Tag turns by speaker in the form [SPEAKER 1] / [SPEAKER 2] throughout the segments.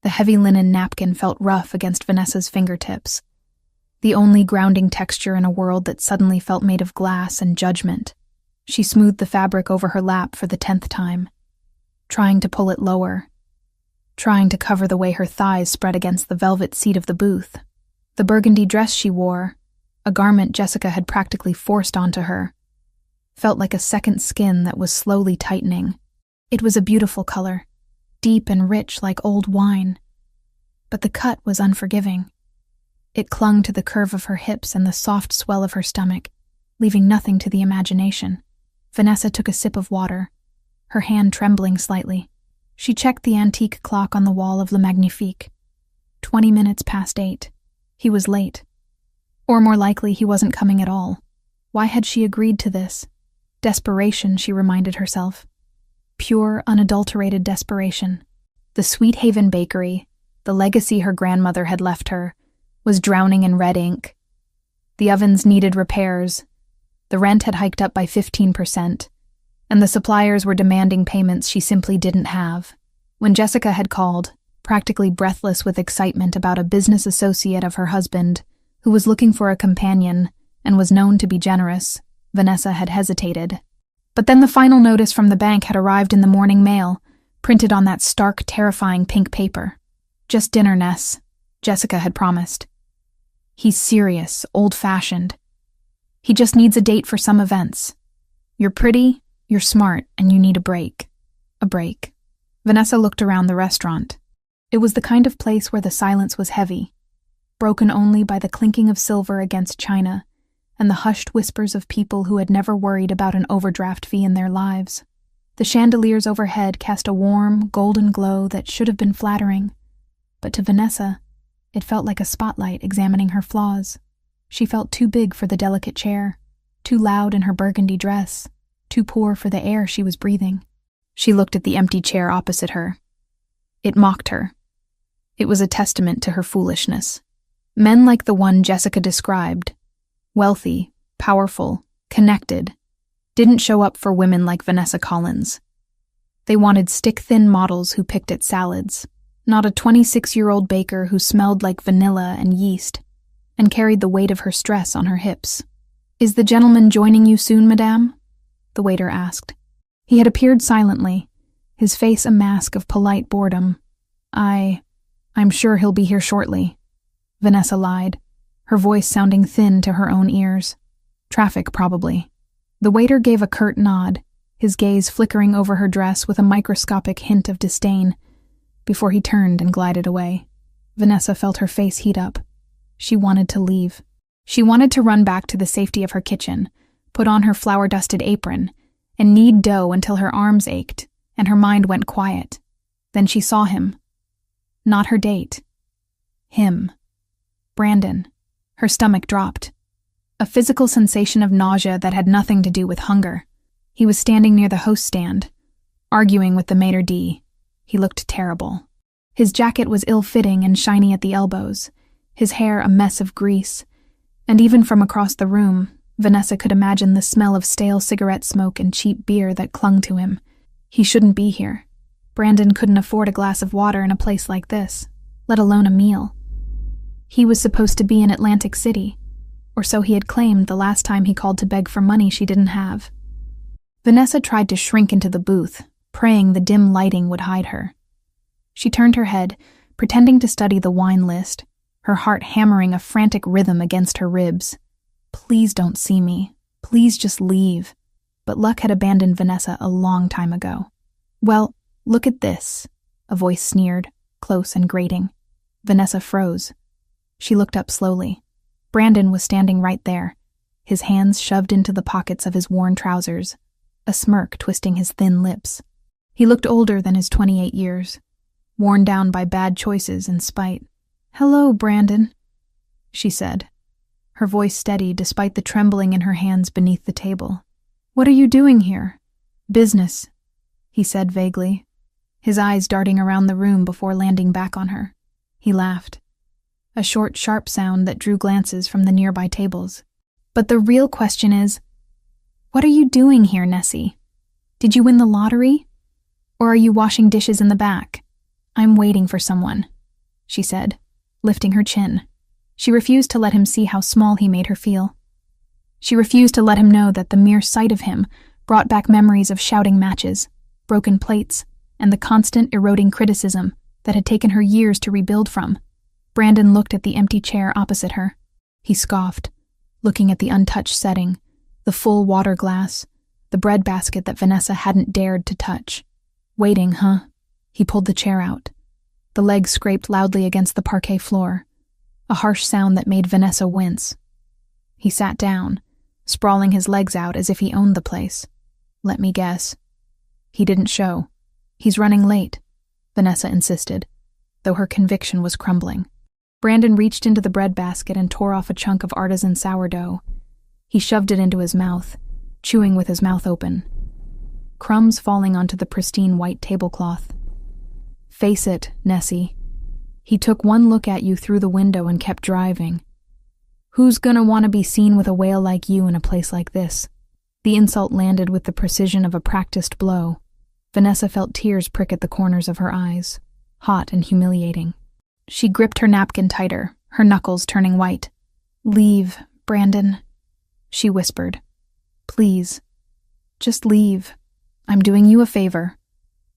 [SPEAKER 1] The heavy linen napkin felt rough against Vanessa's fingertips, the only grounding texture in a world that suddenly felt made of glass and judgment. She smoothed the fabric over her lap for the 10th time, trying to pull it lower, trying to cover the way her thighs spread against the velvet seat of the booth. The burgundy dress she wore, a garment Jessica had practically forced onto her, felt like a second skin that was slowly tightening. It was a beautiful color, deep and rich like old wine, but the cut was unforgiving. It clung to the curve of her hips and the soft swell of her stomach, leaving nothing to the imagination. Vanessa took a sip of water, her hand trembling slightly. She checked the antique clock on the wall of Le Magnifique. 20 minutes past 8. He was late. Or more likely, he wasn't coming at all. Why had she agreed to this? Desperation, she reminded herself. Pure, unadulterated desperation. The Sweet Haven bakery, the legacy her grandmother had left her, was drowning in red ink. The ovens needed repairs. The rent had hiked up by 15%, and the suppliers were demanding payments she simply didn't have. When Jessica had called, practically breathless with excitement about a business associate of her husband, who was looking for a companion and was known to be generous, Vanessa had hesitated. But then the final notice from the bank had arrived in the morning mail, printed on that stark, terrifying pink paper. Just dinner, Ness, Jessica had promised. He's serious, old-fashioned. He just needs a date for some events. You're pretty, you're smart, and you need a break. A break. Vanessa looked around the restaurant. It was the kind of place where the silence was heavy, broken only by the clinking of silver against china and the hushed whispers of people who had never worried about an overdraft fee in their lives. The chandeliers overhead cast a warm, golden glow that should have been flattering, but to Vanessa, it felt like a spotlight examining her flaws. She felt too big for the delicate chair, too loud in her burgundy dress, too poor for the air she was breathing. She looked at the empty chair opposite her. It mocked her. It was a testament to her foolishness. Men like the one Jessica described, wealthy, powerful, connected, didn't show up for women like Vanessa Collins. They wanted stick-thin models who picked at salads, not a 26-year-old baker who smelled like vanilla and yeast and carried the weight of her stress on her hips. "Is the gentleman joining you soon, madame?" the waiter asked. He had appeared silently, his face a mask of polite boredom. I'm sure he'll be here shortly," Vanessa lied, her voice sounding thin to her own ears. "Traffic, probably." The waiter gave a curt nod, his gaze flickering over her dress with a microscopic hint of disdain, before he turned and glided away. Vanessa felt her face heat up. She wanted to leave. She wanted to run back to the safety of her kitchen, put on her flour-dusted apron, and knead dough until her arms ached and her mind went quiet. Then she saw him. Not her date. Him. Brandon. Her stomach dropped. A physical sensation of nausea that had nothing to do with hunger. He was standing near the host stand, arguing with the maitre d'. He looked terrible. His jacket was ill-fitting and shiny at the elbows, his hair a mess of grease, and even from across the room, Vanessa could imagine the smell of stale cigarette smoke and cheap beer that clung to him. He shouldn't be here. Brandon couldn't afford a glass of water in a place like this, let alone a meal. He was supposed to be in Atlantic City, or so he had claimed the last time he called to beg for money she didn't have. Vanessa tried to shrink into the booth, praying the dim lighting would hide her. She turned her head, pretending to study the wine list, her heart hammering a frantic rhythm against her ribs. Please don't see me. Please just leave. But luck had abandoned Vanessa a long time ago. "Well, look at this," a voice sneered, close and grating. Vanessa froze. She looked up slowly. Brandon was standing right there, his hands shoved into the pockets of his worn trousers, a smirk twisting his thin lips. He looked older than his 28 years, worn down by bad choices and spite. "Hello, Brandon," she said, her voice steady despite the trembling in her hands beneath the table. "What are you doing here?" "Business," he said vaguely, his eyes darting around the room before landing back on her. He laughed, a short, sharp sound that drew glances from the nearby tables. "But the real question is, what are you doing here, Nessie? Did you win the lottery? Or are you washing dishes in the back?" I'm waiting for someone, she said, lifting her chin. She refused to let him see how small he made her feel. She refused to let him know that the mere sight of him brought back memories of shouting matches, broken plates, and the constant eroding criticism that had taken her years to rebuild from. Brandon looked at the empty chair opposite her. He scoffed, looking at the untouched setting, the full water glass, the bread basket that Vanessa hadn't dared to touch. Waiting, huh? He pulled the chair out. The legs scraped loudly against the parquet floor, a harsh sound that made Vanessa wince. He sat down, sprawling his legs out as if he owned the place. Let me guess. He didn't show. He's running late, Vanessa insisted, though her conviction was crumbling. Brandon reached into the bread basket and tore off a chunk of artisan sourdough. He shoved it into his mouth, chewing with his mouth open, crumbs falling onto the pristine white tablecloth. Face it, Nessie. He took one look at you through the window and kept driving. Who's gonna want to be seen with a whale like you in a place like this? The insult landed with the precision of a practiced blow. Vanessa felt tears prick at the corners of her eyes, hot and humiliating. She gripped her napkin tighter, her knuckles turning white. Leave, Brandon, she whispered. Please, just leave. I'm doing you a favor,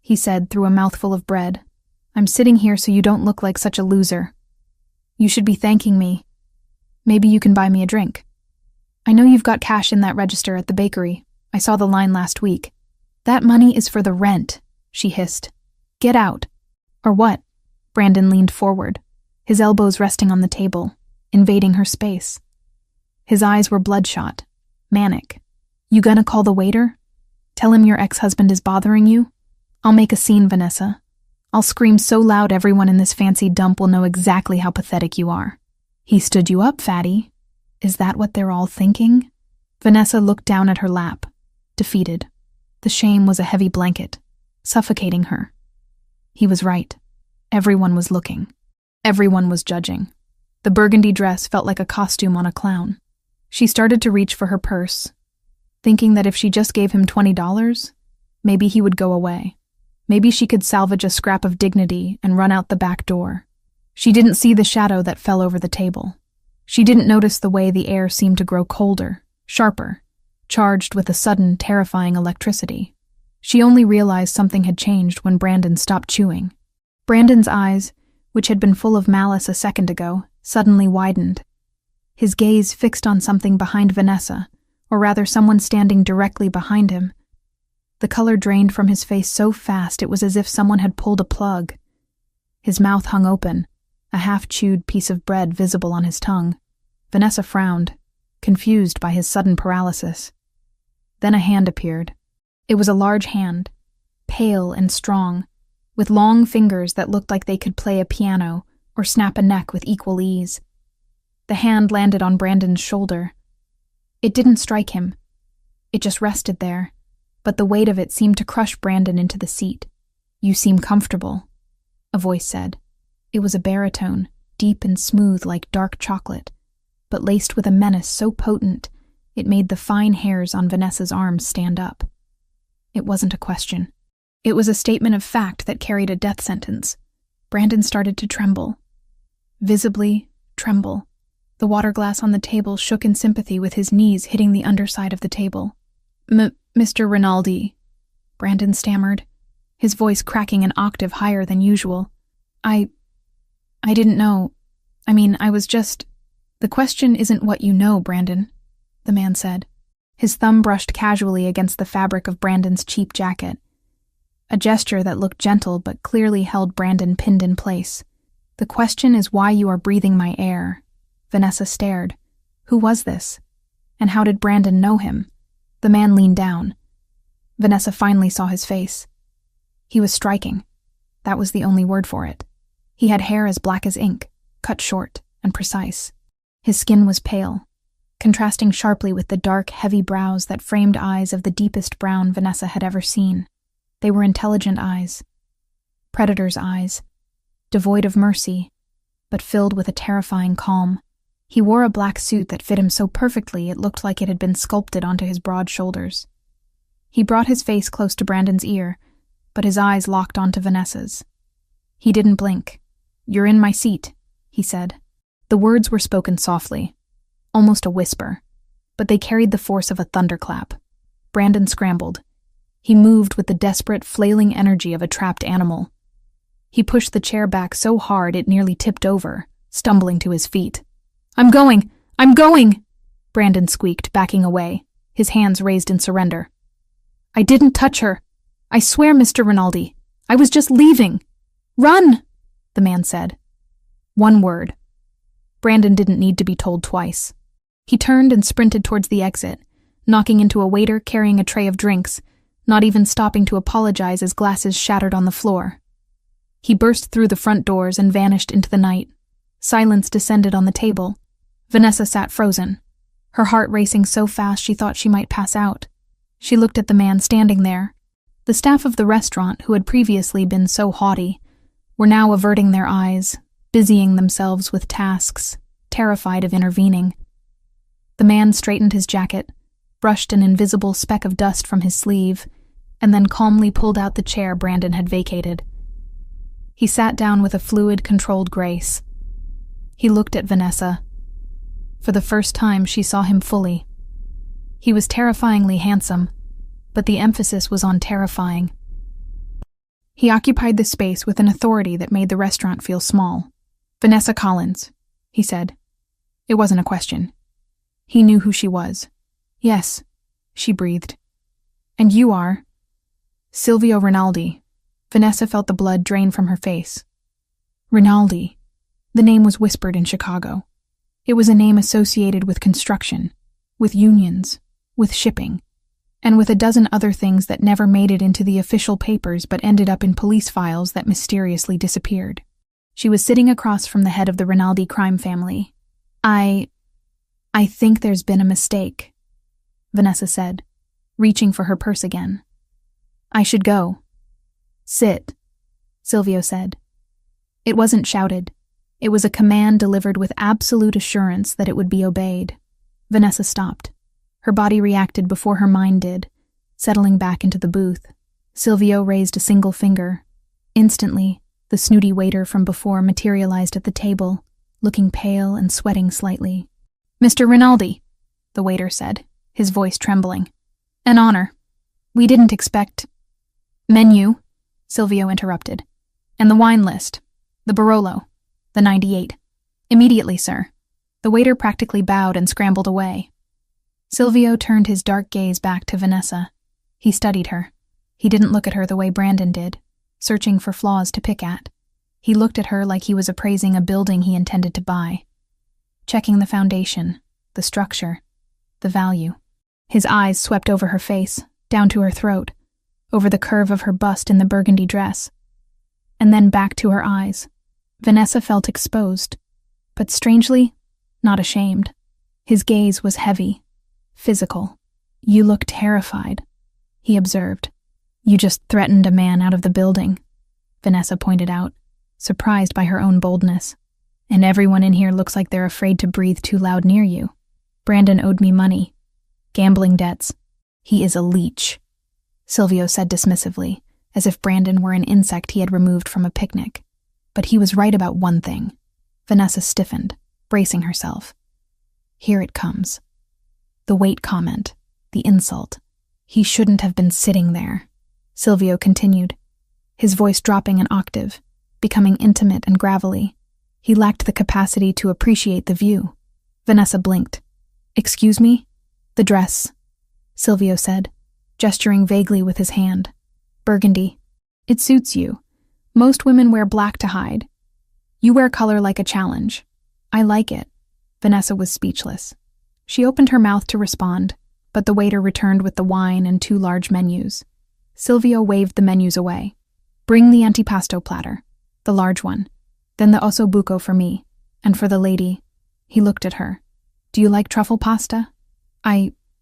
[SPEAKER 1] he said through a mouthful of bread. I'm sitting here so you don't look like such a loser. You should be thanking me. Maybe you can buy me a drink. I know you've got cash in that register at the bakery. I saw the line last week. That money is for the rent, she hissed. Get out. Or what? Brandon leaned forward, his elbows resting on the table, invading her space. His eyes were bloodshot, manic. You gonna call the waiter? Tell him your ex-husband is bothering you? I'll make a scene, Vanessa. I'll scream so loud everyone in this fancy dump will know exactly how pathetic you are. He stood you up, fatty. Is that what they're all thinking? Vanessa looked down at her lap, defeated. The shame was a heavy blanket, suffocating her. He was right. Everyone was looking. Everyone was judging. The burgundy dress felt like a costume on a clown. She started to reach for her purse, thinking that if she just gave him $20, maybe he would go away. Maybe she could salvage a scrap of dignity and run out the back door. She didn't see the shadow that fell over the table. She didn't notice the way the air seemed to grow colder, sharper, charged with a sudden, terrifying electricity. She only realized something had changed when Brandon stopped chewing. Brandon's eyes, which had been full of malice a second ago, suddenly widened. His gaze fixed on something behind Vanessa, or rather someone standing directly behind him. The color drained from his face so fast it was as if someone had pulled a plug. His mouth hung open, a half-chewed piece of bread visible on his tongue. Vanessa frowned, confused by his sudden paralysis. Then a hand appeared. It was a large hand, pale and strong, with long fingers that looked like they could play a piano or snap a neck with equal ease. The hand landed on Brandon's shoulder. It didn't strike him. It just rested there, but the weight of it seemed to crush Brandon into the seat. You seem comfortable, a voice said. It was a baritone, deep and smooth like dark chocolate, but laced with a menace so potent it made the fine hairs on Vanessa's arms stand up. It wasn't a question. It was a statement of fact that carried a death sentence. Brandon started to tremble. Visibly tremble. The water glass on the table shook in sympathy with his knees hitting the underside of the table. Mr. Rinaldi, Brandon stammered, his voice cracking an octave higher than usual. I didn't know. I was just... The question isn't what you know, Brandon, the man said. His thumb brushed casually against the fabric of Brandon's cheap jacket. A gesture that looked gentle but clearly held Brandon pinned in place. The question is why you are breathing my air. Vanessa stared. Who was this? And how did Brandon know him? The man leaned down. Vanessa finally saw his face. He was striking. That was the only word for it. He had hair as black as ink, cut short and precise. His skin was pale, contrasting sharply with the dark, heavy brows that framed eyes of the deepest brown Vanessa had ever seen. They were intelligent eyes. Predator's eyes, devoid of mercy, but filled with a terrifying calm. He wore a black suit that fit him so perfectly it looked like it had been sculpted onto his broad shoulders. He brought his face close to Brandon's ear, but his eyes locked onto Vanessa's. He didn't blink. "You're in my seat," he said. The words were spoken softly, almost a whisper, but they carried the force of a thunderclap. Brandon scrambled. He moved with the desperate, flailing energy of a trapped animal. He pushed the chair back so hard it nearly tipped over, stumbling to his feet. "I'm going! I'm going!" Brandon squeaked, backing away, his hands raised in surrender. "I didn't touch her. I swear, Mr. Rinaldi. I was just leaving." "Run!" the man said. One word. Brandon didn't need to be told twice. He turned and sprinted towards the exit, knocking into a waiter carrying a tray of drinks, not even stopping to apologize as glasses shattered on the floor. He burst through the front doors and vanished into the night. Silence descended on the table. Vanessa sat frozen, her heart racing so fast she thought she might pass out. She looked at the man standing there. The staff of the restaurant, who had previously been so haughty, were now averting their eyes, busying themselves with tasks, terrified of intervening. The man straightened his jacket, brushed an invisible speck of dust from his sleeve, and then calmly pulled out the chair Brandon had vacated. He sat down with a fluid, controlled grace. He looked at Vanessa. For the first time, she saw him fully. He was terrifyingly handsome, but the emphasis was on terrifying. He occupied the space with an authority that made the restaurant feel small. "Vanessa Collins," he said. It wasn't a question. He knew who she was. "Yes," she breathed. "And you are?" "Silvio Rinaldi." Vanessa felt the blood drain from her face. Rinaldi. The name was whispered in Chicago. It was a name associated with construction, with unions, with shipping, and with a dozen other things that never made it into the official papers but ended up in police files that mysteriously disappeared. She was sitting across from the head of the Rinaldi crime family. I think there's been a mistake," Vanessa said, reaching for her purse again. "I should go." "Sit," Silvio said. It wasn't shouted. It was a command delivered with absolute assurance that it would be obeyed. Vanessa stopped. Her body reacted before her mind did, settling back into the booth. Silvio raised a single finger. Instantly, the snooty waiter from before materialized at the table, looking pale and sweating slightly. "Mr. Rinaldi," the waiter said, his voice trembling. "An honor. We didn't expect—" "Menu," Silvio interrupted. "And the wine list. The Barolo. The 98. Immediately, sir." The waiter practically bowed and scrambled away. Silvio turned his dark gaze back to Vanessa. He studied her. He didn't look at her the way Brandon did, searching for flaws to pick at. He looked at her like he was appraising a building he intended to buy, checking the foundation, the structure, the value. His eyes swept over her face, down to her throat, over the curve of her bust in the burgundy dress, and then back to her eyes. Vanessa felt exposed, but strangely, not ashamed. His gaze was heavy, physical. "You look terrified," he observed. "You just threatened a man out of the building," Vanessa pointed out, surprised by her own boldness. "And everyone in here looks like they're afraid to breathe too loud near you. Brandon owed me money. Gambling debts. He is a leech," Silvio said dismissively, as if Brandon were an insect he had removed from a picnic. But he was right about one thing. Vanessa stiffened, bracing herself. Here it comes. The weight comment, the insult. "He shouldn't have been sitting there," Silvio continued, his voice dropping an octave, becoming intimate and gravelly. He lacked the capacity to appreciate the view. Vanessa blinked. "Excuse me?" "The dress," Silvio said, gesturing vaguely with his hand. "Burgundy. It suits you. Most women wear black to hide. You wear color like a challenge. I like it." Vanessa was speechless. She opened her mouth to respond, but the waiter returned with the wine and 2 large menus. Silvio waved the menus away. "Bring the antipasto platter, the large one. Then the osso buco for me, and for the lady." He looked at her. "Do you like truffle pasta?"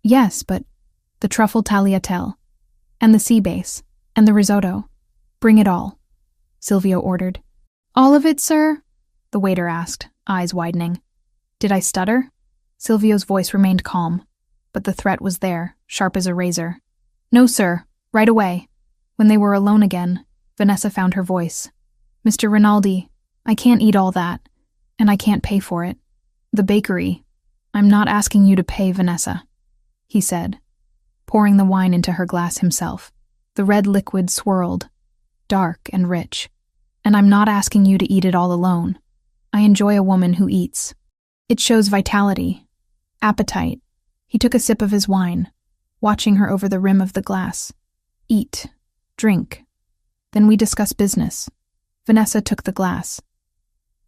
[SPEAKER 1] Yes, but—" "The truffle tagliatelle, and the sea base, and the risotto. Bring it all," Silvio ordered. "All of it, sir?" the waiter asked, eyes widening. Did I stutter? Silvio's voice remained calm, but the threat was there, sharp as a razor. "No, sir. Right away." When they were alone again, Vanessa found her voice. Mr. Rinaldi, I can't eat all that, and I can't pay for it. The bakery. I'm not asking you to pay, Vanessa, he said, pouring the wine into her glass himself. The red liquid swirled, dark and rich. And I'm not asking you to eat it all alone. I enjoy a woman who eats. It shows vitality, appetite. He took a sip of his wine, watching her over the rim of the glass. Eat, drink. Then we discuss business. Vanessa took the glass.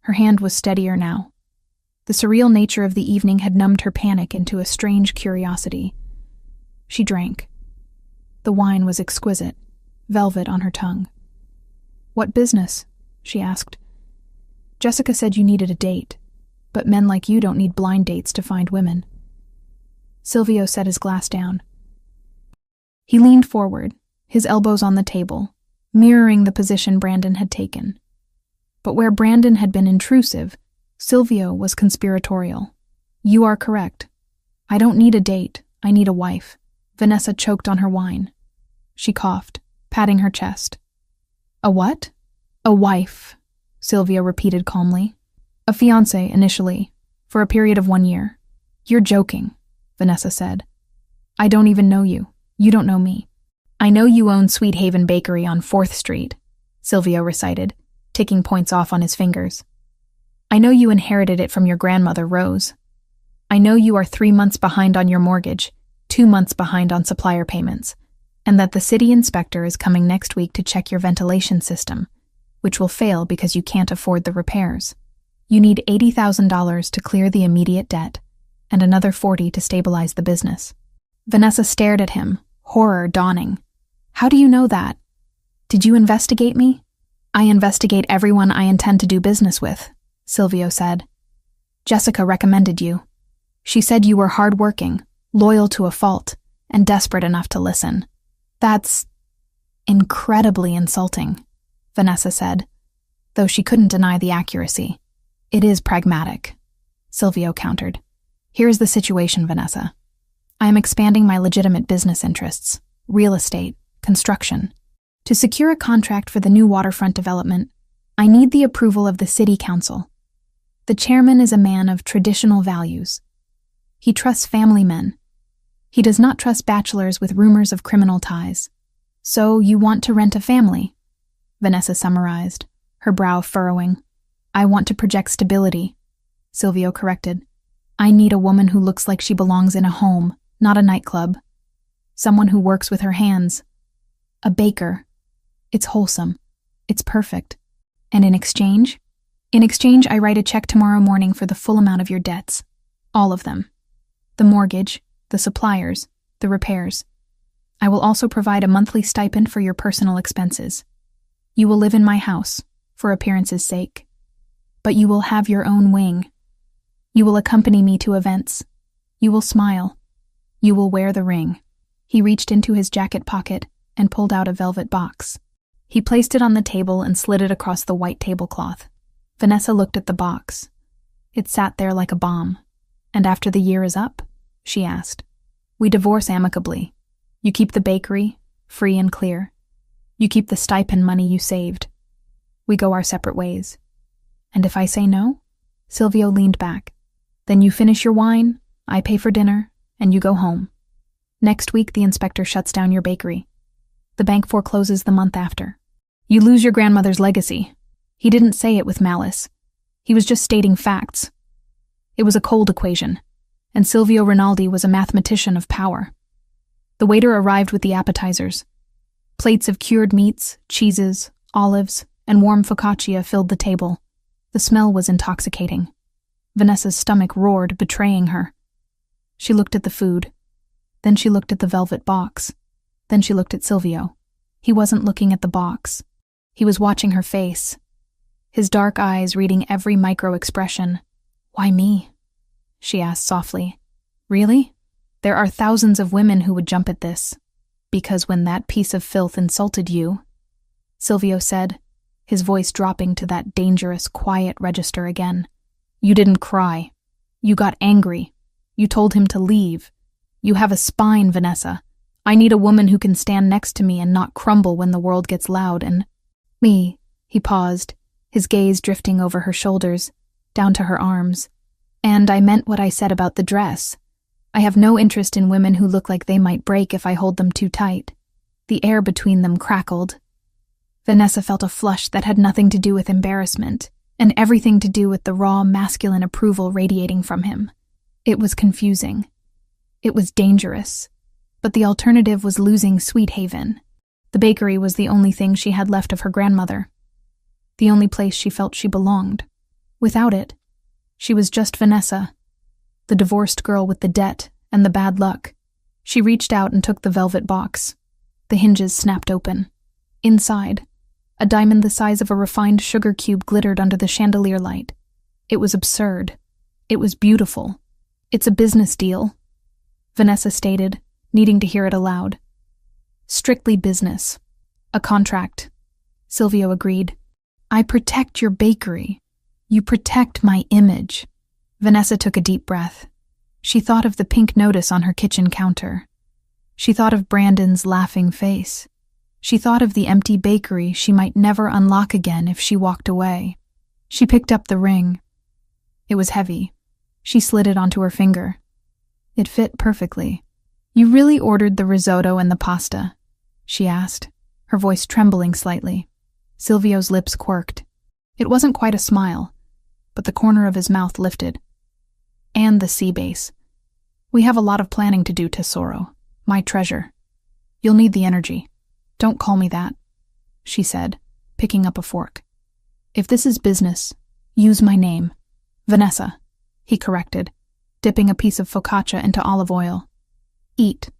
[SPEAKER 1] Her hand was steadier now. The surreal nature of the evening had numbed her panic into a strange curiosity. She drank. The wine was exquisite, velvet on her tongue. What business? She asked. Jessica said you needed a date, but men like you don't need blind dates to find women. Silvio set his glass down. He leaned forward, his elbows on the table, mirroring the position Brandon had taken. But where Brandon had been intrusive, Silvio was conspiratorial. You are correct. I don't need a date, I need a wife. Vanessa choked on her wine. She coughed, patting her chest. A what? A wife, Silvio repeated calmly. A fiancé, initially, for a period of 1 year. You're joking, Vanessa said. I don't even know you. You don't know me. I know you own Sweet Haven Bakery on 4th Street, Silvio recited, ticking points off on his fingers. I know you inherited it from your grandmother, Rose. I know you are 3 months behind on your mortgage, 2 months behind on supplier payments, and that the city inspector is coming next week to check your ventilation system, which will fail because you can't afford the repairs. You need $80,000 to clear the immediate debt, and another $40,000 to stabilize the business. Vanessa stared at him, horror dawning. How do you know that? Did you investigate me? I investigate everyone I intend to do business with, Silvio said. Jessica recommended you. She said you were hardworking, loyal to a fault, and desperate enough to listen. That's incredibly insulting, Vanessa said, though she couldn't deny the accuracy. It is pragmatic, Silvio countered. Here's the situation, Vanessa. I am expanding my legitimate business interests, real estate, construction. To secure a contract for the new waterfront development, I need the approval of the city council. The chairman is a man of traditional values. He trusts family men. He does not trust bachelors with rumors of criminal ties. So you want to rent a family, Vanessa summarized, her brow furrowing. I want to project stability, Silvio corrected. I need a woman who looks like she belongs in a home, not a nightclub. Someone who works with her hands. A baker. It's wholesome. It's perfect. And in exchange? In exchange, I write a check tomorrow morning for the full amount of your debts. All of them. The mortgage, the suppliers, the repairs. I will also provide a monthly stipend for your personal expenses. You will live in my house, for appearance's sake. But you will have your own wing. You will accompany me to events. You will smile. You will wear the ring. He reached into his jacket pocket and pulled out a velvet box. He placed it on the table and slid it across the white tablecloth. Vanessa looked at the box. It sat there like a bomb. And after the year is up? She asked. We divorce amicably. You keep the bakery, free and clear. You keep the stipend money you saved. We go our separate ways. And if I say no? Silvio leaned back. Then you finish your wine, I pay for dinner, and you go home. Next week, the inspector shuts down your bakery. The bank forecloses the month after. You lose your grandmother's legacy. He didn't say it with malice. He was just stating facts. It was a cold equation, and Silvio Rinaldi was a mathematician of power. The waiter arrived with the appetizers. Plates of cured meats, cheeses, olives, and warm focaccia filled the table. The smell was intoxicating. Vanessa's stomach roared, betraying her. She looked at the food. Then she looked at the velvet box. Then she looked at Silvio. He wasn't looking at the box. He was watching her face, his dark eyes reading every micro-expression. Why me? She asked softly. Really? There are thousands of women who would jump at this. Because when that piece of filth insulted you, Silvio said, his voice dropping to that dangerous, quiet register again. You didn't cry. You got angry. You told him to leave. You have a spine, Vanessa. I need a woman who can stand next to me and not crumble when the world gets loud and... Me, he paused, his gaze drifting over her shoulders, down to her arms. And I meant what I said about the dress. I have no interest in women who look like they might break if I hold them too tight. The air between them crackled. Vanessa felt a flush that had nothing to do with embarrassment, and everything to do with the raw, masculine approval radiating from him. It was confusing. It was dangerous. But the alternative was losing Sweet Haven. The bakery was the only thing she had left of her grandmother. The only place she felt she belonged. Without it, she was just Vanessa, the divorced girl with the debt and the bad luck. She reached out and took the velvet box. The hinges snapped open. Inside, a diamond the size of a refined sugar cube glittered under the chandelier light. It was absurd. It was beautiful. "It's a business deal," Vanessa stated, needing to hear it aloud. "Strictly business. A contract," Silvio agreed. "I protect your bakery. You protect my image." Vanessa took a deep breath. She thought of the pink notice on her kitchen counter. She thought of Brandon's laughing face. She thought of the empty bakery she might never unlock again if she walked away. She picked up the ring. It was heavy. She slid it onto her finger. It fit perfectly. "You really ordered the risotto and the pasta?" she asked, her voice trembling slightly. Silvio's lips quirked. It wasn't quite a smile, but the corner of his mouth lifted. "And the sea base. We have a lot of planning to do, Tesoro. My treasure. You'll need the energy." "Don't call me that," she said, picking up a fork. "If this is business, use my name. Vanessa," he corrected, dipping a piece of focaccia into olive oil. "Eat.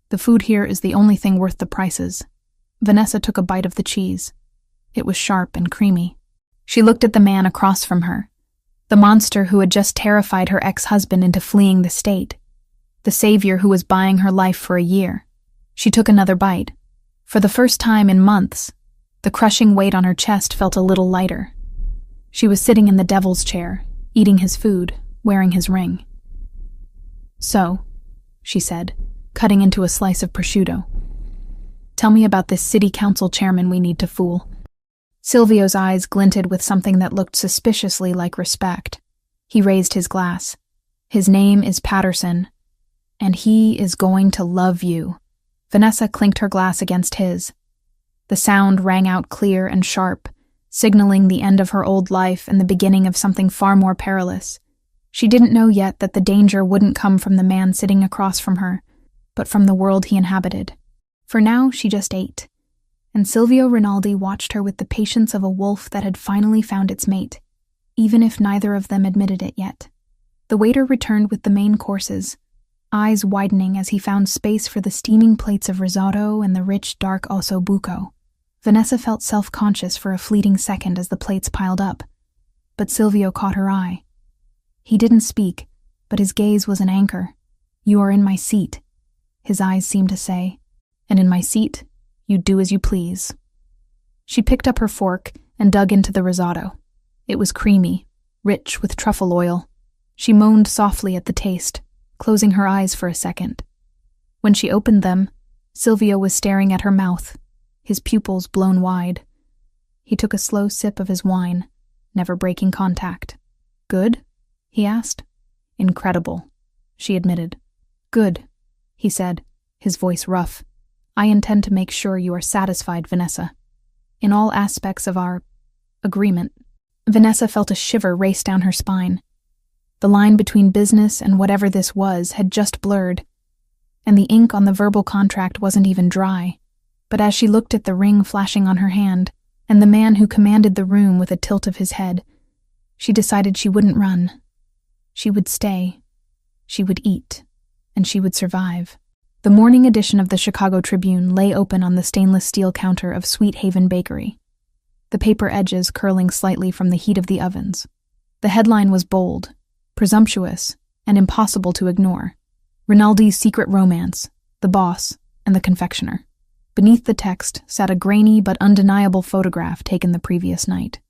[SPEAKER 1] The food here is the only thing worth the prices." Vanessa took a bite of the cheese. It was sharp and creamy. She looked at the man across from her, the monster who had just terrified her ex-husband into fleeing the state, the savior who was buying her life for a year. She took another bite. For the first time in months, the crushing weight on her chest felt a little lighter. She was sitting in the devil's chair, eating his food, wearing his ring. "So," she said, cutting into a slice of prosciutto, "tell me about this city council chairman we need to fool." Silvio's eyes glinted with something that looked suspiciously like respect. He raised his glass. "His name is Patterson, and he is going to love you." Vanessa clinked her glass against his. The sound rang out clear and sharp, signaling the end of her old life and the beginning of something far more perilous. She didn't know yet that the danger wouldn't come from the man sitting across from her, but from the world he inhabited. For now, she just ate, and Silvio Rinaldi watched her with the patience of a wolf that had finally found its mate, even if neither of them admitted it yet. The waiter returned with the main courses, eyes widening as he found space for the steaming plates of risotto and the rich, dark osso buco. Vanessa felt self-conscious for a fleeting second as the plates piled up, but Silvio caught her eye. He didn't speak, but his gaze was an anchor. "You are in my seat," his eyes seemed to say, "and in my seat, you do as you please." She picked up her fork and dug into the risotto. It was creamy, rich with truffle oil. She moaned softly at the taste, closing her eyes for a second. When she opened them, Silvio was staring at her mouth, his pupils blown wide. He took a slow sip of his wine, never breaking contact. "Good?" he asked. "Incredible," she admitted. "Good," he said, his voice rough. "I intend to make sure you are satisfied, Vanessa. In all aspects of our agreement." Vanessa felt a shiver race down her spine. The line between business and whatever this was had just blurred, and the ink on the verbal contract wasn't even dry. But as she looked at the ring flashing on her hand, and the man who commanded the room with a tilt of his head, she decided she wouldn't run. She would stay. She would eat. And she would survive. The morning edition of the Chicago Tribune lay open on the stainless steel counter of Sweet Haven Bakery, the paper edges curling slightly from the heat of the ovens. The headline was bold, presumptuous, and impossible to ignore. Rinaldi's secret romance, the boss, and the confectioner. Beneath the text sat a grainy but undeniable photograph taken the previous night.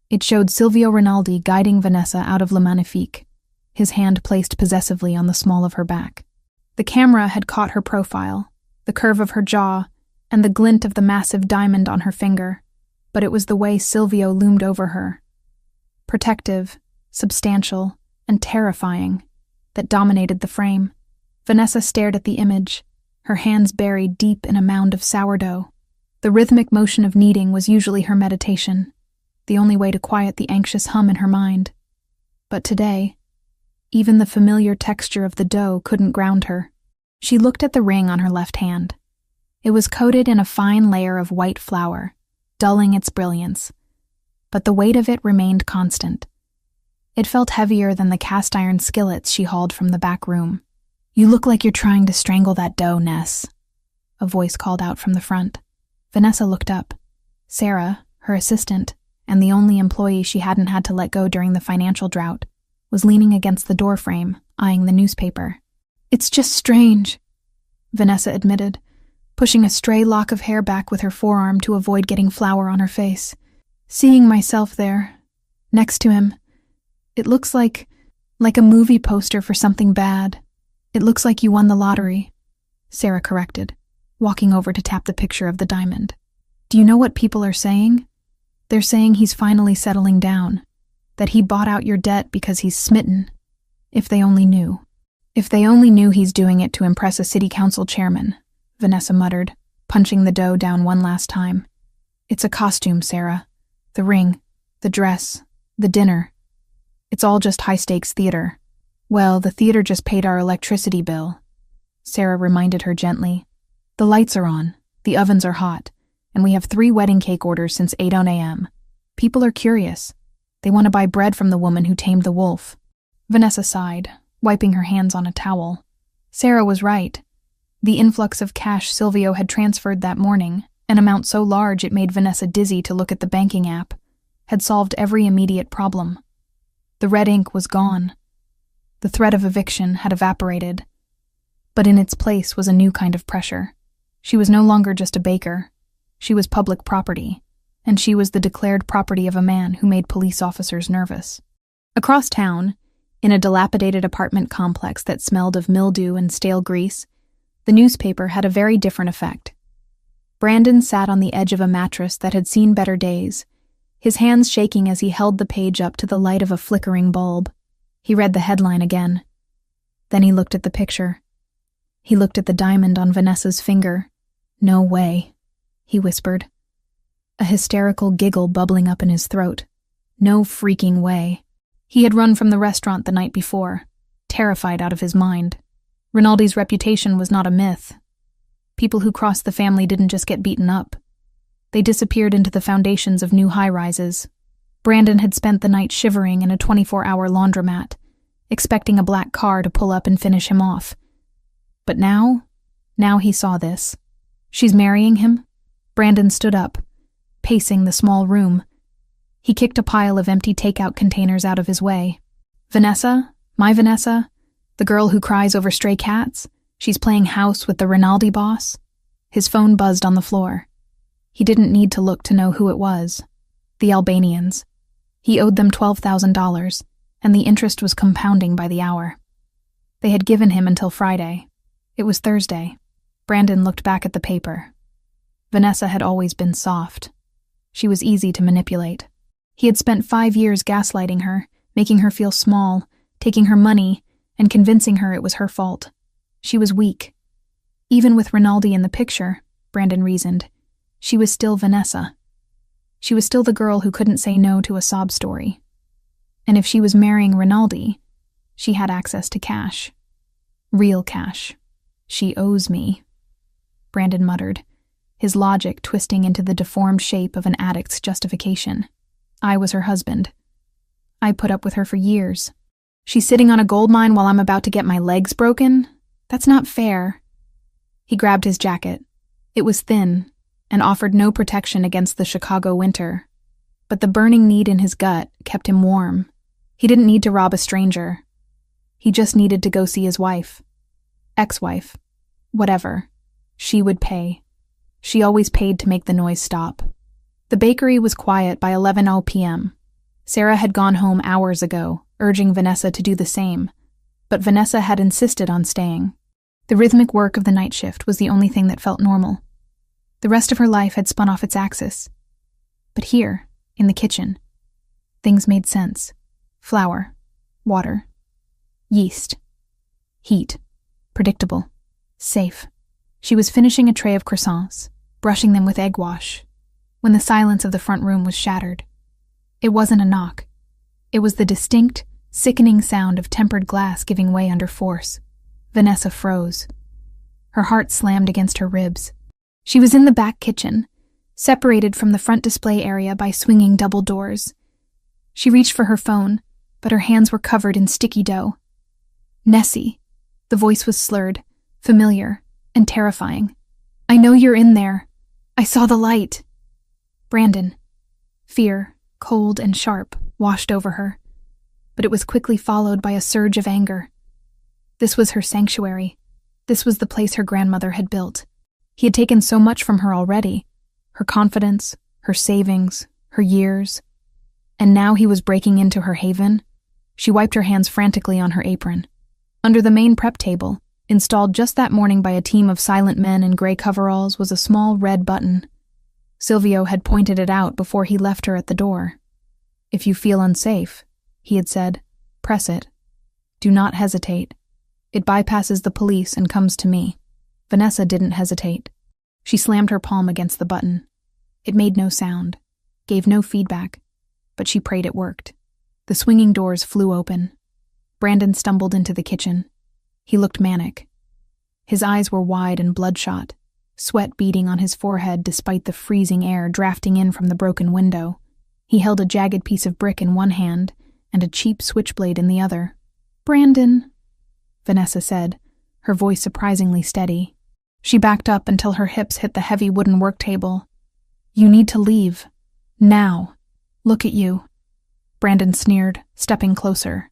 [SPEAKER 1] It showed Silvio Rinaldi guiding Vanessa out of Le Magnifique, his hand placed possessively on the small of her back. The camera had caught her profile, the curve of her jaw, and the glint of the massive diamond on her finger, but it was the way Silvio loomed over her, protective, substantial, and terrifying, that dominated the frame. Vanessa stared at the image, her hands buried deep in a mound of sourdough. The rhythmic motion of kneading was usually her meditation, the only way to quiet the anxious hum in her mind. But today, even the familiar texture of the dough couldn't ground her. She looked at the ring on her left hand. It was coated in a fine layer of white flour, dulling its brilliance, but the weight of it remained constant. It felt heavier than the cast-iron skillets she hauled from the back room. "You look like you're trying to strangle that dough, Ness," a voice called out from the front. Vanessa looked up. Sarah, her assistant, and the only employee she hadn't had to let go during the financial drought, was leaning against the doorframe, eyeing the newspaper. "It's just strange," Vanessa admitted, pushing a stray lock of hair back with her forearm to avoid getting flour on her face. "Seeing myself there, next to him, it looks like a movie poster for something bad. It looks like you won the lottery," Sarah corrected, walking over to tap the picture of the diamond. "Do you know what people are saying? They're saying he's finally settling down, that he bought out your debt because he's smitten. If they only knew. If they only knew he's doing it to impress a city council chairman," Vanessa muttered, punching the dough down one last time. "It's a costume, Sarah. The ring, the dress, the dinner. It's all just high-stakes theater." "Well, the theater just paid our electricity bill," Sarah reminded her gently. "The lights are on, the ovens are hot, and we have 3 wedding cake orders since 8 a.m. People are curious. They want to buy bread from the woman who tamed the wolf." Vanessa sighed, wiping her hands on a towel. Sarah was right. The influx of cash Silvio had transferred that morning, an amount so large it made Vanessa dizzy to look at the banking app, had solved every immediate problem. The red ink was gone. The threat of eviction had evaporated. But in its place was a new kind of pressure. She was no longer just a baker. She was public property, and she was the declared property of a man who made police officers nervous. Across town, in a dilapidated apartment complex that smelled of mildew and stale grease, the newspaper had a very different effect. Brandon sat on the edge of a mattress that had seen better days, his hands shaking as he held the page up to the light of a flickering bulb. He read the headline again. Then he looked at the picture. He looked at the diamond on Vanessa's finger. "No way," he whispered, a hysterical giggle bubbling up in his throat. No freaking way. He had run from the restaurant the night before, terrified out of his mind. Rinaldi's reputation was not a myth. People who crossed the family didn't just get beaten up. They disappeared into the foundations of new high-rises. Brandon had spent the night shivering in a 24-hour laundromat, expecting a black car to pull up and finish him off. But now he saw this. She's marrying him? Brandon stood up, pacing the small room. He kicked a pile of empty takeout containers out of his way. "Vanessa? My Vanessa? The girl who cries over stray cats? She's playing house with the Rinaldi boss?" His phone buzzed on the floor. He didn't need to look to know who it was. The Albanians. He owed them $12,000, and the interest was compounding by the hour. They had given him until Friday. It was Thursday. Brandon looked back at the paper. Vanessa had always been soft. She was easy to manipulate. He had spent 5 years gaslighting her, making her feel small, taking her money, and convincing her it was her fault. She was weak. Even with Rinaldi in the picture, Brandon reasoned, she was still Vanessa. She was still the girl who couldn't say no to a sob story. And if she was marrying Rinaldi, she had access to cash. Real cash. "She owes me," Brandon muttered, his logic twisting into the deformed shape of an addict's justification. "I was her husband. I put up with her for years. She's sitting on a gold mine while I'm about to get my legs broken? That's not fair." He grabbed his jacket. It was thin and offered no protection against the Chicago winter, but the burning need in his gut kept him warm. He didn't need to rob a stranger. He just needed to go see his wife. Ex-wife. Whatever. She would pay. She always paid to make the noise stop. The bakery was quiet by 11 p.m. Sarah had gone home hours ago, urging Vanessa to do the same, but Vanessa had insisted on staying. The rhythmic work of the night shift was the only thing that felt normal. The rest of her life had spun off its axis. But here, in the kitchen, Things made sense. Flour. Water. Yeast. Heat. Predictable. Safe. She was finishing a tray of croissants, brushing them with egg wash, when the silence of the front room was shattered. It wasn't a knock. It was the distinct, sickening sound of tempered glass giving way under force. Vanessa froze. Her heart slammed against her ribs. She was in the back kitchen, separated from the front display area by swinging double doors. She reached for her phone, but her hands were covered in sticky dough. Nessie. The voice was slurred, familiar, and terrifying. I know you're in there. I saw the light. Brandon. Fear, cold and sharp, washed over her, but it was quickly followed by a surge of anger. This was her sanctuary. This was the place her grandmother had built. He had taken so much from her already, her confidence, her savings, her years, and now he was breaking into her haven. She wiped her hands frantically on her apron. Under the main prep table, installed just that morning by a team of silent men in gray coveralls, was a small red button. Silvio had pointed it out before he left her at the door. If you feel unsafe, he had said, press it. Do not hesitate. It bypasses the police and comes to me. Vanessa didn't hesitate. She slammed her palm against the button. It made no sound, gave no feedback, but she prayed it worked. The swinging doors flew open. Brandon stumbled into the kitchen. He looked manic. His eyes were wide and bloodshot, sweat beading on his forehead despite the freezing air drafting in from the broken window. He held a jagged piece of brick in one hand and a cheap switchblade in the other. Brandon, Vanessa said, her voice surprisingly steady. She backed up until her hips hit the heavy wooden work table. You need to leave. Now. Look at you. Brandon sneered, stepping closer.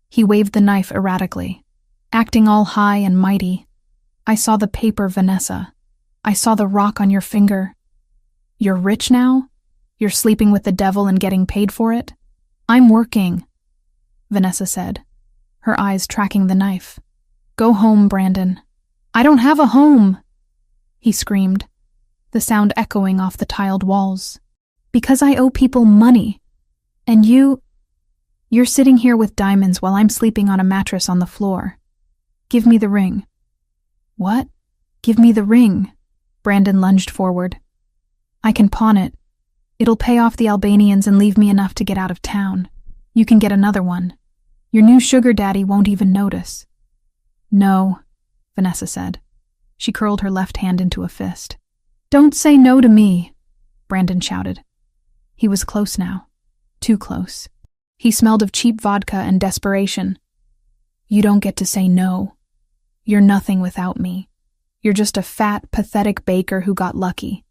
[SPEAKER 1] He waved the knife erratically, acting all high and mighty. I saw the paper, Vanessa. I saw the rock on your finger. You're rich now? You're sleeping with the devil and getting paid for it? I'm working, Vanessa said, her eyes tracking the knife. Go home, Brandon. I don't have a home, he screamed, the sound echoing off the tiled walls. Because I owe people money. And you're sitting here with diamonds while I'm sleeping on a mattress on the floor. Give me the ring. What? Give me the ring. Brandon lunged forward. I can pawn it. It'll pay off the Albanians and leave me enough to get out of town. You can get another one. Your new sugar daddy won't even notice. No, Vanessa said. She curled her left hand into a fist. Don't say no to me, Brandon shouted. He was close now. Too close. He smelled of cheap vodka and desperation. You don't get to say no. You're nothing without me. You're just a fat, pathetic baker who got lucky.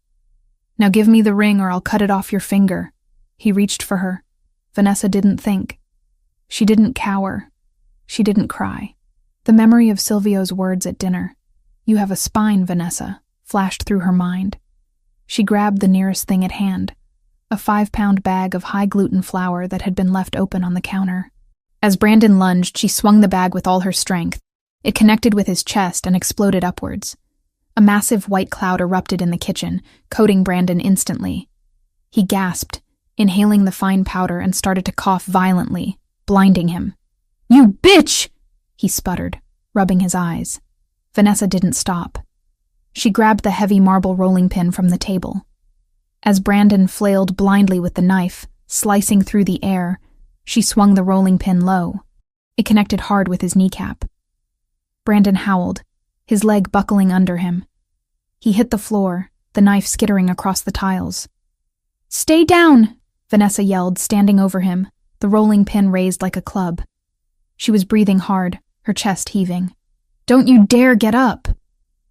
[SPEAKER 1] Now give me the ring or I'll cut it off your finger. He reached for her. Vanessa didn't think. She didn't cower. She didn't cry. The memory of Silvio's words at dinner, "You have a spine, Vanessa," flashed through her mind. She grabbed the nearest thing at hand, a 5-pound bag of high-gluten flour that had been left open on the counter. As Brandon lunged, she swung the bag with all her strength. It connected with his chest and exploded upwards. A massive white cloud erupted in the kitchen, coating Brandon instantly. He gasped, inhaling the fine powder, and started to cough violently, blinding him. "You bitch!" he sputtered, rubbing his eyes. Vanessa didn't stop. She grabbed the heavy marble rolling pin from the table. As Brandon flailed blindly with the knife, slicing through the air, she swung the rolling pin low. It connected hard with his kneecap. Brandon howled, his leg buckling under him. He hit the floor, the knife skittering across the tiles. "Stay down!" Vanessa yelled, standing over him, the rolling pin raised like a club. She was breathing hard, her chest heaving. "Don't you dare get up!"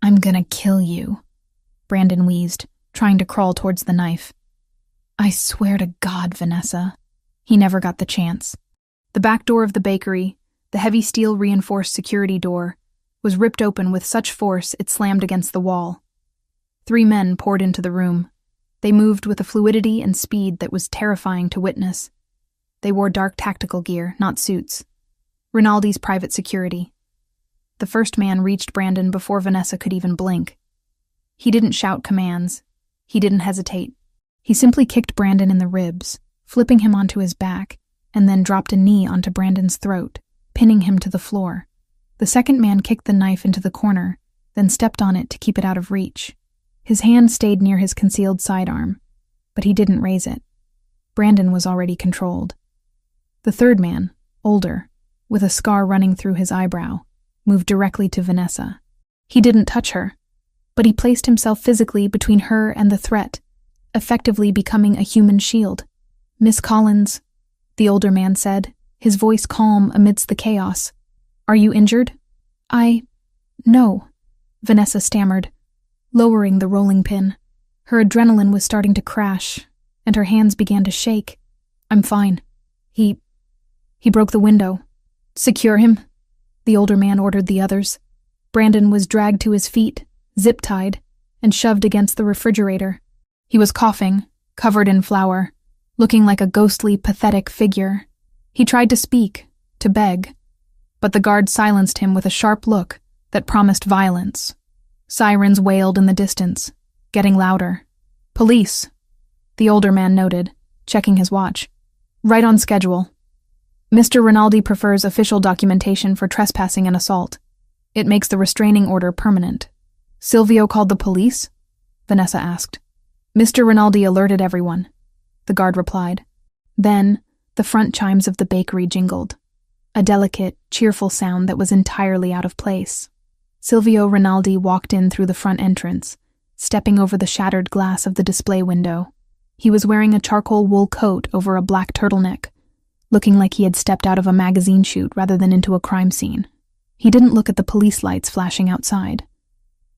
[SPEAKER 1] "I'm gonna kill you," Brandon wheezed, trying to crawl towards the knife. "I swear to God, Vanessa." He never got the chance. The back door of the bakery, the heavy steel-reinforced security door, was ripped open with such force it slammed against the wall. 3 men poured into the room. They moved with a fluidity and speed that was terrifying to witness. They wore dark tactical gear, not suits. Rinaldi's private security. The first man reached Brandon before Vanessa could even blink. He didn't shout commands. He didn't hesitate. He simply kicked Brandon in the ribs, flipping him onto his back, and then dropped a knee onto Brandon's throat, pinning him to the floor. The second man kicked the knife into the corner, then stepped on it to keep it out of reach. His hand stayed near his concealed sidearm, but he didn't raise it. Brandon was already controlled. The third man, older, with a scar running through his eyebrow, moved directly to Vanessa. He didn't touch her, but he placed himself physically between her and the threat, effectively becoming a human shield. "Miss Collins," the older man said, his voice calm amidst the chaos. "Are you injured?" No," Vanessa stammered, lowering the rolling pin. Her adrenaline was starting to crash, and her hands began to shake. "I'm fine. He broke the window." "Secure him," the older man ordered the others. Brandon was dragged to his feet, zip-tied, and shoved against the refrigerator. He was coughing, covered in flour, looking like a ghostly, pathetic figure. He tried to speak, to beg, but the guard silenced him with a sharp look that promised violence. Sirens wailed in the distance, getting louder. "Police," the older man noted, checking his watch. "Right on schedule. Mr. Rinaldi prefers official documentation for trespassing and assault. It makes the restraining order permanent." "Silvio called the police?" Vanessa asked. "Mr. Rinaldi alerted everyone," the guard replied. Then, the front chimes of the bakery jingled, a delicate, cheerful sound that was entirely out of place. Silvio Rinaldi walked in through the front entrance, stepping over the shattered glass of the display window. He was wearing a charcoal wool coat over a black turtleneck, looking like he had stepped out of a magazine shoot rather than into a crime scene. He didn't look at the police lights flashing outside.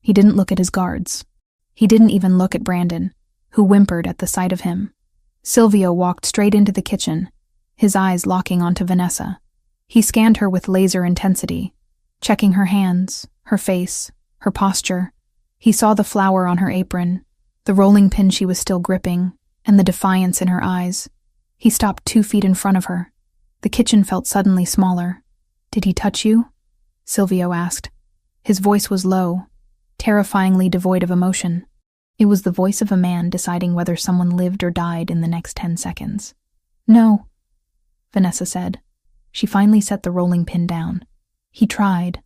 [SPEAKER 1] He didn't look at his guards. He didn't even look at Brandon, who whimpered at the sight of him. Silvio walked straight into the kitchen, his eyes locking onto Vanessa. He scanned her with laser intensity, checking her hands, her face, her posture. He saw the flour on her apron, the rolling pin she was still gripping, and the defiance in her eyes. He stopped 2 feet in front of her. The kitchen felt suddenly smaller. "Did he touch you?" Silvio asked. His voice was low, terrifyingly devoid of emotion. It was the voice of a man deciding whether someone lived or died in the next 10 seconds. "No," Vanessa said. She finally set the rolling pin down. "He tried.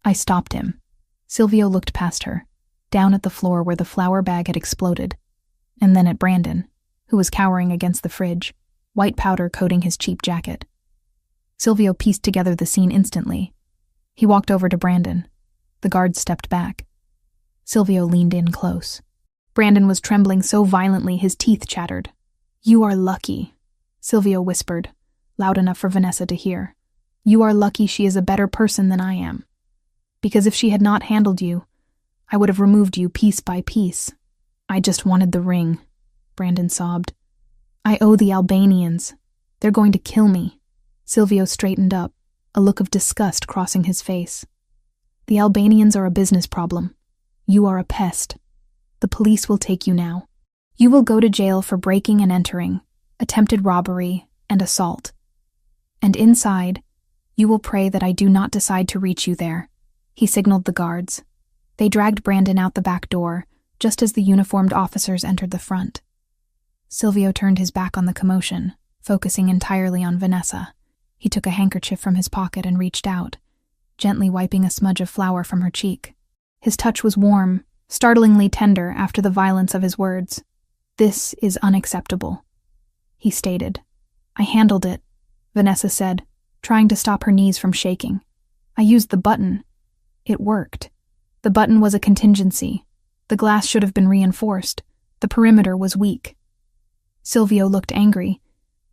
[SPEAKER 1] I stopped him." Silvio looked past her, down at the floor where the flour bag had exploded, and then at Brandon, who was cowering against the fridge, white powder coating his cheap jacket. Silvio pieced together the scene instantly. He walked over to Brandon. The guard stepped back. Silvio leaned in close. Brandon was trembling so violently his teeth chattered. "You are lucky," Silvio whispered, loud enough for Vanessa to hear. "You are lucky she is a better person than I am. Because if she had not handled you, I would have removed you piece by piece." "I just wanted the ring," Brandon sobbed. "I owe the Albanians. They're going to kill me." Silvio straightened up, a look of disgust crossing his face. "The Albanians are a business problem. You are a pest. The police will take you now. You will go to jail for breaking and entering, attempted robbery, and assault. And inside, you will pray that I do not decide to reach you there." He signaled the guards. They dragged Brandon out the back door, just as the uniformed officers entered the front. Silvio turned his back on the commotion, focusing entirely on Vanessa. He took a handkerchief from his pocket and reached out, gently wiping a smudge of flour from her cheek. His touch was warm, startlingly tender after the violence of his words. "This is unacceptable," he stated. "I handled it," Vanessa said, trying to stop her knees from shaking. "I used the button. It worked. The button was a contingency. The glass should have been reinforced. The perimeter was weak." Silvio looked angry,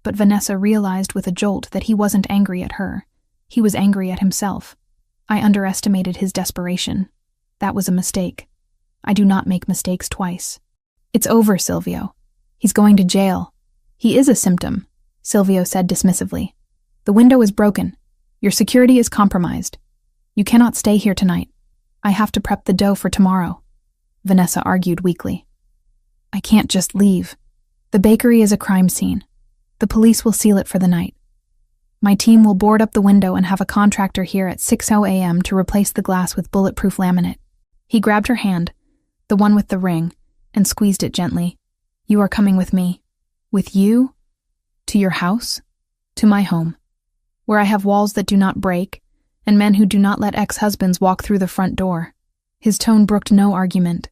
[SPEAKER 1] but Vanessa realized with a jolt that he wasn't angry at her. He was angry at himself. "I underestimated his desperation. That was a mistake. I do not make mistakes twice." "It's over, Silvio. He's going to jail." "He is a symptom," Silvio said dismissively. "The window is broken. Your security is compromised. You cannot stay here tonight. I have to prep the dough for tomorrow," Vanessa argued weakly. "I can't just leave. The bakery is a crime scene. The police will seal it for the night. My team will board up the window and have a contractor here at 6:00 a.m. to replace the glass with bulletproof laminate." He grabbed her hand, the one with the ring, and squeezed it gently. "You are coming with me." "With you?" To your house? To my home, where I have walls that do not break, and men who do not let ex-husbands walk through the front door. His tone brooked no argument.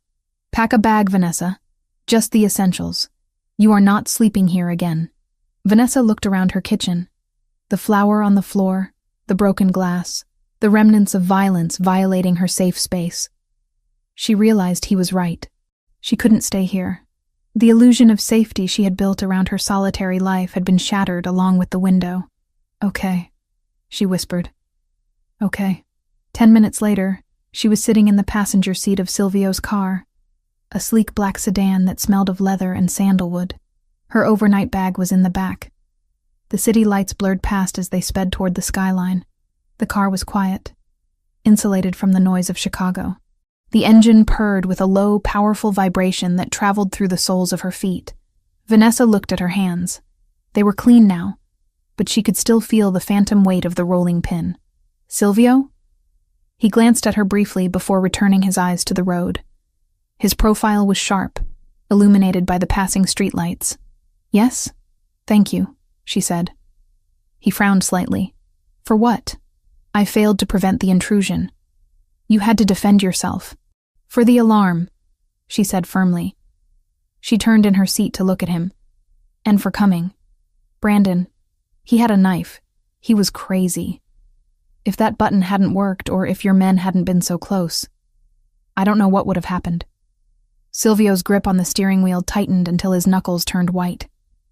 [SPEAKER 1] Pack a bag, Vanessa. Just the essentials. You are not sleeping here again. Vanessa looked around her kitchen. The flour on the floor, the broken glass, the remnants of violence violating her safe space. She realized he was right. She couldn't stay here. The illusion of safety she had built around her solitary life had been shattered along with the window. Okay, she whispered. Okay. 10 minutes later, she was sitting in the passenger seat of Silvio's car, a sleek black sedan that smelled of leather and sandalwood. Her overnight bag was in the back. The city lights blurred past as they sped toward the skyline. The car was quiet, insulated from the noise of Chicago. The engine purred with a low, powerful vibration that traveled through the soles of her feet. Vanessa looked at her hands. They were clean now, but she could still feel the phantom weight of the rolling pin. Silvio? He glanced at her briefly before returning his eyes to the road. His profile was sharp, illuminated by the passing streetlights. Yes? Thank you, she said. He frowned slightly. For what? I failed to prevent the intrusion. You had to defend yourself. For the alarm, she said firmly. She turned in her seat to look at him. And for coming. Brandon, he had a knife. He was crazy. If that button hadn't worked, or if your men hadn't been so close, I don't know what would have happened. Silvio's grip on the steering wheel tightened until his knuckles turned white.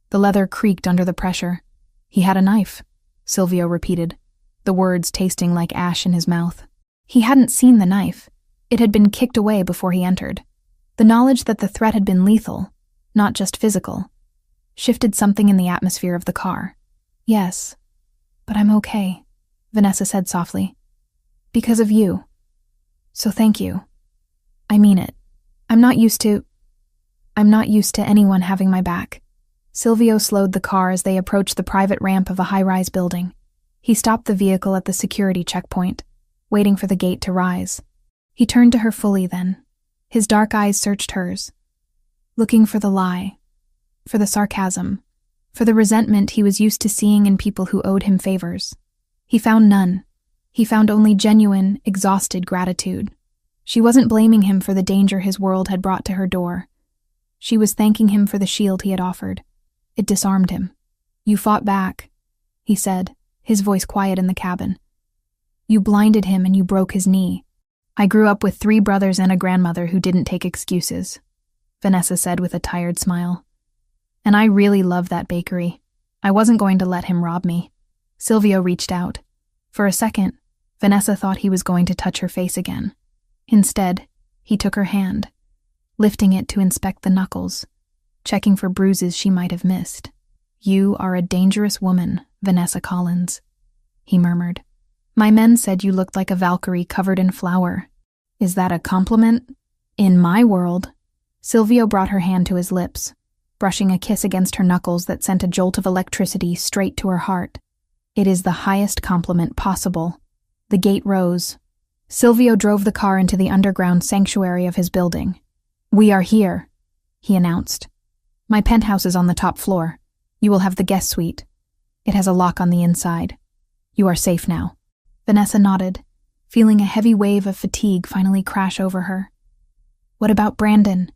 [SPEAKER 1] The leather creaked under the pressure. He had a knife, Silvio repeated, the words tasting like ash in his mouth. He hadn't seen the knife. It had been kicked away before he entered. The knowledge that the threat had been lethal, not just physical, shifted something in the atmosphere of the car. Yes, but I'm okay, Vanessa said softly. Because of you. So thank you. I mean it. I'm not used to anyone having my back. Silvio slowed the car as they approached the private ramp of a high-rise building. He stopped the vehicle at the security checkpoint, waiting for the gate to rise. He turned to her fully then. His dark eyes searched hers, looking for the lie, for the sarcasm, for the resentment he was used to seeing in people who owed him favors. He found none. He found only genuine, exhausted gratitude. She wasn't blaming him for the danger his world had brought to her door. She was thanking him for the shield he had offered. It disarmed him. You fought back, he said, his voice quiet in the cabin. You blinded him and you broke his knee. I grew up with 3 brothers and a grandmother who didn't take excuses, Vanessa said with a tired smile. And I really love that bakery. I wasn't going to let him rob me. Silvio reached out. For a second, Vanessa thought he was going to touch her face again. Instead, he took her hand, lifting it to inspect the knuckles, checking for bruises she might have missed. You are a dangerous woman, Vanessa Collins, he murmured. My men said you looked like a Valkyrie covered in flour. Is that a compliment? In my world. Silvio brought her hand to his lips, brushing a kiss against her knuckles that sent a jolt of electricity straight to her heart. It is the highest compliment possible. The gate rose. Silvio drove the car into the underground sanctuary of his building. We are here, he announced. My penthouse is on the top floor. You will have the guest suite. It has a lock on the inside. You are safe now. Vanessa nodded, feeling a heavy wave of fatigue finally crash over her. What about Brandon?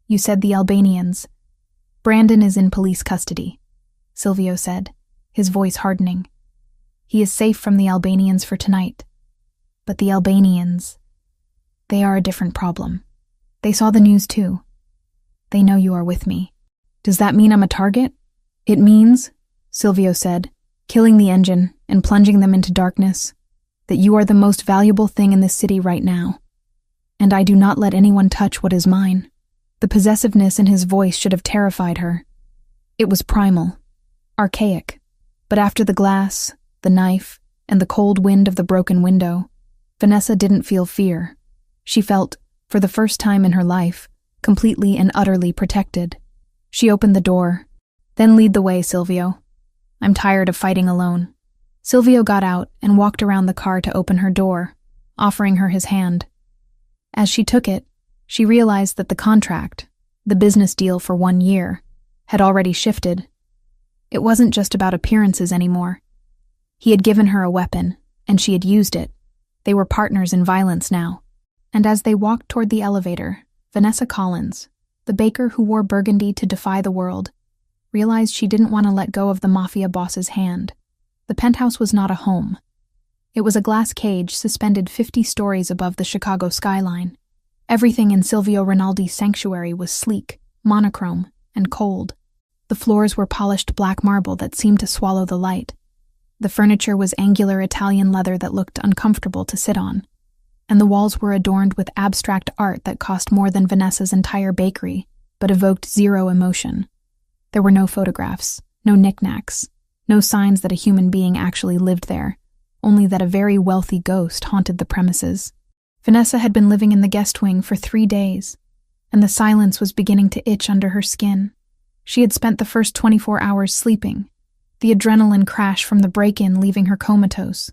[SPEAKER 1] You said the Albanians. Brandon is in police custody, Silvio said, his voice hardening. He is safe from the Albanians for tonight. But the Albanians, they are a different problem. They saw the news too. They know you are with me. Does that mean I'm a target? It means, Silvio said, killing the engine and plunging them into darkness, that you are the most valuable thing in this city right now. And I do not let anyone touch what is mine. The possessiveness in his voice should have terrified her. It was primal, archaic, but after the glass, the knife, and the cold wind of the broken window, Vanessa didn't feel fear. She felt, for the first time in her life, completely and utterly protected. She opened the door. Then lead the way, Silvio. I'm tired of fighting alone. Silvio got out and walked around the car to open her door, offering her his hand. As she took it, she realized that the contract, the business deal for 1 year, had already shifted. It wasn't just about appearances anymore. He had given her a weapon, and she had used it. They were partners in violence now. And as they walked toward the elevator, Vanessa Collins, the baker who wore burgundy to defy the world, realized she didn't want to let go of the Mafia boss's hand. The penthouse was not a home. It was a glass cage suspended 50 stories above the Chicago skyline. Everything in Silvio Rinaldi's sanctuary was sleek, monochrome, and cold. The floors were polished black marble that seemed to swallow the light. The furniture was angular Italian leather that looked uncomfortable to sit on. And the walls were adorned with abstract art that cost more than Vanessa's entire bakery, but evoked zero emotion. There were no photographs, no knickknacks, no signs that a human being actually lived there, only that a very wealthy ghost haunted the premises. Vanessa had been living in the guest wing for 3 days, and the silence was beginning to itch under her skin. She had spent the first 24 hours sleeping, the adrenaline crash from the break-in leaving her comatose.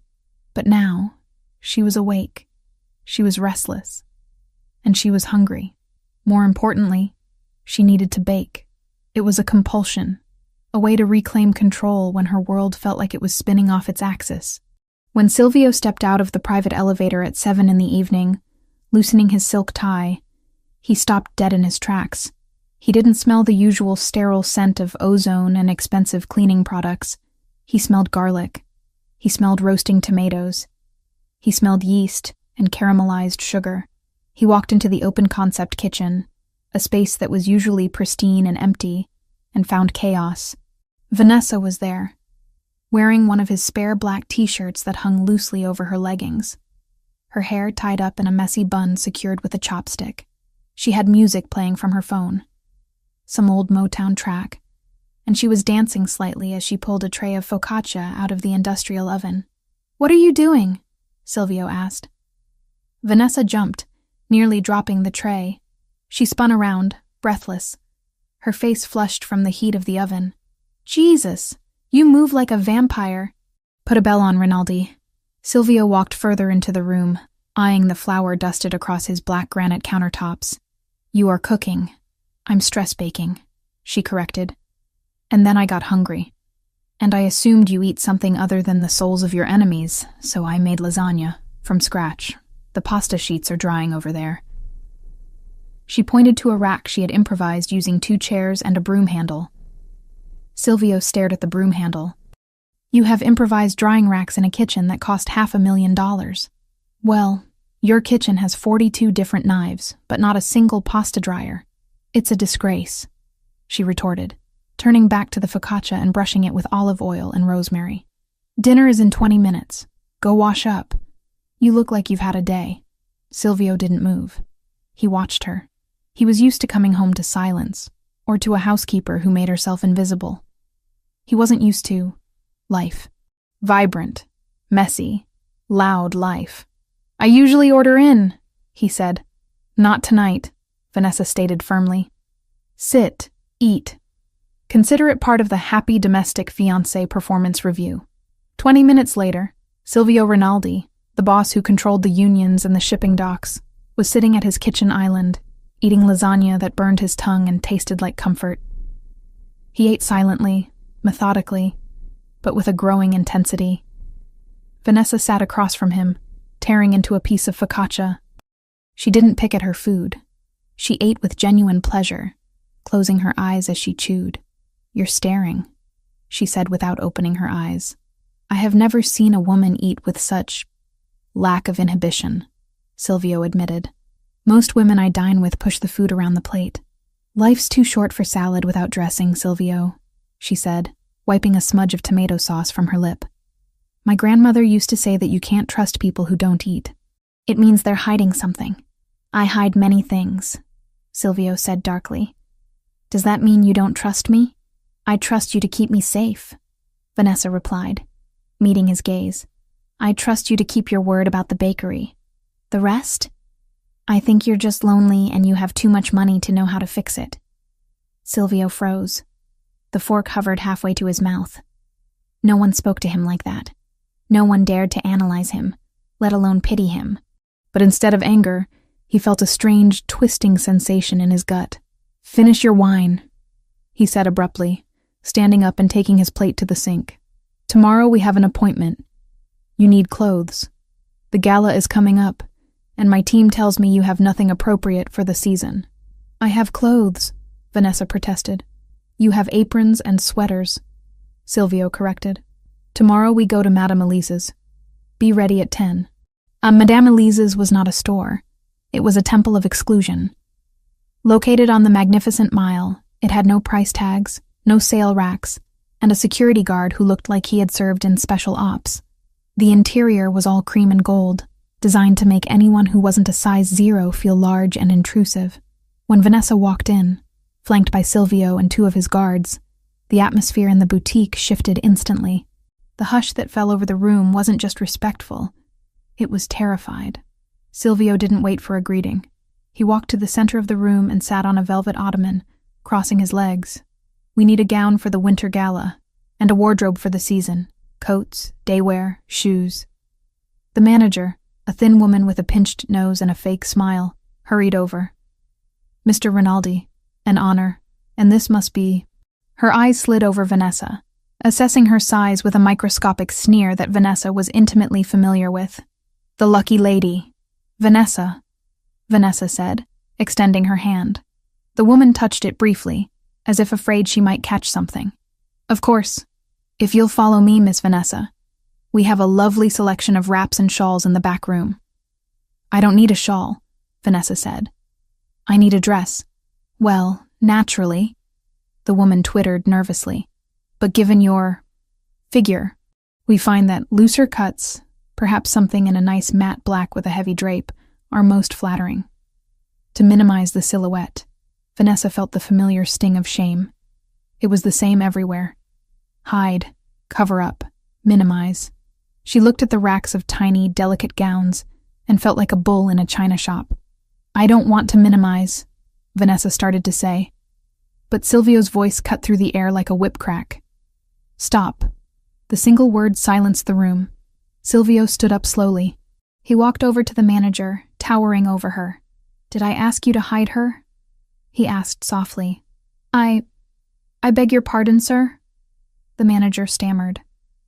[SPEAKER 1] But now, she was awake. She was restless. And she was hungry. More importantly, she needed to bake. It was a compulsion, a way to reclaim control when her world felt like it was spinning off its axis. When Silvio stepped out of the private elevator at 7 in the evening, loosening his silk tie, he stopped dead in his tracks. He didn't smell the usual sterile scent of ozone and expensive cleaning products. He smelled garlic. He smelled roasting tomatoes. He smelled yeast and caramelized sugar. He walked into the open-concept kitchen, a space that was usually pristine and empty, and found chaos. Vanessa was there, wearing one of his spare black t-shirts that hung loosely over her leggings, her hair tied up in a messy bun secured with a chopstick. She had music playing from her phone, some old Motown track, and she was dancing slightly as she pulled a tray of focaccia out of the industrial oven. "What are you doing?" Silvio asked. Vanessa jumped, nearly dropping the tray. She spun around, breathless, her face flushed from the heat of the oven. "Jesus, you move like a vampire." "Put a bell on, Rinaldi." Silvio walked further into the room, eyeing the flour dusted across his black granite countertops. "You are cooking." "I'm stress baking," she corrected. "And then I got hungry. And I assumed you eat something other than the souls of your enemies, so I made lasagna, from scratch. The pasta sheets are drying over there." She pointed to a rack she had improvised using 2 chairs and a broom handle. Silvio stared at the broom handle. "You have improvised drying racks in a kitchen that cost $500,000. Well, your kitchen has 42 different knives, but not a single pasta dryer. It's a disgrace," she retorted, turning back to the focaccia and brushing it with olive oil and rosemary. "Dinner is in 20 minutes. Go wash up. You look like you've had a day." Silvio didn't move. He watched her. He was used to coming home to silence, or to a housekeeper who made herself invisible. He wasn't used to life. Vibrant, messy, loud life. "I usually order in," he said. "Not tonight," Vanessa stated firmly. "Sit, eat. Consider it part of the Happy Domestic Fiancé performance review." 20 minutes later, Silvio Rinaldi, the boss who controlled the unions and the shipping docks, was sitting at his kitchen island, eating lasagna that burned his tongue and tasted like comfort. He ate silently, methodically, but with a growing intensity. Vanessa sat across from him, tearing into a piece of focaccia. She didn't pick at her food. She ate with genuine pleasure, closing her eyes as she chewed. "You're staring," she said without opening her eyes. "I have never seen a woman eat with such lack of inhibition," Silvio admitted. "Most women I dine with push the food around the plate." "Life's too short for salad without dressing, Silvio," she said, wiping a smudge of tomato sauce from her lip. "My grandmother used to say that you can't trust people who don't eat. It means they're hiding something." "I hide many things," Silvio said darkly. "Does that mean you don't trust me?" "I trust you to keep me safe," Vanessa replied, meeting his gaze. "I trust you to keep your word about the bakery. The rest? I think you're just lonely and you have too much money to know how to fix it." Silvio froze. The fork hovered halfway to his mouth. No one spoke to him like that. No one dared to analyze him, let alone pity him. But instead of anger, he felt a strange, twisting sensation in his gut. "Finish your wine," he said abruptly, standing up and taking his plate to the sink. "Tomorrow we have an appointment. You need clothes. The gala is coming up, and my team tells me you have nothing appropriate for the season." "I have clothes," Vanessa protested. "You have aprons and sweaters," Silvio corrected. "Tomorrow we go to Madame Elise's. Be ready at 10. Madame Elise's was not a store. It was a temple of exclusion. Located on the Magnificent Mile, it had no price tags, no sale racks, and a security guard who looked like he had served in special ops. The interior was all cream and gold, designed to make anyone who wasn't a size 0 feel large and intrusive. When Vanessa walked in, flanked by Silvio and 2 of his guards, the atmosphere in the boutique shifted instantly. The hush that fell over the room wasn't just respectful, it was terrified. Silvio didn't wait for a greeting. He walked to the center of the room and sat on a velvet ottoman, crossing his legs. "We need a gown for the winter gala, and a wardrobe for the season. Coats, daywear, shoes." The manager, a thin woman with a pinched nose and a fake smile, hurried over. "Mr. Rinaldi, an honor, and this must be—" Her eyes slid over Vanessa, assessing her size with a microscopic sneer that Vanessa was intimately familiar with. "The lucky lady. Vanessa," Vanessa said, extending her hand. The woman touched it briefly, as if afraid she might catch something. "Of course. If you'll follow me, Miss Vanessa. We have a lovely selection of wraps and shawls in the back room." "I don't need a shawl," Vanessa said. "I need a dress." "Well, naturally," the woman twittered nervously. "But given your figure, we find that looser cuts, perhaps something in a nice matte black with a heavy drape, are most flattering." To minimize the silhouette, Vanessa felt the familiar sting of shame. It was the same everywhere. Hide, cover up, minimize. She looked at the racks of tiny, delicate gowns and felt like a bull in a china shop. "I don't want to minimize," Vanessa started to say. But Silvio's voice cut through the air like a whip crack. "Stop." The single word silenced the room. Silvio stood up slowly. He walked over to the manager, towering over her. "Did I ask you to hide her?" he asked softly. I beg your pardon, sir?" the manager stammered.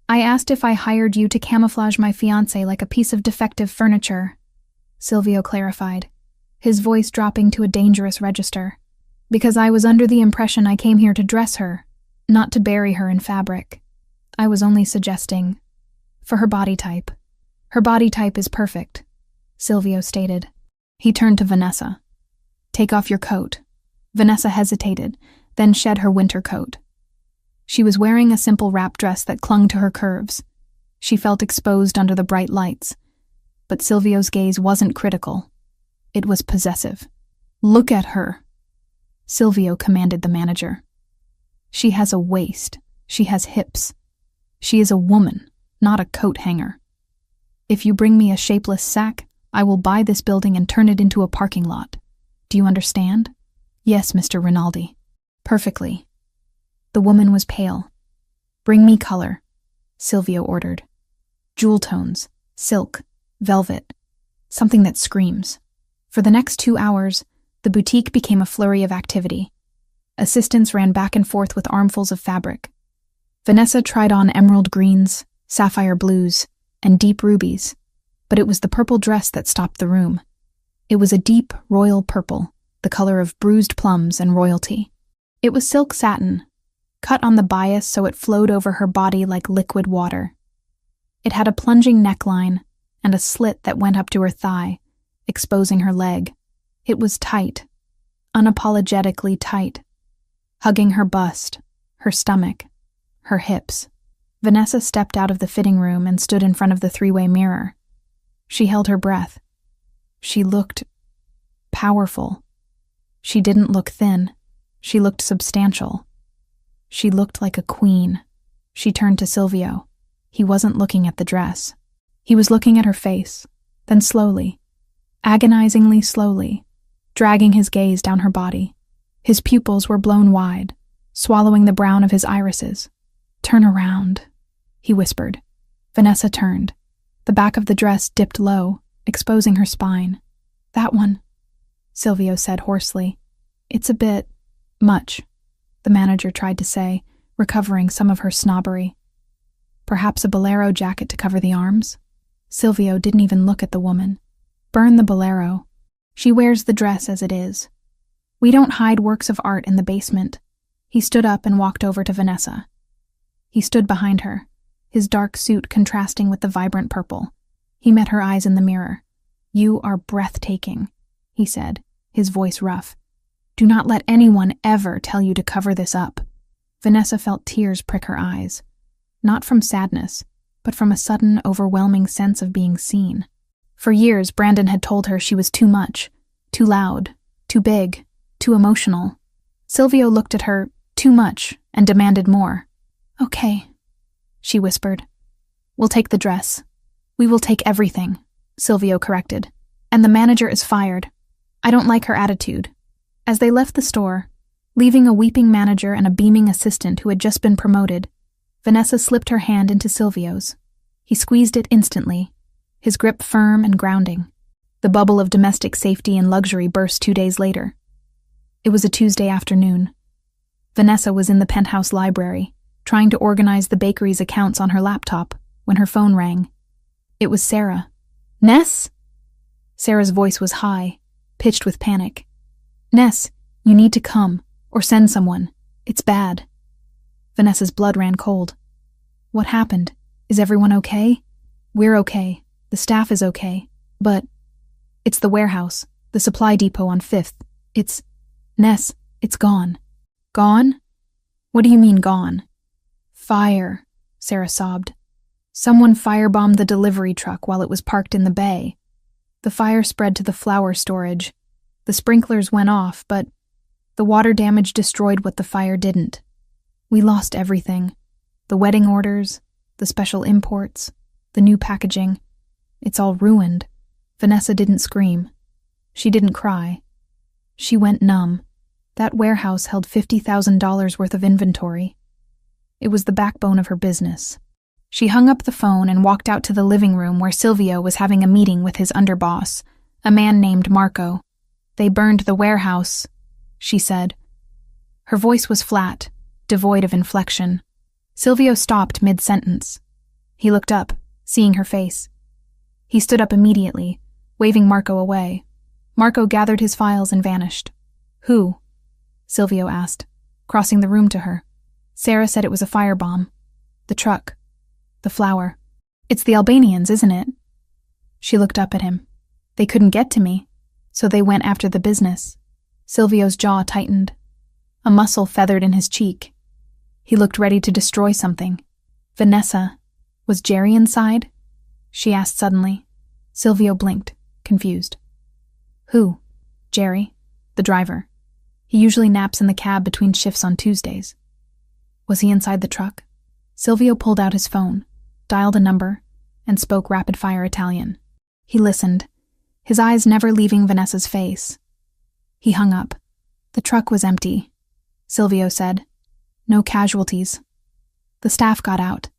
[SPEAKER 1] "I asked if I hired you to camouflage my fiancé like a piece of defective furniture," Silvio clarified, his voice dropping to a dangerous register. "Because I was under the impression I came here to dress her, not to bury her in fabric. I was only suggesting for her body type. Her body type is perfect," Silvio stated. He turned to Vanessa. "Take off your coat." Vanessa hesitated, then shed her winter coat. She was wearing a simple wrap dress that clung to her curves. She felt exposed under the bright lights. But Silvio's gaze wasn't critical. It was possessive. "Look at her," Silvio commanded the manager. "She has a waist. She has hips. She is a woman, not a coat hanger. If you bring me a shapeless sack, I will buy this building and turn it into a parking lot. Do you understand?" "Yes, Mr. Rinaldi." "Perfectly." The woman was pale. "Bring me color," Silvio ordered. "Jewel tones, silk, velvet, something that screams." For the next 2 hours, the boutique became a flurry of activity. Assistants ran back and forth with armfuls of fabric. Vanessa tried on emerald greens, sapphire blues, and deep rubies, but it was the purple dress that stopped the room. It was a deep, royal purple, the color of bruised plums and royalty. It was silk satin, cut on the bias so it flowed over her body like liquid water. It had a plunging neckline and a slit that went up to her thigh, exposing her leg. It was tight, unapologetically tight, hugging her bust, her stomach, her hips. Vanessa stepped out of the fitting room and stood in front of the 3-way mirror. She held her breath. She looked powerful. She didn't look thin. She looked substantial. She looked like a queen. She turned to Silvio. He wasn't looking at the dress. He was looking at her face, then slowly, agonizingly slowly, dragging his gaze down her body. His pupils were blown wide, swallowing the brown of his irises. "Turn around," he whispered. Vanessa turned. The back of the dress dipped low, exposing her spine. "That one," Silvio said hoarsely. "It's a bit much," the manager tried to say, recovering some of her snobbery. Perhaps a bolero jacket to cover the arms? Silvio didn't even look at the woman. Burn the bolero. She wears the dress as it is. We don't hide works of art in the basement. He stood up and walked over to Vanessa. He stood behind her, his dark suit contrasting with the vibrant purple. He met her eyes in the mirror. "You are breathtaking," he said, his voice rough. "Do not let anyone ever tell you to cover this up." Vanessa felt tears prick her eyes, not from sadness, but from a sudden, overwhelming sense of being seen. For years, Brandon had told her she was too much, too loud, too big, too emotional. Silvio looked at her, too much, and demanded more. "Okay," she whispered. "We'll take the dress. We will take everything," Silvio corrected. "And the manager is fired. I don't like her attitude." As they left the store, leaving a weeping manager and a beaming assistant who had just been promoted, Vanessa slipped her hand into Silvio's. He squeezed it instantly, his grip firm and grounding. The bubble of domestic safety and luxury burst 2 days later. It was a Tuesday afternoon. Vanessa was in the penthouse library, trying to organize the bakery's accounts on her laptop, when her phone rang. It was Sarah. "Ness?" Sarah's voice was high, pitched with panic. "Ness, you need to come, or send someone. It's bad." Vanessa's blood ran cold. "What happened? Is everyone okay?" "We're okay. The staff is okay. But it's the warehouse, the supply depot on 5th. Ness, it's gone." "Gone? What do you mean gone?" "Fire," Sarah sobbed. "Someone firebombed the delivery truck while it was parked in the bay. The fire spread to the flour storage. The sprinklers went off, but the water damage destroyed what the fire didn't. We lost everything. The wedding orders, the special imports, the new packaging. It's all ruined." Vanessa didn't scream. She didn't cry. She went numb. That warehouse held $50,000 worth of inventory. It was the backbone of her business. She hung up the phone and walked out to the living room where Silvio was having a meeting with his underboss, a man named Marco. "They burned the warehouse," she said. Her voice was flat, devoid of inflection. Silvio stopped mid-sentence. He looked up, seeing her face. He stood up immediately, waving Marco away. Marco gathered his files and vanished. "Who?" Silvio asked, crossing the room to her. Sarah said it was a firebomb. "The truck. The flour. It's the Albanians, isn't it?" She looked up at him. "They couldn't get to me, so they went after the business." Silvio's jaw tightened. A muscle feathered in his cheek. He looked ready to destroy something. "Vanessa, was Jerry inside?" she asked suddenly. Silvio blinked, confused. "Who?" "Jerry, the driver. He usually naps in the cab between shifts on Tuesdays." "Was he inside the truck?" Silvio pulled out his phone, dialed a number, and spoke rapid-fire Italian. He listened, his eyes never leaving Vanessa's face. He hung up. "The truck was empty," Silvio said. "No casualties. The staff got out.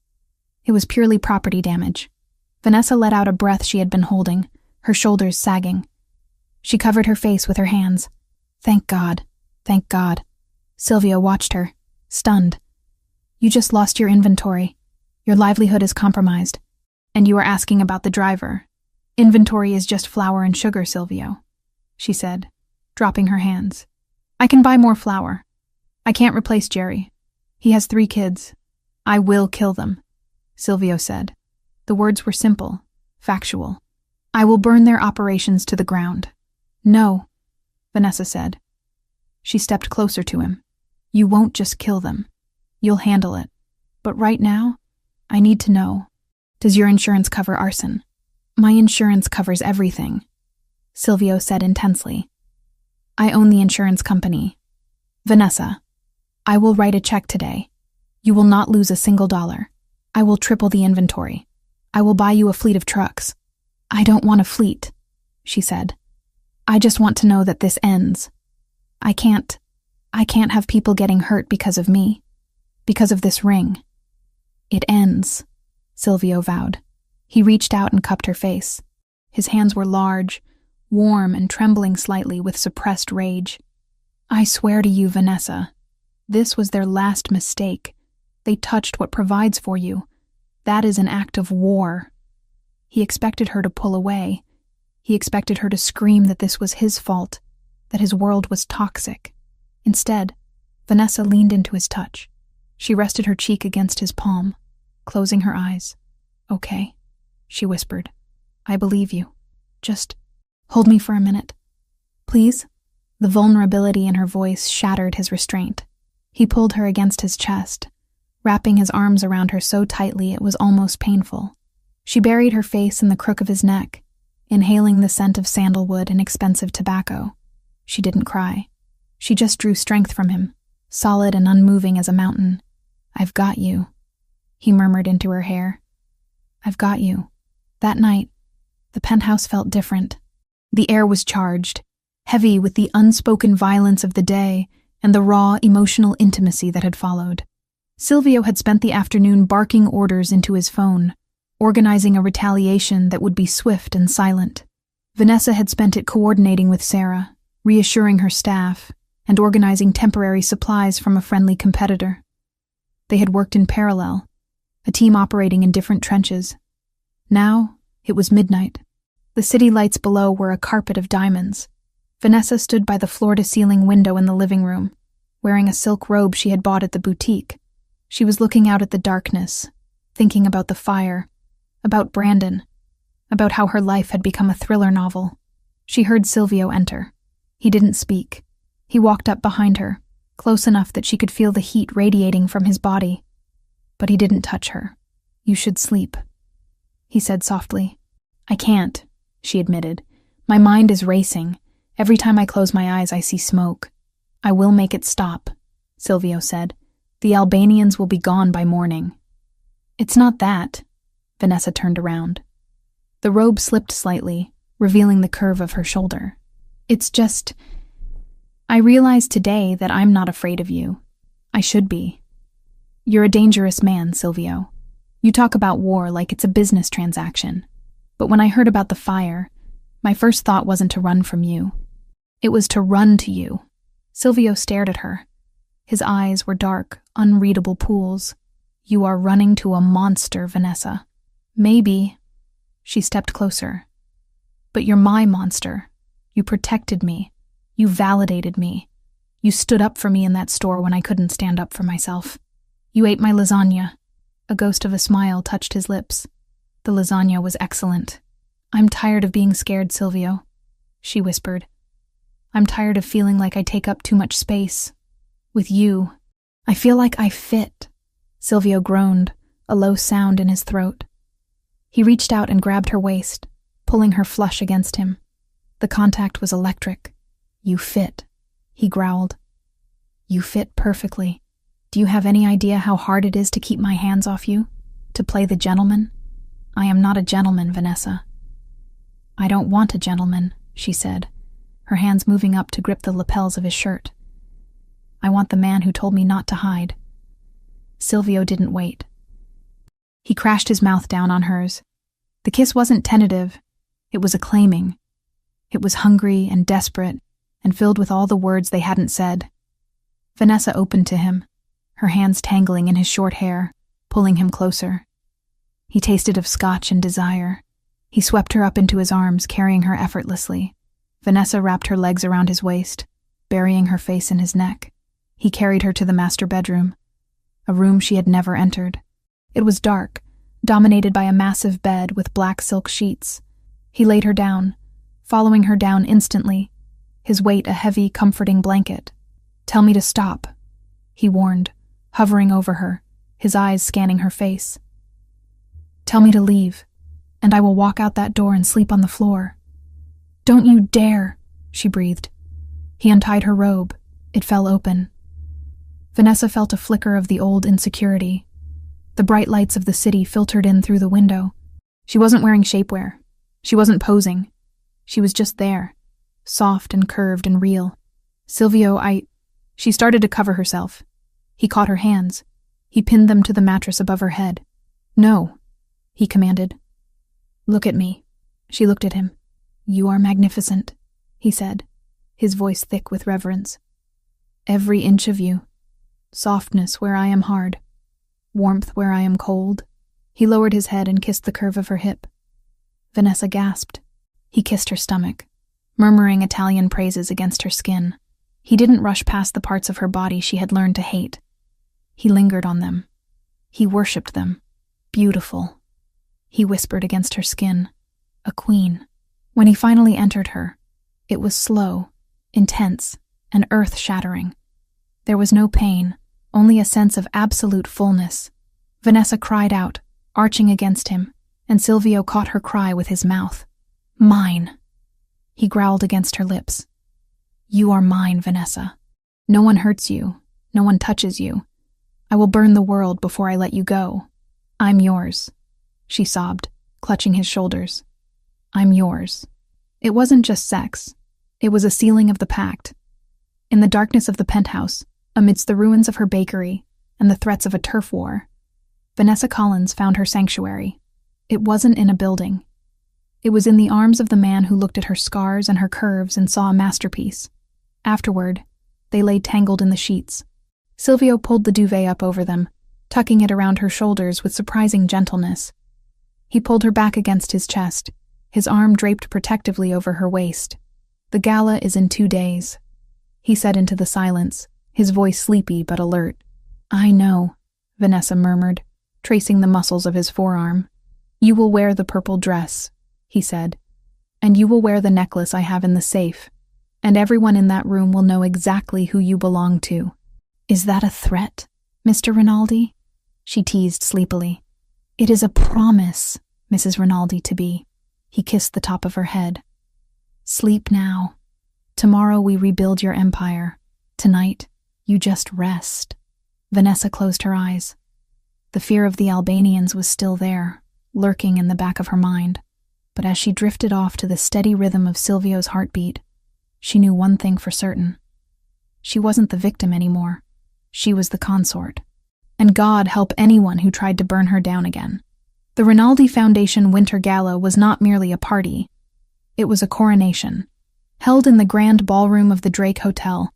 [SPEAKER 1] It was purely property damage." Vanessa let out a breath she had been holding, her shoulders sagging. She covered her face with her hands. "Thank God. Thank God." Silvio watched her, stunned. "You just lost your inventory. Your livelihood is compromised. And you are asking about the driver. Inventory is just flour and sugar, Silvio," she said, dropping her hands. "I can buy more flour. I can't replace Jerry. He has 3 kids. I will kill them," Silvio said. The words were simple, factual. "I will burn their operations to the ground." "No," Vanessa said. She stepped closer to him. "You won't just kill them. You'll handle it. But right now, I need to know. Does your insurance cover arson?" "My insurance covers everything," Silvio said intensely. "I own the insurance company. Vanessa, I will write a check today. You will not lose a single dollar. I will triple the inventory. I will buy you a fleet of trucks." "I don't want a fleet," she said. "I just want to know that this ends. I can't have people getting hurt because of me, because of this ring." "It ends," Silvio vowed. He reached out and cupped her face. His hands were large, warm and trembling slightly with suppressed rage. "I swear to you, Vanessa, this was their last mistake. They touched what provides for you. That is an act of war. He expected her to pull away. He expected her to scream that this was his fault, that his world was toxic. Instead, Vanessa leaned into his touch. She rested her cheek against his palm, closing her eyes. "Okay," she whispered. "I believe you. Just hold me for a minute. Please?" The vulnerability in her voice shattered his restraint. He pulled her against his chest, wrapping his arms around her so tightly it was almost painful. She buried her face in the crook of his neck, inhaling the scent of sandalwood and expensive tobacco. She didn't cry. She just drew strength from him, solid and unmoving as a mountain. "I've got you," he murmured into her hair. "I've got you." That night, the penthouse felt different. The air was charged, heavy with the unspoken violence of the day and the raw emotional intimacy that had followed. Silvio had spent the afternoon barking orders into his phone, organizing a retaliation that would be swift and silent. Vanessa had spent it coordinating with Sarah, reassuring her staff, and organizing temporary supplies from a friendly competitor. They had worked in parallel, a team operating in different trenches. Now, it was midnight. The city lights below were a carpet of diamonds. Vanessa stood by the floor-to-ceiling window in the living room, wearing a silk robe she had bought at the boutique. She was looking out at the darkness, thinking about the fire, about Brandon, about how her life had become a thriller novel. She heard Silvio enter. He didn't speak. He walked up behind her, close enough that she could feel the heat radiating from his body. But he didn't touch her. "You should sleep," he said softly. "I can't," she admitted. "My mind is racing. Every time I close my eyes, I see smoke." "I will make it stop," Silvio said. "The Albanians will be gone by morning." "It's not that." Vanessa turned around. The robe slipped slightly, revealing the curve of her shoulder. "It's just, I realize today that I'm not afraid of you. I should be. You're a dangerous man, Silvio. You talk about war like it's a business transaction. But when I heard about the fire, my first thought wasn't to run from you. It was to run to you." Silvio stared at her. His eyes were dark, unreadable pools. "You are running to a monster, Vanessa." "Maybe." She stepped closer. "But you're my monster. You protected me. You validated me. You stood up for me in that store when I couldn't stand up for myself. You ate my lasagna." A ghost of a smile touched his lips. "The lasagna was excellent." "I'm tired of being scared, Silvio," she whispered. "I'm tired of feeling like I take up too much space. With you, I feel like I fit." Silvio groaned, a low sound in his throat. He reached out and grabbed her waist, pulling her flush against him. The contact was electric. "You fit," he growled. "You fit perfectly. Do you have any idea how hard it is to keep my hands off you? To play the gentleman? I am not a gentleman, Vanessa." "I don't want a gentleman," she said, her hands moving up to grip the lapels of his shirt. "I want the man who told me not to hide." Silvio didn't wait. He crashed his mouth down on hers. The kiss wasn't tentative. It was acclaiming. It was hungry and desperate, and filled with all the words they hadn't said. Vanessa opened to him, her hands tangling in his short hair, pulling him closer. He tasted of scotch and desire. He swept her up into his arms, carrying her effortlessly. Vanessa wrapped her legs around his waist, burying her face in his neck. He carried her to the master bedroom, a room she had never entered. It was dark, dominated by a massive bed with black silk sheets. He laid her down, following her down instantly, his weight a heavy, comforting blanket. "Tell me to stop," he warned, hovering over her, his eyes scanning her face. "Tell me to leave, and I will walk out that door and sleep on the floor." "Don't you dare," she breathed. He untied her robe. It fell open. Vanessa felt a flicker of the old insecurity. The bright lights of the city filtered in through the window. She wasn't wearing shapewear. She wasn't posing. She was just there, soft and curved and real. "Silvio, She started to cover herself. He caught her hands. He pinned them to the mattress above her head. "No," he commanded. "Look at me." She looked at him. "You are magnificent," he said, his voice thick with reverence. "Every inch of you. Softness where I am hard. Warmth where I am cold. He lowered his head and kissed the curve of her hip. Vanessa gasped. He kissed her stomach, murmuring Italian praises against her skin. He didn't rush past the parts of her body she had learned to hate. He lingered on them. He worshipped them. Beautiful. He whispered against her skin. A queen. When he finally entered her, it was slow, intense, and earth-shattering. There was no pain, only a sense of absolute fullness. Vanessa cried out, arching against him, and Silvio caught her cry with his mouth. Mine. He growled against her lips. You are mine, Vanessa. No one hurts you. No one touches you. I will burn the world before I let you go. I'm yours. She sobbed, clutching his shoulders. I'm yours. It wasn't just sex. It was a sealing of the pact. In the darkness of the penthouse, amidst the ruins of her bakery and the threats of a turf war, Vanessa Collins found her sanctuary. It wasn't in a building. It was in the arms of the man who looked at her scars and her curves and saw a masterpiece. Afterward, they lay tangled in the sheets. Silvio pulled the duvet up over them, tucking it around her shoulders with surprising gentleness. He pulled her back against his chest, his arm draped protectively over her waist. The gala is in 2 days, he said into the silence, his voice sleepy but alert. I know, Vanessa murmured, tracing the muscles of his forearm. You will wear the purple dress, he said, and you will wear the necklace I have in the safe, and everyone in that room will know exactly who you belong to. Is that a threat, Mr. Rinaldi? She teased sleepily. It is a promise, Mrs. Rinaldi to be. He kissed the top of her head. Sleep now. Tomorrow we rebuild your empire. Tonight, you just rest. Vanessa closed her eyes. The fear of the Albanians was still there, lurking in the back of her mind. But as she drifted off to the steady rhythm of Silvio's heartbeat, she knew one thing for certain. She wasn't the victim anymore. She was the consort. And God help anyone who tried to burn her down again. The Rinaldi Foundation Winter Gala was not merely a party. It was a coronation, held in the grand ballroom of the Drake Hotel.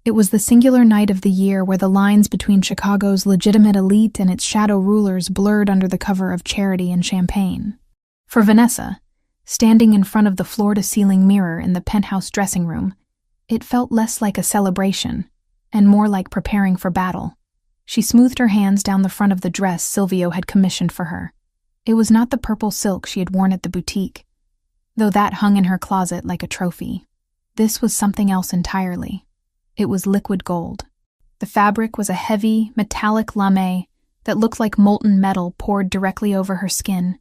[SPEAKER 1] It was the singular night of the year where the lines between Chicago's legitimate elite and its shadow rulers blurred under the cover of charity and champagne. For Vanessa, standing in front of the floor-to-ceiling mirror in the penthouse dressing room, it felt less like a celebration and more like preparing for battle. She smoothed her hands down the front of the dress Silvio had commissioned for her. It was not the purple silk she had worn at the boutique, though that hung in her closet like a trophy. This was something else entirely. It was liquid gold. The fabric was a heavy, metallic lame that looked like molten metal poured directly over her skin.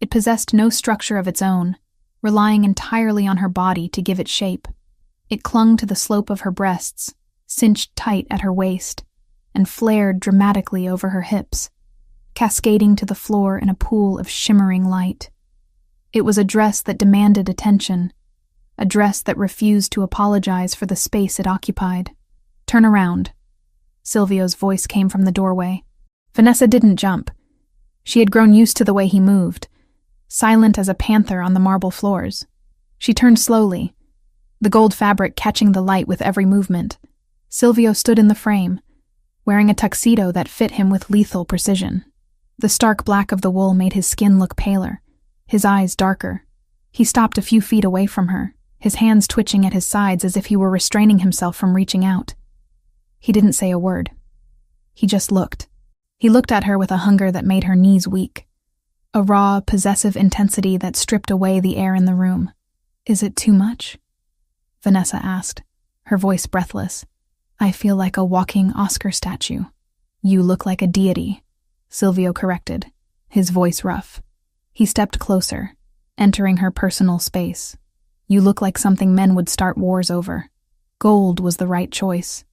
[SPEAKER 1] It possessed no structure of its own, relying entirely on her body to give it shape. It clung to the slope of her breasts, cinched tight at her waist, and flared dramatically over her hips, cascading to the floor in a pool of shimmering light. It was a dress that demanded attention, a dress that refused to apologize for the space it occupied. Turn around. Silvio's voice came from the doorway. Vanessa didn't jump. She had grown used to the way he moved, silent as a panther on the marble floors. She turned slowly, the gold fabric catching the light with every movement. Silvio stood in the frame, wearing a tuxedo that fit him with lethal precision. The stark black of the wool made his skin look paler, his eyes darker. He stopped a few feet away from her, his hands twitching at his sides as if he were restraining himself from reaching out. He didn't say a word. He just looked. He looked at her with a hunger that made her knees weak, a raw, possessive intensity that stripped away the air in the room. Is it too much? Vanessa asked, her voice breathless. I feel like a walking Oscar statue. You look like a deity, Silvio corrected, his voice rough. He stepped closer, entering her personal space. You look like something men would start wars over. Gold was the right choice.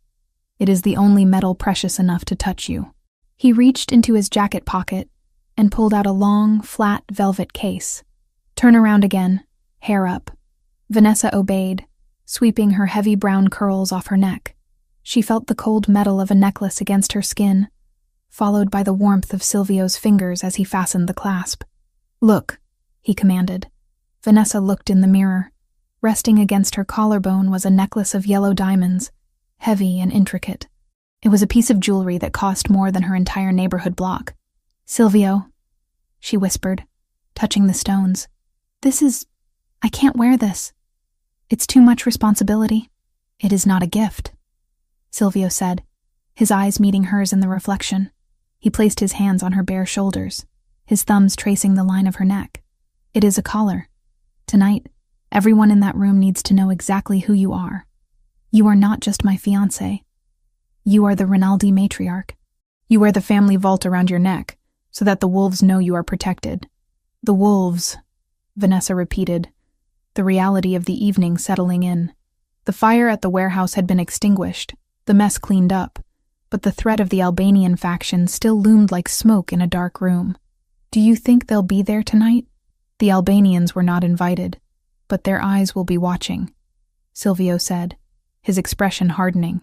[SPEAKER 1] It is the only metal precious enough to touch you. He reached into his jacket pocket and pulled out a long, flat velvet case. Turn around again, hair up. Vanessa obeyed, sweeping her heavy brown curls off her neck. She felt the cold metal of a necklace against her skin, followed by the warmth of Silvio's fingers as he fastened the clasp. Look, he commanded. Vanessa looked in the mirror. Resting against her collarbone was a necklace of yellow diamonds, heavy and intricate. It was a piece of jewelry that cost more than her entire neighborhood block. "Silvio," she whispered, touching the stones. I can't wear this. It's too much responsibility." "It is not a gift," Silvio said, his eyes meeting hers in the reflection. He placed his hands on her bare shoulders, his thumbs tracing the line of her neck. "It is a collar. Tonight, everyone in that room needs to know exactly who you are. You are not just my fiancé. You are the Rinaldi matriarch. You wear the family vault around your neck, so that the wolves know you are protected." "The wolves," Vanessa repeated, the reality of the evening settling in. The fire at the warehouse had been extinguished, the mess cleaned up, but the threat of the Albanian faction still loomed like smoke in a dark room. "Do you think they'll be there tonight?" "The Albanians were not invited, but their eyes will be watching," Silvio said, his expression hardening.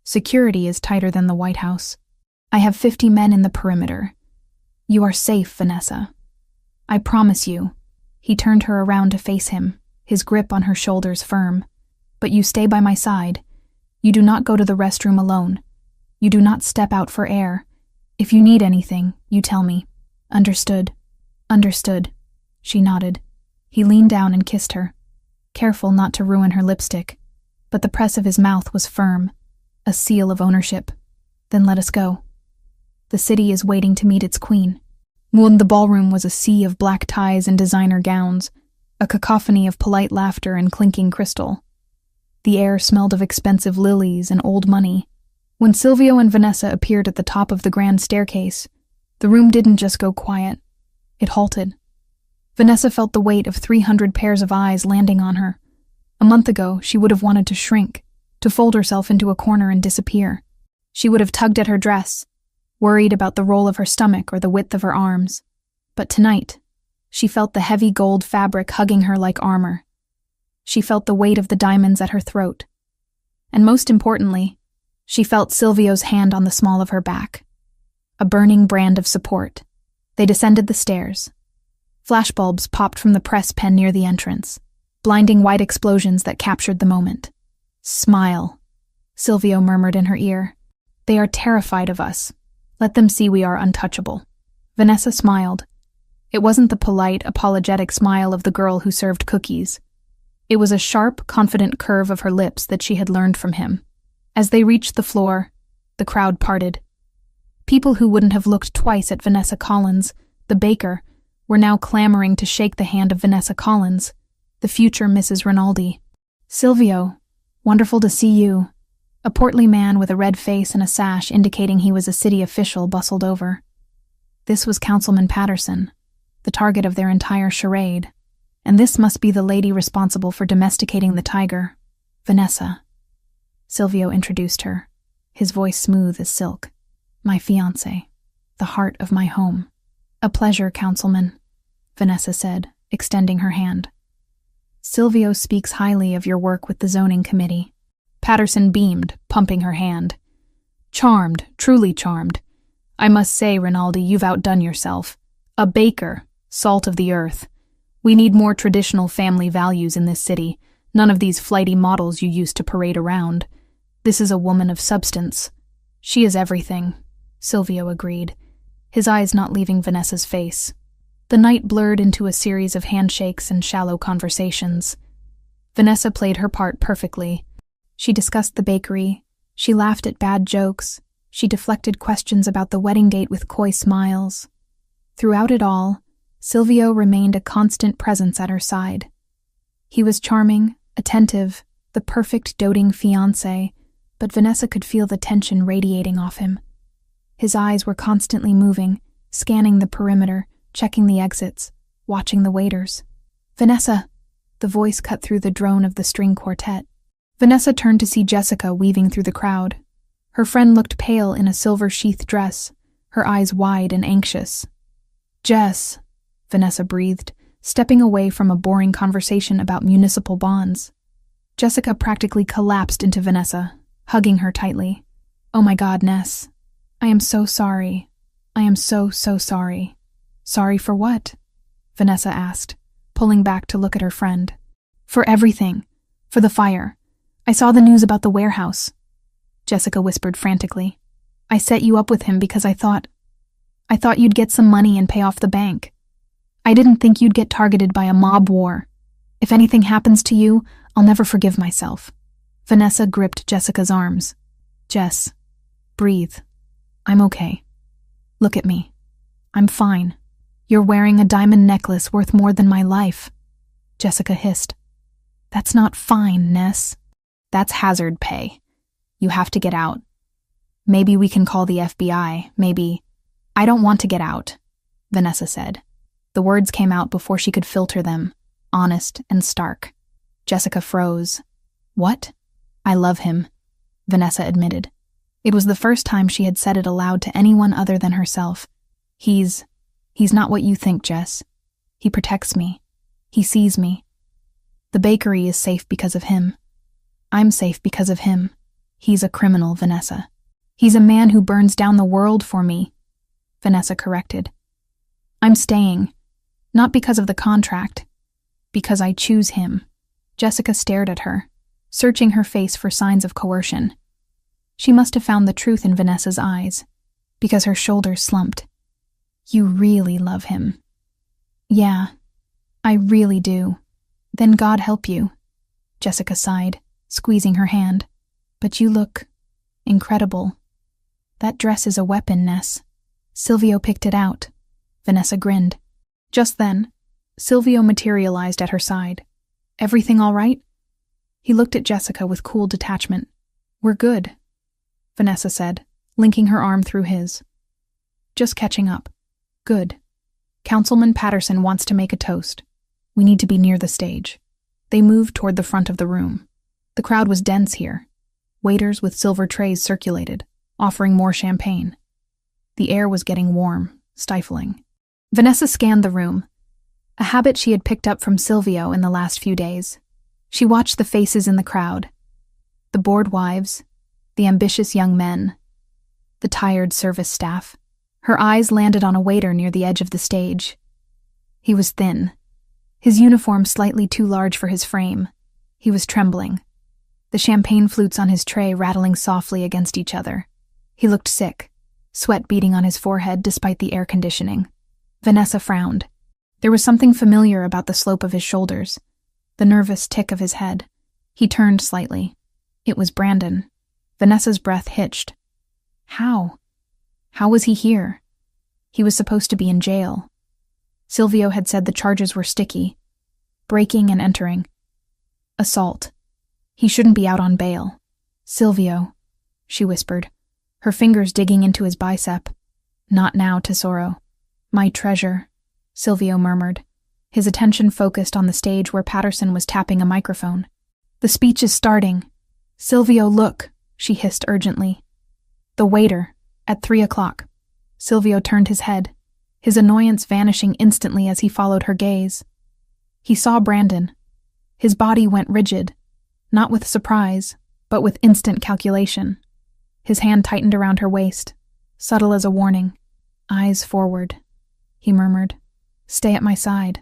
[SPEAKER 1] "Security is tighter than the White House. I have 50 men in the perimeter. You are safe, Vanessa. I promise you." He turned her around to face him, his grip on her shoulders firm. "But you stay by my side. You do not go to the restroom alone. You do not step out for air. If you need anything, you tell me." "Understood." "Understood." She nodded. He leaned down and kissed her, careful not to ruin her lipstick, but the press of his mouth was firm, a seal of ownership. "Then let us go. The city is waiting to meet its queen." The ballroom was a sea of black ties and designer gowns, a cacophony of polite laughter and clinking crystal. The air smelled of expensive lilies and old money. When Silvio and Vanessa appeared at the top of the grand staircase, the room didn't just go quiet. It halted. Vanessa felt the weight of 300 pairs of eyes landing on her. A month ago, she would have wanted to shrink, to fold herself into a corner and disappear. She would have tugged at her dress, worried about the roll of her stomach or the width of her arms. But tonight, she felt the heavy gold fabric hugging her like armor. She felt the weight of the diamonds at her throat. And most importantly, she felt Silvio's hand on the small of her back. A burning brand of support. They descended the stairs. Flashbulbs popped from the press pen near the entrance, blinding white explosions that captured the moment. "Smile," Silvio murmured in her ear. "They are terrified of us. Let them see we are untouchable." Vanessa smiled. It wasn't the polite, apologetic smile of the girl who served cookies. It was a sharp, confident curve of her lips that she had learned from him. As they reached the floor, the crowd parted. People who wouldn't have looked twice at Vanessa Collins, the baker, were now clamoring to shake the hand of Vanessa Collins, the future Mrs. Rinaldi. "Silvio, wonderful to see you." A portly man with a red face and a sash indicating he was a city official bustled over. This was Councilman Patterson, the target of their entire charade, and this must be the lady responsible for domesticating the tiger, Vanessa. Silvio introduced her, his voice smooth as silk. "My fiancé, the heart of my home." "A pleasure, Councilman," Vanessa said, extending her hand. "Silvio speaks highly of your work with the zoning committee." Patterson beamed, pumping her hand. "Charmed, truly charmed. I must say, Rinaldi, you've outdone yourself. A baker, salt of the earth. We need more traditional family values in this city, none of these flighty models you used to parade around. This is a woman of substance." "She is everything," Silvio agreed, his eyes not leaving Vanessa's face. The night blurred into a series of handshakes and shallow conversations. Vanessa played her part perfectly. She discussed the bakery, she laughed at bad jokes, she deflected questions about the wedding date with coy smiles. Throughout it all, Silvio remained a constant presence at her side. He was charming, attentive, the perfect doting fiancé, but Vanessa could feel the tension radiating off him. His eyes were constantly moving, scanning the perimeter, checking the exits, watching the waiters. "Vanessa!" The voice cut through the drone of the string quartet. Vanessa turned to see Jessica weaving through the crowd. Her friend looked pale in a silver-sheathed dress, her eyes wide and anxious. "Jess," Vanessa breathed, stepping away from a boring conversation about municipal bonds. Jessica practically collapsed into Vanessa, hugging her tightly. "Oh my God, Ness. I am so sorry. I am so sorry." "Sorry for what?" Vanessa asked, pulling back to look at her friend. "For everything. For the fire. I saw the news about the warehouse." Jessica whispered frantically. I set you up with him because I thought you'd get some money and pay off the bank. I didn't think you'd get targeted by a mob war. If anything happens to you, I'll never forgive myself. Vanessa gripped Jessica's arms. Jess, breathe. I'm okay. Look at me. I'm fine. You're wearing a diamond necklace worth more than my life. Jessica hissed. That's not fine, Ness. That's hazard pay. You have to get out. Maybe we can call the FBI, maybe. I don't want to get out, Vanessa said. The words came out before she could filter them, honest and stark. Jessica froze. What? I love him, Vanessa admitted. It was the first time she had said it aloud to anyone other than herself. He's not what you think, Jess. He protects me. He sees me. The bakery is safe because of him. I'm safe because of him. He's a criminal, Vanessa. He's a man who burns down the world for me, Vanessa corrected. I'm staying, not because of the contract, because I choose him. Jessica stared at her, searching her face for signs of coercion. She must have found the truth in Vanessa's eyes, because her shoulders slumped. You really love him. Yeah, I really do. Then God help you, Jessica sighed, squeezing her hand. But you look incredible. That dress is a weapon, Ness. Silvio picked it out. Vanessa grinned. Just then, Silvio materialized at her side. Everything all right? He looked at Jessica with cool detachment. We're good, Vanessa said, linking her arm through his. Just catching up. Good. Councilman Patterson wants to make a toast. We need to be near the stage. They moved toward the front of the room. The crowd was dense here. Waiters with silver trays circulated, offering more champagne. The air was getting warm, stifling. Vanessa scanned the room, a habit she had picked up from Silvio in the last few days. She watched the faces in the crowd. The bored wives, the ambitious young men, the tired service staff. Her eyes landed on a waiter near the edge of the stage. He was thin, his uniform slightly too large for his frame. He was trembling, the champagne flutes on his tray rattling softly against each other. He looked sick, sweat beading on his forehead despite the air conditioning. Vanessa frowned. There was something familiar about the slope of his shoulders, the nervous tick of his head. He turned slightly. It was Brandon. Vanessa's breath hitched. How? How was he here? He was supposed to be in jail. Silvio had said the charges were sticky. Breaking and entering. Assault. He shouldn't be out on bail. Silvio, she whispered, her fingers digging into his bicep. Not now, Tesoro. My treasure, Silvio murmured, his attention focused on the stage where Patterson was tapping a microphone. The speech is starting. Silvio, look, she hissed urgently. The waiter, at 3 o'clock. Silvio turned his head, his annoyance vanishing instantly as he followed her gaze. He saw Brandon. His body went rigid, not with surprise, but with instant calculation. His hand tightened around her waist, subtle as a warning. Eyes forward, he murmured. Stay at my side.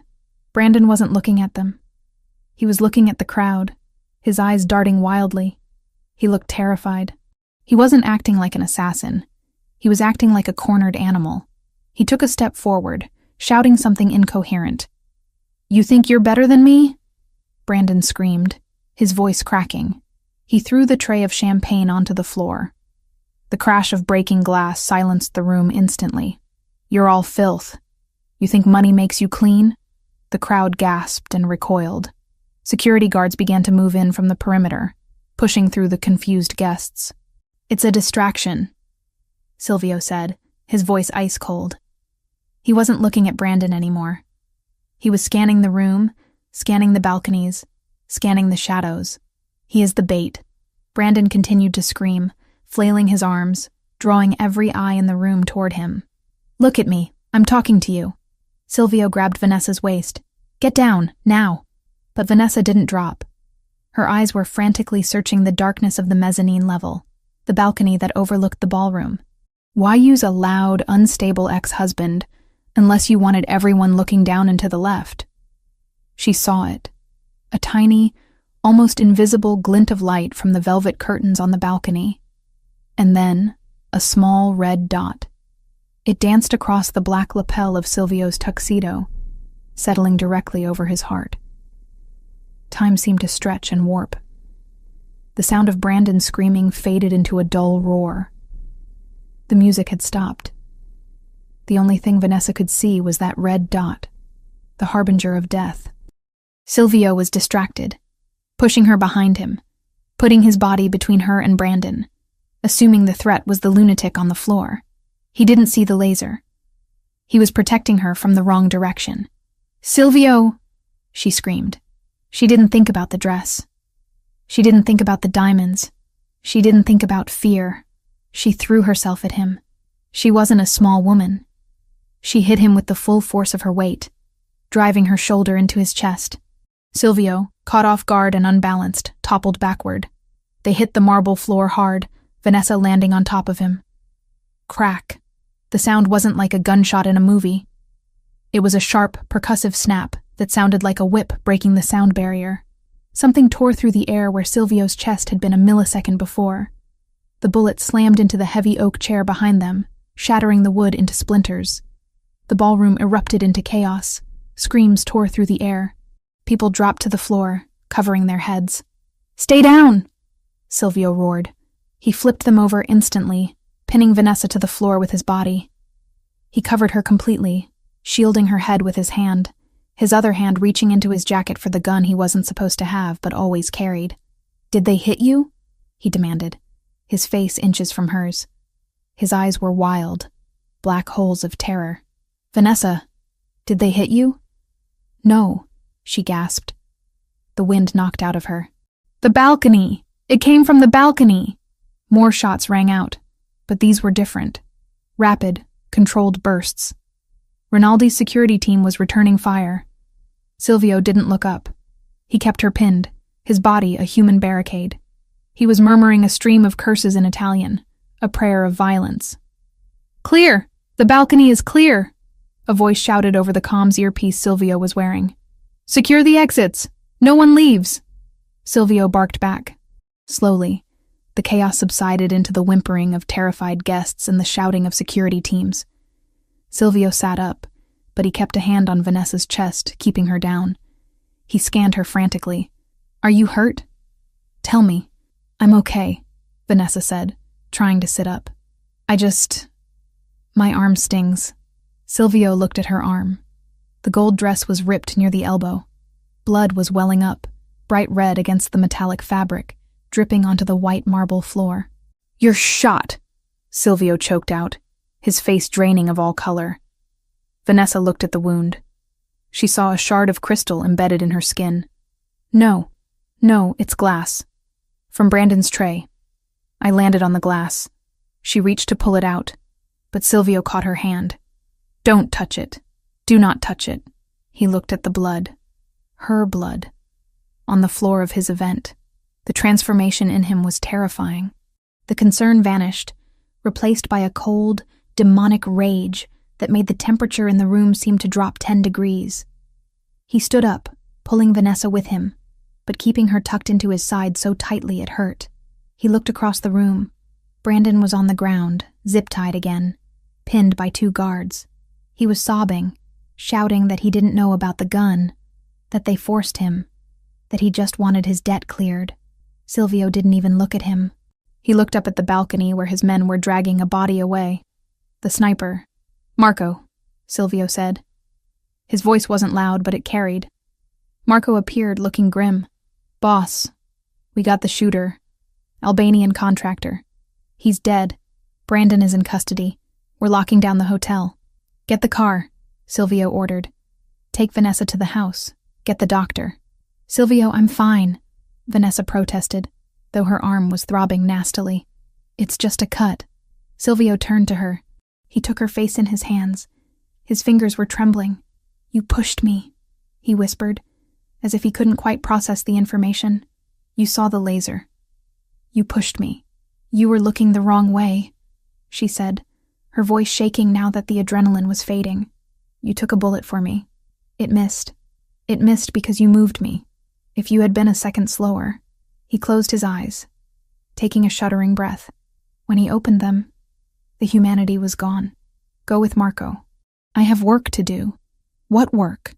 [SPEAKER 1] Brandon wasn't looking at them. He was looking at the crowd, his eyes darting wildly. He looked terrified. He wasn't acting like an assassin. He was acting like a cornered animal. He took a step forward, shouting something incoherent. You think you're better than me? Brandon screamed, his voice cracking. He threw the tray of champagne onto the floor. The crash of breaking glass silenced the room instantly. You're all filth. You think money makes you clean? The crowd gasped and recoiled. Security guards began to move in from the perimeter, pushing through the confused guests. It's a distraction, Silvio said, his voice ice cold. He wasn't looking at Brandon anymore. He was scanning the room, scanning the balconies, scanning the shadows. He is the bait. Brandon continued to scream, flailing his arms, drawing every eye in the room toward him. Look at me. I'm talking to you. Silvio grabbed Vanessa's waist. Get down, now. But Vanessa didn't drop. Her eyes were frantically searching the darkness of the mezzanine level, the balcony that overlooked the ballroom. Why use a loud, unstable ex-husband unless you wanted everyone looking down and to the left? She saw it. A tiny, almost invisible glint of light from the velvet curtains on the balcony. And then, a small red dot. It danced across the black lapel of Silvio's tuxedo, settling directly over his heart. Time seemed to stretch and warp. The sound of Brandon screaming faded into a dull roar. The music had stopped. The only thing Vanessa could see was that red dot, the harbinger of death. Silvio was distracted, pushing her behind him, putting his body between her and Brandon, assuming the threat was the lunatic on the floor. He didn't see the laser. He was protecting her from the wrong direction. "Silvio!" she screamed. She didn't think about the dress. She didn't think about the diamonds. She didn't think about fear. She threw herself at him. She wasn't a small woman. She hit him with the full force of her weight, driving her shoulder into his chest. Silvio, caught off guard and unbalanced, toppled backward. They hit the marble floor hard, Vanessa landing on top of him. Crack. The sound wasn't like a gunshot in a movie. It was a sharp, percussive snap that sounded like a whip breaking the sound barrier. Something tore through the air where Silvio's chest had been a millisecond before. The bullet slammed into the heavy oak chair behind them, shattering the wood into splinters. The ballroom erupted into chaos. Screams tore through the air. People dropped to the floor, covering their heads. "Stay down!" Silvio roared. He flipped them over instantly, pinning Vanessa to the floor with his body. He covered her completely, shielding her head with his hand, his other hand reaching into his jacket for the gun he wasn't supposed to have but always carried. "Did they hit you?" he demanded, his face inches from hers. His eyes were wild, black holes of terror. "Vanessa, did they hit you?" "No," she gasped. The wind knocked out of her. "The balcony! It came from the balcony!" More shots rang out, but these were different. Rapid, controlled bursts. Rinaldi's security team was returning fire. Silvio didn't look up. He kept her pinned, his body a human barricade. He was murmuring a stream of curses in Italian, a prayer of violence. "Clear! The balcony is clear!" A voice shouted over the comms earpiece Silvio was wearing. "Secure the exits! No one leaves!" Silvio barked back. Slowly, the chaos subsided into the whimpering of terrified guests and the shouting of security teams. Silvio sat up, but he kept a hand on Vanessa's chest, keeping her down. He scanned her frantically. "Are you hurt?" "Tell me." "I'm okay," Vanessa said, trying to sit up. My arm stings." Silvio looked at her arm. The gold dress was ripped near the elbow. Blood was welling up, bright red against the metallic fabric, dripping onto the white marble floor. "You're shot," Silvio choked out, his face draining of all color. Vanessa looked at the wound. She saw a shard of crystal embedded in her skin. No, it's glass. From Brandon's tray. I landed on the glass. She reached to pull it out, but Silvio caught her hand. "Don't touch it. Do not touch it." He looked at the blood. Her blood. On the floor of his event. The transformation in him was terrifying. The concern vanished, replaced by a cold, demonic rage that made the temperature in the room seem to drop 10 degrees. He stood up, pulling Vanessa with him, but keeping her tucked into his side so tightly it hurt. He looked across the room. Brandon was on the ground, zip-tied again, pinned by 2 guards. He was sobbing, shouting that he didn't know about the gun, that they forced him, that he just wanted his debt cleared. Silvio didn't even look at him. He looked up at the balcony where his men were dragging a body away. The sniper. "Marco," Silvio said. His voice wasn't loud, but it carried. Marco appeared, looking grim. "Boss, we got the shooter. Albanian contractor. He's dead. Brandon is in custody. We're locking down the hotel." "Get the car," Silvio ordered. "Take Vanessa to the house. Get the doctor." "Silvio, I'm fine," Vanessa protested, though her arm was throbbing nastily. "It's just a cut." Silvio turned to her. He took her face in his hands. His fingers were trembling. "You pushed me," he whispered, as if he couldn't quite process the information. "You saw the laser. You pushed me. You were looking the wrong way," she said, her voice shaking now that the adrenaline was fading. "You took a bullet for me. It missed. It missed because you moved me. If you had been a second slower." He closed his eyes, taking a shuddering breath. When he opened them, the humanity was gone. Go with Marco. I have work to do. What work?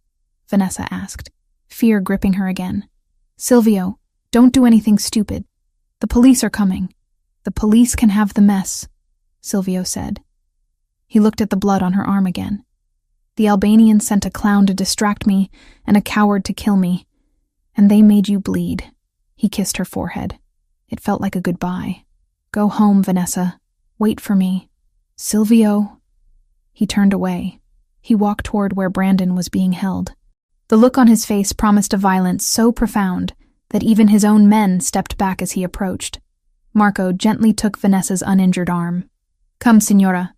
[SPEAKER 1] Vanessa asked, fear gripping her again. Silvio, don't do anything stupid. The police are coming. The police can have the mess, Silvio said. He looked at the blood on her arm again. The Albanians sent a clown to distract me and a coward to kill me. And they made you bleed. He kissed her forehead. It felt like a goodbye. Go home, Vanessa. Wait for me. Silvio. He turned away. He walked toward where Brandon was being held. The look on his face promised a violence so profound that even his own men stepped back as he approached. Marco gently took Vanessa's uninjured arm. Come, Signora.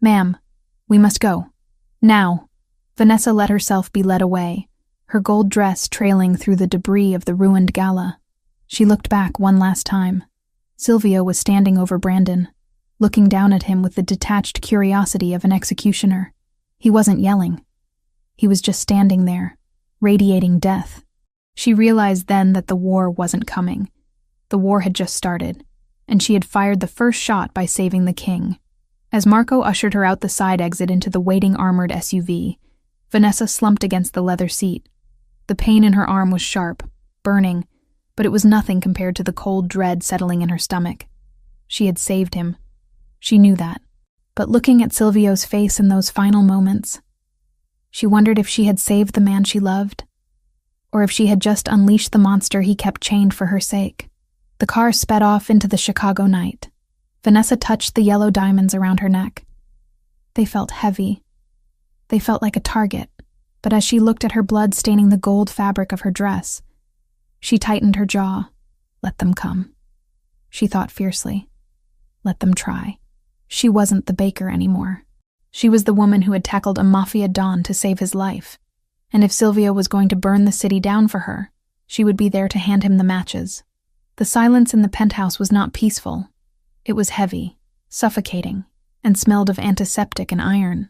[SPEAKER 1] Ma'am, we must go. Now. Vanessa let herself be led away, her gold dress trailing through the debris of the ruined gala. She looked back one last time. Silvio was standing over Brandon, looking down at him with the detached curiosity of an executioner. He wasn't yelling. He was just standing there, radiating death. She realized then that the war wasn't coming. The war had just started, and she had fired the first shot by saving the king. As Marco ushered her out the side exit into the waiting armored SUV, Vanessa slumped against the leather seat. The pain in her arm was sharp, burning, but it was nothing compared to the cold dread settling in her stomach. She had saved him. She knew that. But looking at Silvio's face in those final moments, she wondered if she had saved the man she loved, or if she had just unleashed the monster he kept chained for her sake. The car sped off into the Chicago night. Vanessa touched the yellow diamonds around her neck. They felt heavy. They felt like a target, but as she looked at her blood staining the gold fabric of her dress, she tightened her jaw. Let them come. She thought fiercely. Let them try. She wasn't the baker anymore. She was the woman who had tackled a Mafia don to save his life. And if Silvio was going to burn the city down for her, she would be there to hand him the matches. The silence in the penthouse was not peaceful. It was heavy, suffocating, and smelled of antiseptic and iron.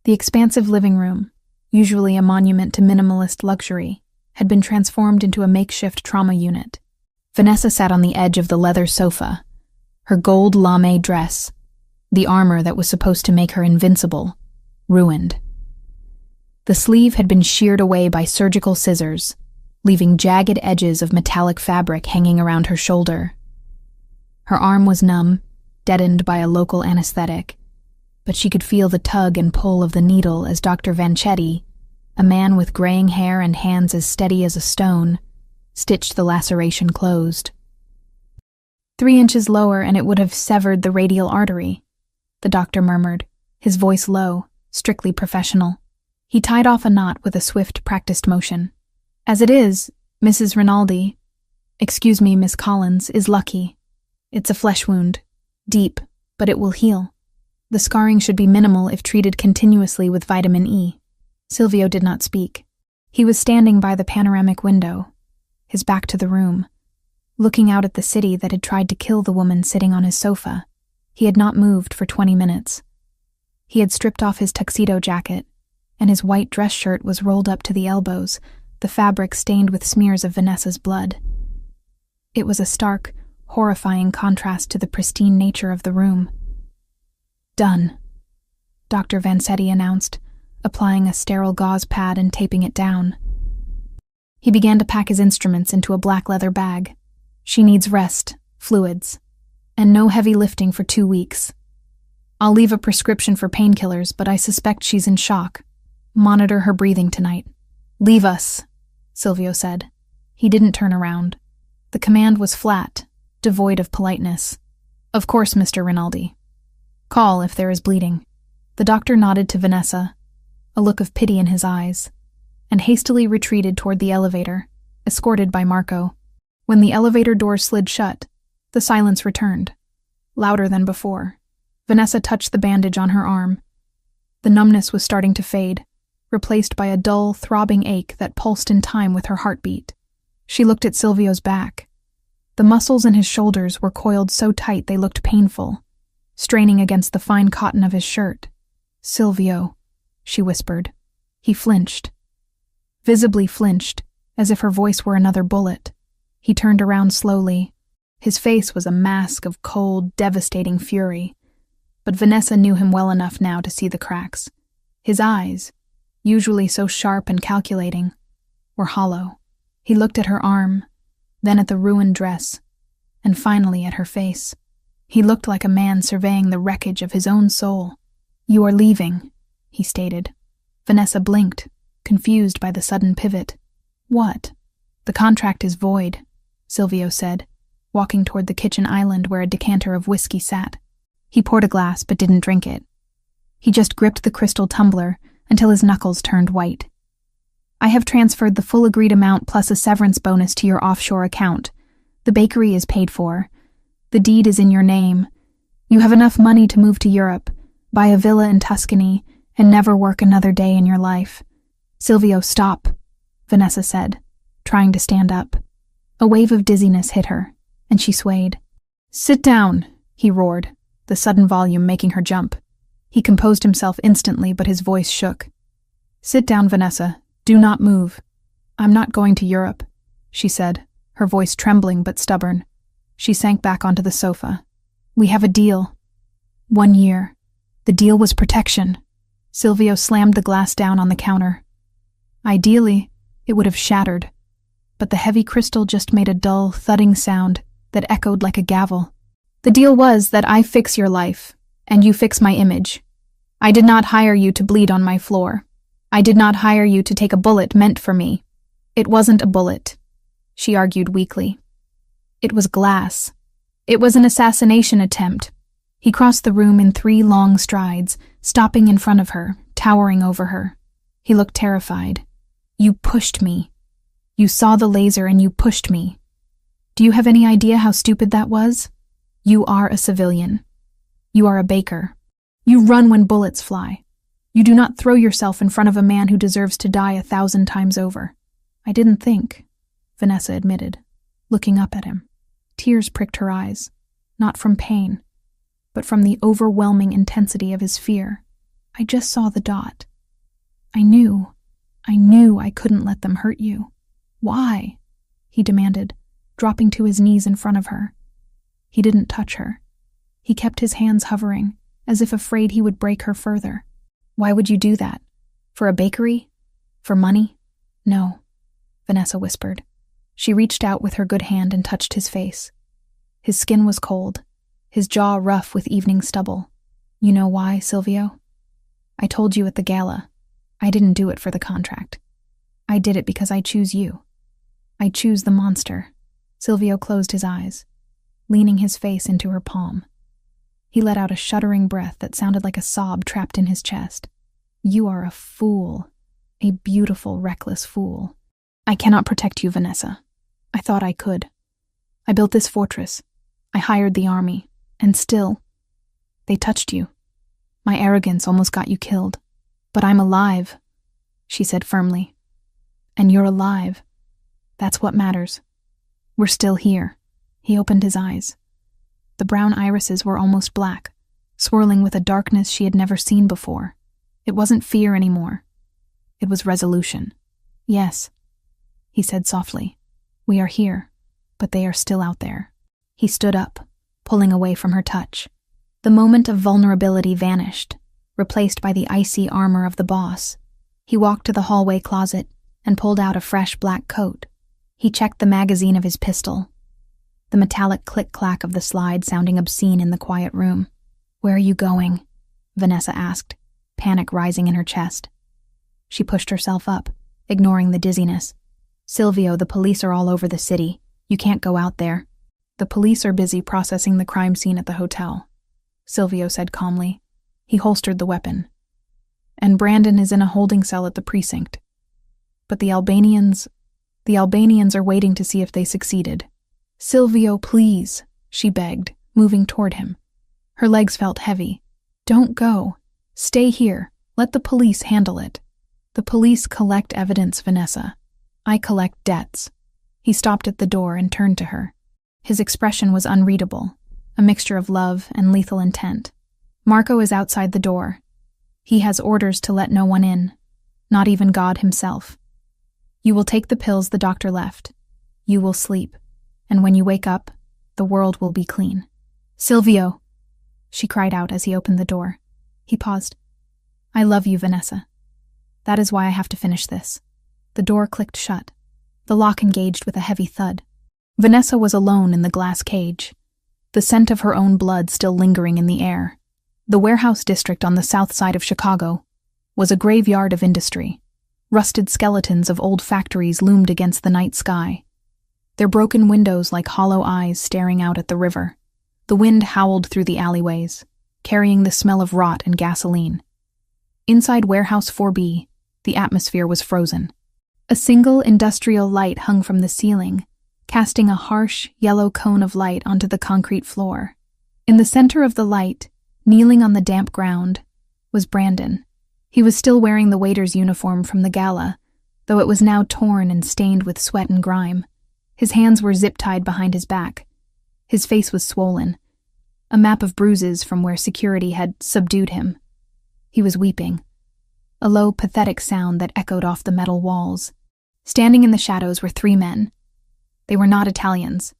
[SPEAKER 1] The expansive living room, usually a monument to minimalist luxury, had been transformed into a makeshift trauma unit. Vanessa sat on the edge of the leather sofa, her gold lame dress, the armor that was supposed to make her invincible, ruined. The sleeve had been sheared away by surgical scissors, leaving jagged edges of metallic fabric hanging around her shoulder. Her arm was numb, deadened by a local anesthetic, but she could feel the tug and pull of the needle as Dr. Vanchetti, a man with graying hair and hands as steady as a stone, stitched the laceration closed. 3 inches lower and it would have severed the radial artery, the doctor murmured, his voice low, strictly professional. He tied off a knot with a swift, practiced motion. As it is, Mrs. Rinaldi, excuse me, Miss Collins, is lucky. It's a flesh wound. Deep, but it will heal. The scarring should be minimal if treated continuously with vitamin E. Silvio did not speak. He was standing by the panoramic window, his back to the room, looking out at the city that had tried to kill the woman sitting on his sofa. He had not moved for 20 minutes. He had stripped off his tuxedo jacket, and his white dress shirt was rolled up to the elbows, the fabric stained with smears of Vanessa's blood. It was a stark, horrifying contrast to the pristine nature of the room. Done, Dr. Vanchetti announced, applying a sterile gauze pad and taping it down. He began to pack his instruments into a black leather bag. She needs rest, fluids, and no heavy lifting for 2 weeks. I'll leave a prescription for painkillers, but I suspect she's in shock. Monitor her breathing tonight. Leave us, Silvio said. He didn't turn around. The command was flat, devoid of politeness. Of course, Mr. Rinaldi. Call if there is bleeding. The doctor nodded to Vanessa, a look of pity in his eyes, and hastily retreated toward the elevator, escorted by Marco. When the elevator door slid shut, the silence returned, louder than before. Vanessa touched the bandage on her arm. The numbness was starting to fade, replaced by a dull, throbbing ache that pulsed in time with her heartbeat. She looked at Silvio's back. The muscles in his shoulders were coiled so tight they looked painful, straining against the fine cotton of his shirt. Silvio, she whispered. He flinched. Visibly flinched, as if her voice were another bullet. He turned around slowly, His face was a mask of cold, devastating fury, but Vanessa knew him well enough now to see the cracks. His eyes, usually so sharp and calculating, were hollow. He looked at her arm, then at the ruined dress, and finally at her face. He looked like a man surveying the wreckage of his own soul. "You are leaving," he stated. Vanessa blinked, confused by the sudden pivot. "What?" "The contract is void," Silvio said, walking toward the kitchen island where a decanter of whiskey sat. He poured a glass but didn't drink it. He just gripped the crystal tumbler until his knuckles turned white. "I have transferred the full agreed amount plus a severance bonus to your offshore account. The bakery is paid for. The deed is in your name. You have enough money to move to Europe, buy a villa in Tuscany, and never work another day in your life." "Silvio, stop," Vanessa said, trying to stand up. A wave of dizziness hit her, and she swayed. "Sit down," he roared, the sudden volume making her jump. He composed himself instantly, but his voice shook. "Sit down, Vanessa. Do not move." "I'm not going to Europe," she said, her voice trembling but stubborn. She sank back onto the sofa. "We have a deal. 1 year. The deal was protection." Silvio slammed the glass down on the counter. Ideally, it would have shattered, but the heavy crystal just made a dull, thudding sound that echoed like a gavel. "The deal was that I fix your life, and you fix my image. I did not hire you to bleed on my floor. I did not hire you to take a bullet meant for me. It wasn't a bullet," she argued weakly. "It was glass. It was an assassination attempt." He crossed the room in 3 long strides, stopping in front of her, towering over her. He looked terrified. "You pushed me. You saw the laser and you pushed me. Do you have any idea how stupid that was? You are a civilian. You are a baker. You run when bullets fly. You do not throw yourself in front of a man who deserves to die 1,000 times over." "I didn't think," Vanessa admitted, looking up at him. Tears pricked her eyes, not from pain, but from the overwhelming intensity of his fear. "I just saw the dot. I knew I couldn't let them hurt you." "Why?" he demanded, dropping to his knees in front of her. He didn't touch her. He kept his hands hovering, as if afraid he would break her further. "Why would you do that? For a bakery? For money?" "No," Vanessa whispered. She reached out with her good hand and touched his face. His skin was cold, his jaw rough with evening stubble. "You know why, Silvio? I told you at the gala. I didn't do it for the contract. I did it because I choose you. I choose the monster." Silvio closed his eyes, leaning his face into her palm. He let out a shuddering breath that sounded like a sob trapped in his chest. "You are a fool, a beautiful, reckless fool. I cannot protect you, Vanessa. I thought I could. I built this fortress. I hired the army. And still, they touched you. My arrogance almost got you killed. But I'm alive," she said firmly. "And you're alive. That's what matters. We're still here." He opened his eyes. The brown irises were almost black, swirling with a darkness she had never seen before. It wasn't fear anymore. It was resolution. "Yes," he said softly. "We are here, but they are still out there." He stood up, pulling away from her touch. The moment of vulnerability vanished, replaced by the icy armor of the boss. He walked to the hallway closet and pulled out a fresh black coat. He checked the magazine of his pistol, the metallic click-clack of the slide sounding obscene in the quiet room. "Where are you going?" Vanessa asked, panic rising in her chest. She pushed herself up, ignoring the dizziness. "Silvio, the police are all over the city. You can't go out there." "The police are busy processing the crime scene at the hotel," Silvio said calmly. He holstered the weapon. "And Brandon is in a holding cell at the precinct. But the Albanians are waiting to see if they succeeded." "Silvio, please," she begged, moving toward him. Her legs felt heavy. "Don't go. Stay here. Let the police handle it." "The police collect evidence, Vanessa. I collect debts." He stopped at the door and turned to her. His expression was unreadable, a mixture of love and lethal intent. "Marco is outside the door. He has orders to let no one in, not even God himself. You will take the pills the doctor left. You will sleep, and when you wake up, the world will be clean. Silvio, she cried out as he opened the door. He paused. I love you, Vanessa. That is why I have to finish this. The door clicked shut. The lock engaged with a heavy thud. Vanessa was alone in the glass cage, the scent of her own blood still lingering in the air. The warehouse district on the south side of Chicago was a graveyard of industry. Rusted skeletons of old factories loomed against the night sky, their broken windows like hollow eyes staring out at the river. The wind howled through the alleyways, carrying the smell of rot and gasoline. Inside Warehouse 4B, the atmosphere was frozen. A single industrial light hung from the ceiling, casting a harsh, yellow cone of light onto the concrete floor. In the center of the light, kneeling on the damp ground, was Brandon. He was still wearing the waiter's uniform from the gala, though it was now torn and stained with sweat and grime. His hands were zip-tied behind his back. His face was swollen, a map of bruises from where security had subdued him. He was weeping, a low, pathetic sound that echoed off the metal walls. Standing in the shadows were 3 men. They were not Italians.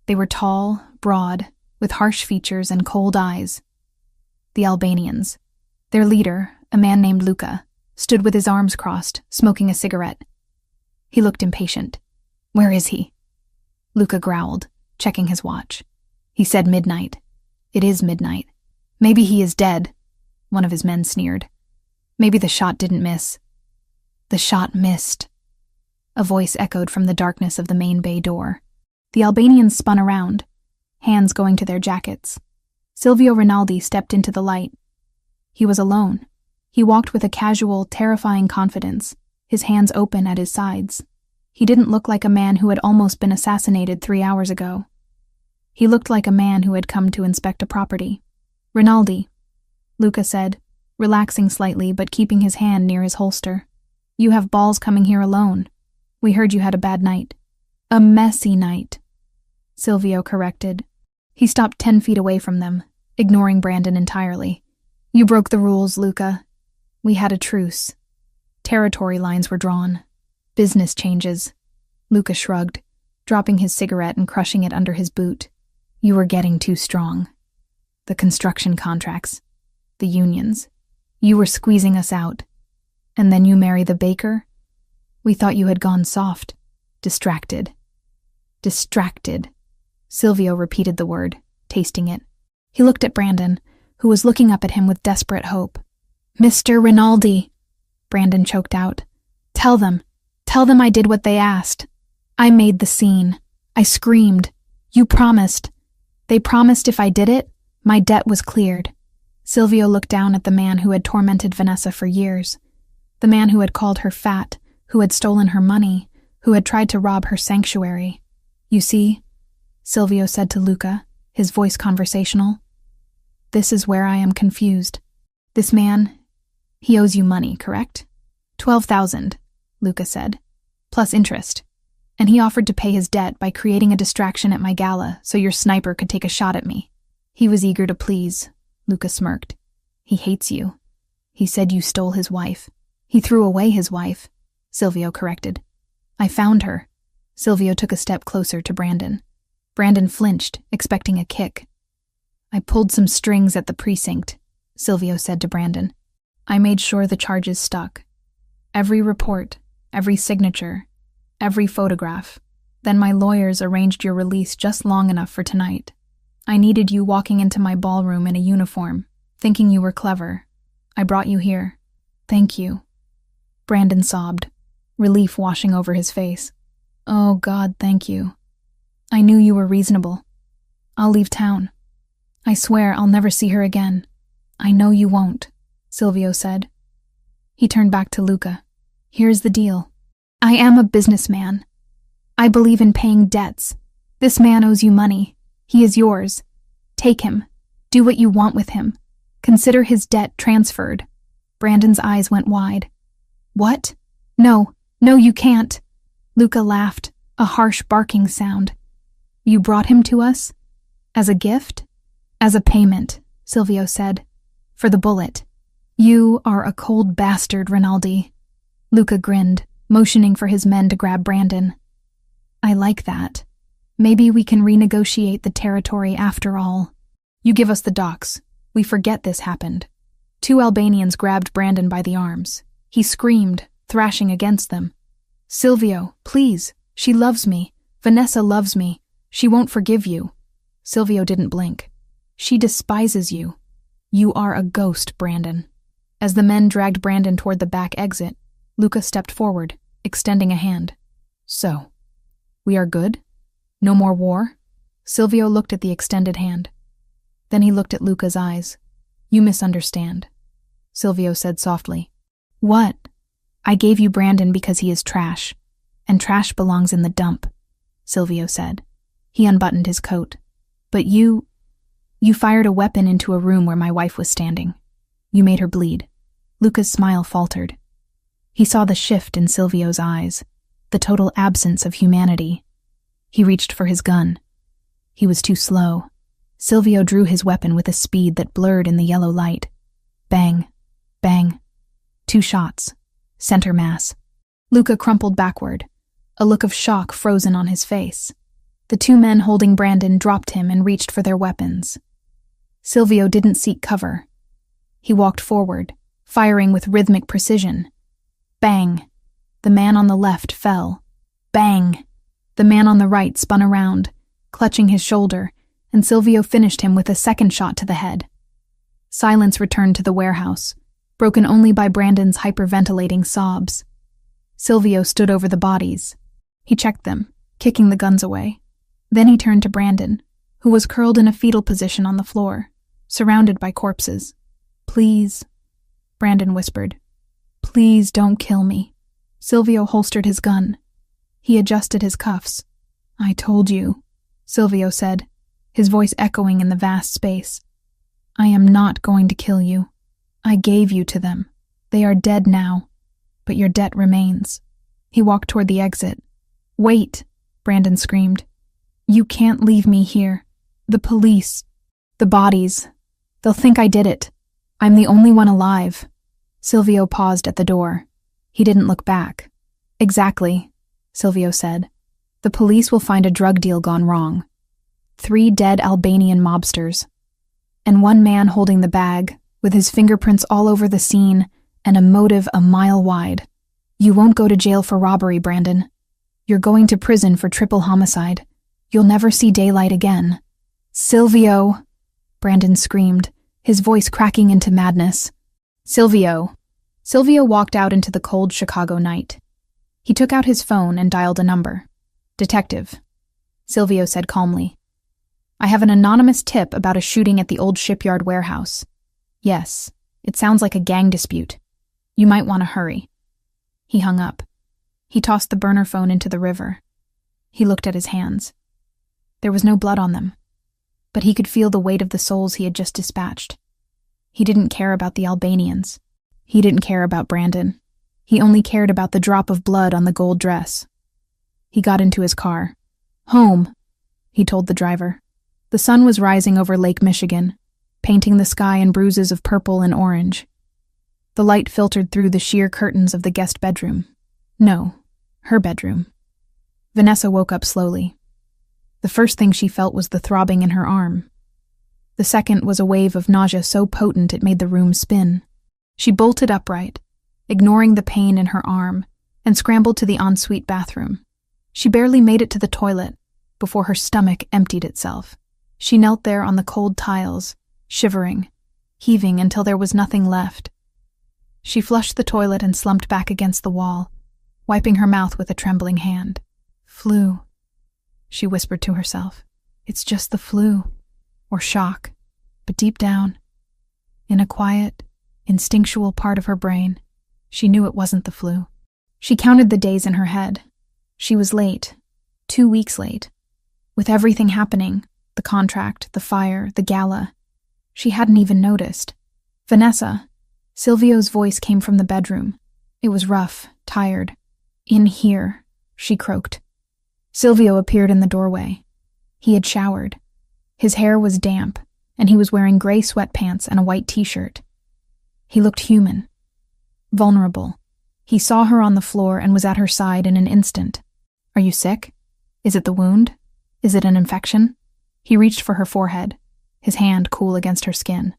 [SPEAKER 1] They were tall, broad, with harsh features and cold eyes. The Albanians. Their leader, a man named Luca, stood with his arms crossed, smoking a cigarette. He looked impatient. Where is he? Luca growled, checking his watch. He said midnight. It is midnight. Maybe he is dead, one of his men sneered. Maybe the shot didn't miss. The shot missed. A voice echoed from the darkness of the main bay door. The Albanians spun around, hands going to their jackets. Silvio Rinaldi stepped into the light. He was alone. He walked with a casual, terrifying confidence, his hands open at his sides. He didn't look like a man who had almost been assassinated 3 hours ago. He looked like a man who had come to inspect a property. Rinaldi, Luca said, relaxing slightly but keeping his hand near his holster. You have balls coming here alone. We heard you had a bad night. A messy night, Silvio corrected. He stopped 10 feet away from them, ignoring Brandon entirely. You broke the rules, Luca. We had a truce. Territory lines were drawn. Business changes. Luca shrugged, dropping his cigarette and crushing it under his boot. You were getting too strong. The construction contracts. The unions. You were squeezing us out. And then you marry the baker? We thought you had gone soft. Distracted. Distracted. Silvio repeated the word, tasting it. He looked at Brandon, who was looking up at him with desperate hope. Mr. Rinaldi, Brandon choked out. Tell them I did what they asked. I made the scene. I screamed. You promised. They promised if I did it, my debt was cleared. Silvio looked down at the man who had tormented Vanessa for years. The man who had called her fat, who had stolen her money, who had tried to rob her sanctuary. You see, Silvio said to Luca, his voice conversational. This is where I am confused. This man, he owes you money, correct? 12,000, Luca said, plus interest. And he offered to pay his debt by creating a distraction at my gala so your sniper could take a shot at me. He was eager to please, Luca smirked. He hates you. He said you stole his wife. He threw away his wife, Silvio corrected. I found her. Silvio took a step closer to Brandon. Brandon flinched, expecting a kick. I pulled some strings at the precinct, Silvio said to Brandon. I made sure the charges stuck. Every report, every signature, every photograph. Then my lawyers arranged your release just long enough for tonight. I needed you walking into my ballroom in a uniform, thinking you were clever. I brought you here. Thank you. Brandon sobbed, relief washing over his face. Oh, God, thank you. I knew you were reasonable. I'll leave town. I swear I'll never see her again. I know you won't, Silvio said. He turned back to Luca. Here's the deal. I am a businessman. I believe in paying debts. This man owes you money. He is yours. Take him. Do what you want with him. Consider his debt transferred. Brandon's eyes went wide. What? No, you can't. Luca laughed, a harsh barking sound. You brought him to us? As a gift? As a payment, Silvio said. For the bullet. You are a cold bastard, Rinaldi. Luca grinned, motioning for his men to grab Brandon. I like that. Maybe we can renegotiate the territory after all. You give us the docks. We forget this happened. 2 Albanians grabbed Brandon by the arms. He screamed, thrashing against them. Silvio, please. She loves me. Vanessa loves me. She won't forgive you. Silvio didn't blink. She despises you. You are a ghost, Brandon. As the men dragged Brandon toward the back exit, Luca stepped forward, extending a hand. So, we are good? No more war? Silvio looked at the extended hand. Then he looked at Luca's eyes. You misunderstand, Silvio said softly. What? I gave you Brandon because he is trash, and trash belongs in the dump, Silvio said. He unbuttoned his coat. But you fired a weapon into a room where my wife was standing. You made her bleed. Luca's smile faltered. He saw the shift in Silvio's eyes, the total absence of humanity. He reached for his gun. He was too slow. Silvio drew his weapon with a speed that blurred in the yellow light. Bang, bang. 2 shots. Center mass. Luca crumpled backward, a look of shock frozen on his face. The 2 men holding Brandon dropped him and reached for their weapons. Silvio didn't seek cover. He walked forward, firing with rhythmic precision. Bang! The man on the left fell. Bang! The man on the right spun around, clutching his shoulder, and Silvio finished him with a second shot to the head. Silence returned to the warehouse, broken only by Brandon's hyperventilating sobs. Silvio stood over the bodies. He checked them, kicking the guns away. Then he turned to Brandon, who was curled in a fetal position on the floor, surrounded by corpses. Please, Brandon whispered. Please don't kill me. Silvio holstered his gun. He adjusted his cuffs. I told you, Silvio said, his voice echoing in the vast space. I am not going to kill you. I gave you to them. They are dead now, but your debt remains. He walked toward the exit. Wait, Brandon screamed. You can't leave me here. The police. The bodies. They'll think I did it. I'm the only one alive. Silvio paused at the door. He didn't look back. Exactly, Silvio said. The police will find a drug deal gone wrong. 3 dead Albanian mobsters. And 1 man holding the bag, with his fingerprints all over the scene and a motive a mile wide. You won't go to jail for robbery, Brandon. You're going to prison for triple homicide. You'll never see daylight again. Silvio! Brandon screamed, his voice cracking into madness. Silvio! Silvio walked out into the cold Chicago night. He took out his phone and dialed a number. Detective, Silvio said calmly. I have an anonymous tip about a shooting at the old shipyard warehouse. Yes, it sounds like a gang dispute. You might want to hurry. He hung up. He tossed the burner phone into the river. He looked at his hands. There was no blood on them, but he could feel the weight of the souls he had just dispatched. He didn't care about the Albanians. He didn't care about Brandon. He only cared about the drop of blood on the gold dress. He got into his car. Home, he told the driver. The sun was rising over Lake Michigan, painting the sky in bruises of purple and orange. The light filtered through the sheer curtains of the guest bedroom. No, her bedroom. Vanessa woke up slowly. The first thing she felt was the throbbing in her arm. The second was a wave of nausea so potent it made the room spin. She bolted upright, ignoring the pain in her arm, and scrambled to the ensuite bathroom. She barely made it to the toilet before her stomach emptied itself. She knelt there on the cold tiles, shivering, heaving until there was nothing left. She flushed the toilet and slumped back against the wall, wiping her mouth with a trembling hand. Flu, she whispered to herself. It's just the flu, or shock, but deep down, in a quiet, instinctual part of her brain, she knew it wasn't the flu. She counted the days in her head. She was late, 2 weeks late. With everything happening, the contract, the fire, the gala, she hadn't even noticed. Vanessa, Silvio's voice came from the bedroom. It was rough, tired. In here, she croaked. Silvio appeared in the doorway. He had showered. His hair was damp, and he was wearing gray sweatpants and a white t-shirt. He looked human, vulnerable. He saw her on the floor and was at her side in an instant. Are you sick? Is it the wound? Is it an infection? He reached for her forehead, his hand cool against her skin.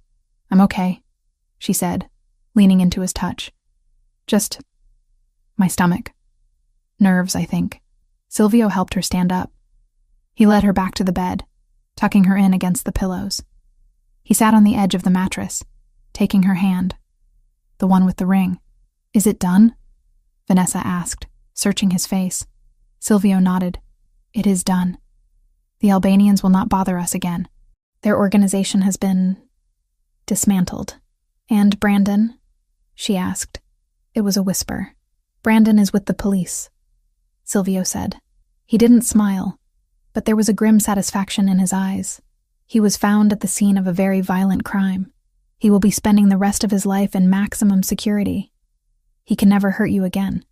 [SPEAKER 1] I'm okay, she said, leaning into his touch. Just my stomach. Nerves, I think. Silvio helped her stand up. He led her back to the bed, tucking her in against the pillows. He sat on the edge of the mattress, taking her hand. The one with the ring. Is it done? Vanessa asked, searching his face. Silvio nodded. It is done. The Albanians will not bother us again. Their organization has been dismantled. And Brandon? She asked. It was a whisper. Brandon is with the police, Silvio said. He didn't smile, but there was a grim satisfaction in his eyes. He was found at the scene of a very violent crime. He will be spending the rest of his life in maximum security. He can never hurt you again.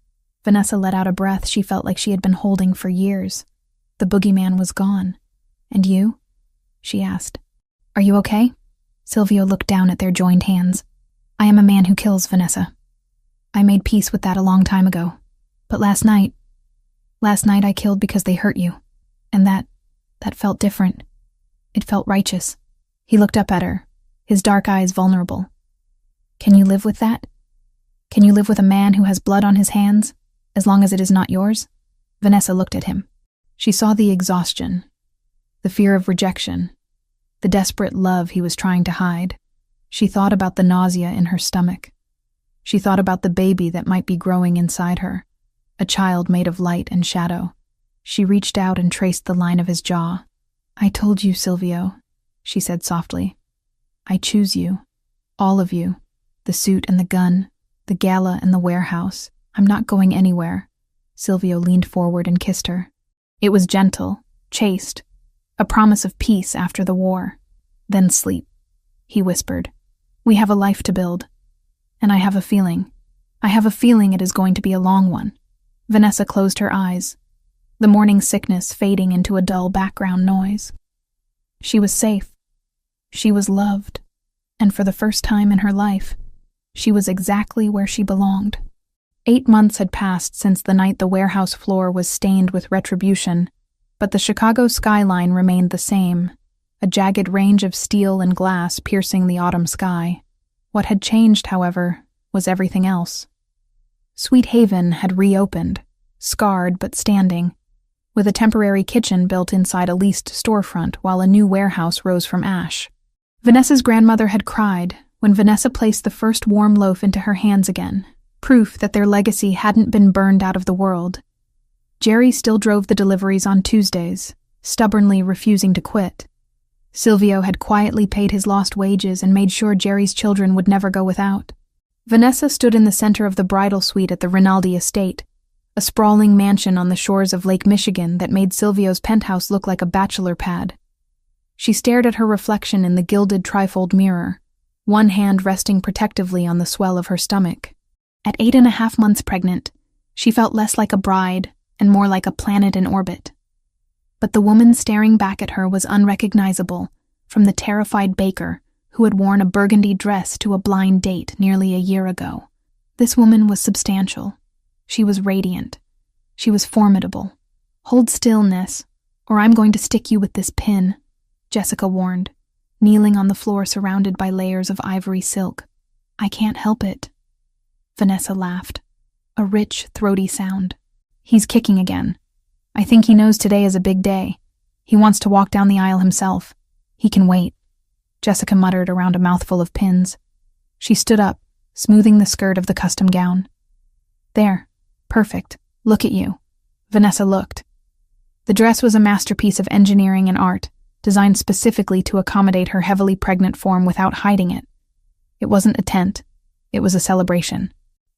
[SPEAKER 1] Vanessa let out a breath she felt like she had been holding for years. The boogeyman was gone. And you? She asked. Are you okay? Silvio looked down at their joined hands. I am a man who kills, Vanessa. I made peace with that a long time ago. But last night I killed because they hurt you. And that felt different. It felt righteous. He looked up at her, his dark eyes vulnerable. Can you live with that? Can you live with a man who has blood on his hands, as long as it is not yours? Vanessa looked at him. She saw the exhaustion, the fear of rejection, the desperate love he was trying to hide. She thought about the nausea in her stomach. She thought about the baby that might be growing inside her, a child made of light and shadow. She reached out and traced the line of his jaw. I told you, Silvio, she said softly. I choose you, all of you, the suit and the gun, the gala and the warehouse. I'm not going anywhere. Silvio leaned forward and kissed her. It was gentle, chaste, a promise of peace after the war. Then sleep, he whispered. We have a life to build. And I have a feeling it is going to be a long one. Vanessa closed her eyes, the morning sickness fading into a dull background noise. She was safe. She was loved. And for the first time in her life, she was exactly where she belonged. 8 months had passed since the night the warehouse floor was stained with retribution, but the Chicago skyline remained the same, a jagged range of steel and glass piercing the autumn sky. What had changed, however, was everything else. Sweet Haven had reopened, scarred but standing, with a temporary kitchen built inside a leased storefront while a new warehouse rose from ash. Vanessa's grandmother had cried when Vanessa placed the first warm loaf into her hands again, proof that their legacy hadn't been burned out of the world. Jerry still drove the deliveries on Tuesdays, stubbornly refusing to quit. Silvio had quietly paid his lost wages and made sure Jerry's children would never go without. Vanessa stood in the center of the bridal suite at the Rinaldi estate, a sprawling mansion on the shores of Lake Michigan that made Silvio's penthouse look like a bachelor pad. She stared at her reflection in the gilded trifold mirror, one hand resting protectively on the swell of her stomach. At 8.5 months pregnant, she felt less like a bride and more like a planet in orbit. But the woman staring back at her was unrecognizable from the terrified baker who had worn a burgundy dress to a blind date nearly a year ago. This woman was substantial. She was radiant. She was formidable. Hold still, Ness, or I'm going to stick you with this pin, Jessica warned, kneeling on the floor surrounded by layers of ivory silk. I can't help it. Vanessa laughed, a rich, throaty sound. He's kicking again. I think he knows today is a big day. He wants to walk down the aisle himself. He can wait, Jessica muttered around a mouthful of pins. She stood up, smoothing the skirt of the custom gown. There, perfect. Look at you. Vanessa looked. The dress was a masterpiece of engineering and art, designed specifically to accommodate her heavily pregnant form without hiding it. It wasn't a tent. It was a celebration.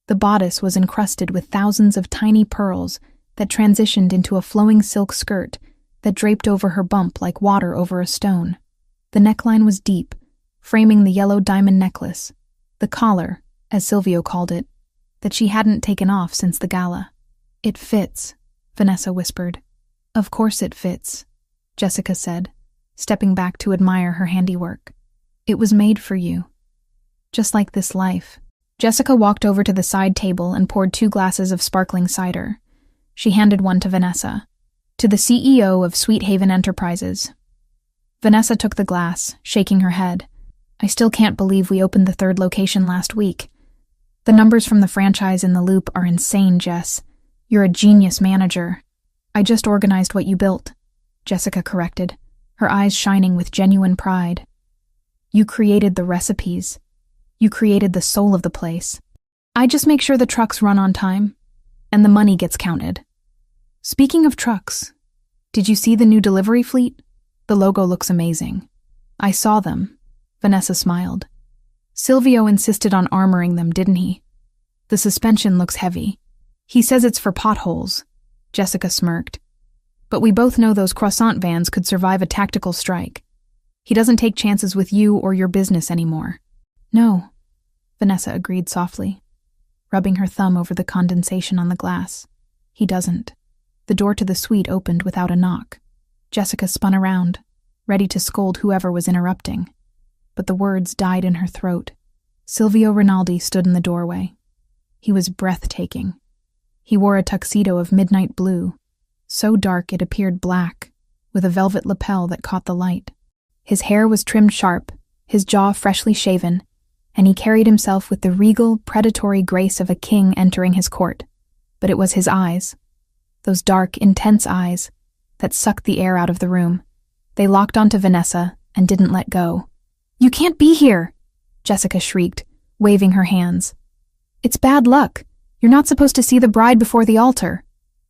[SPEAKER 1] The bodice was encrusted with thousands of tiny pearls that transitioned into a flowing silk skirt that draped over her bump like water over a stone. The neckline was deep, framing the yellow diamond necklace, the collar, as Silvio called it, that she hadn't taken off since the gala. It fits, Vanessa whispered. Of course it fits, Jessica said, stepping back to admire her handiwork. It was made for you. Just like this life. Jessica walked over to the side table and poured 2 glasses of sparkling cider. She handed one to Vanessa. To the CEO of Sweet Haven Enterprises. Vanessa took the glass, shaking her head. I still can't believe we opened the third location last week. The numbers from the franchise in the Loop are insane, Jess. You're a genius manager. I just organized what you built, Jessica corrected, her eyes shining with genuine pride. You created the recipes. You created the soul of the place. I just make sure the trucks run on time, and the money gets counted. Speaking of trucks, did you see the new delivery fleet? The logo looks amazing. I saw them. Vanessa smiled. Silvio insisted on armoring them, didn't he? The suspension looks heavy. He says it's for potholes. Jessica smirked. But we both know those croissant vans could survive a tactical strike. He doesn't take chances with you or your business anymore. No, Vanessa agreed softly, rubbing her thumb over the condensation on the glass. He doesn't. The door to the suite opened without a knock. Jessica spun around, ready to scold whoever was interrupting. But the words died in her throat. Silvio Rinaldi stood in the doorway. He was breathtaking. He wore a tuxedo of midnight blue, so dark it appeared black, with a velvet lapel that caught the light. His hair was trimmed sharp, his jaw freshly shaven, and he carried himself with the regal, predatory grace of a king entering his court. But it was his eyes, those dark, intense eyes, that sucked the air out of the room. They locked onto Vanessa and didn't let go. You can't be here, Jessica shrieked, waving her hands. It's bad luck. You're not supposed to see the bride before the altar.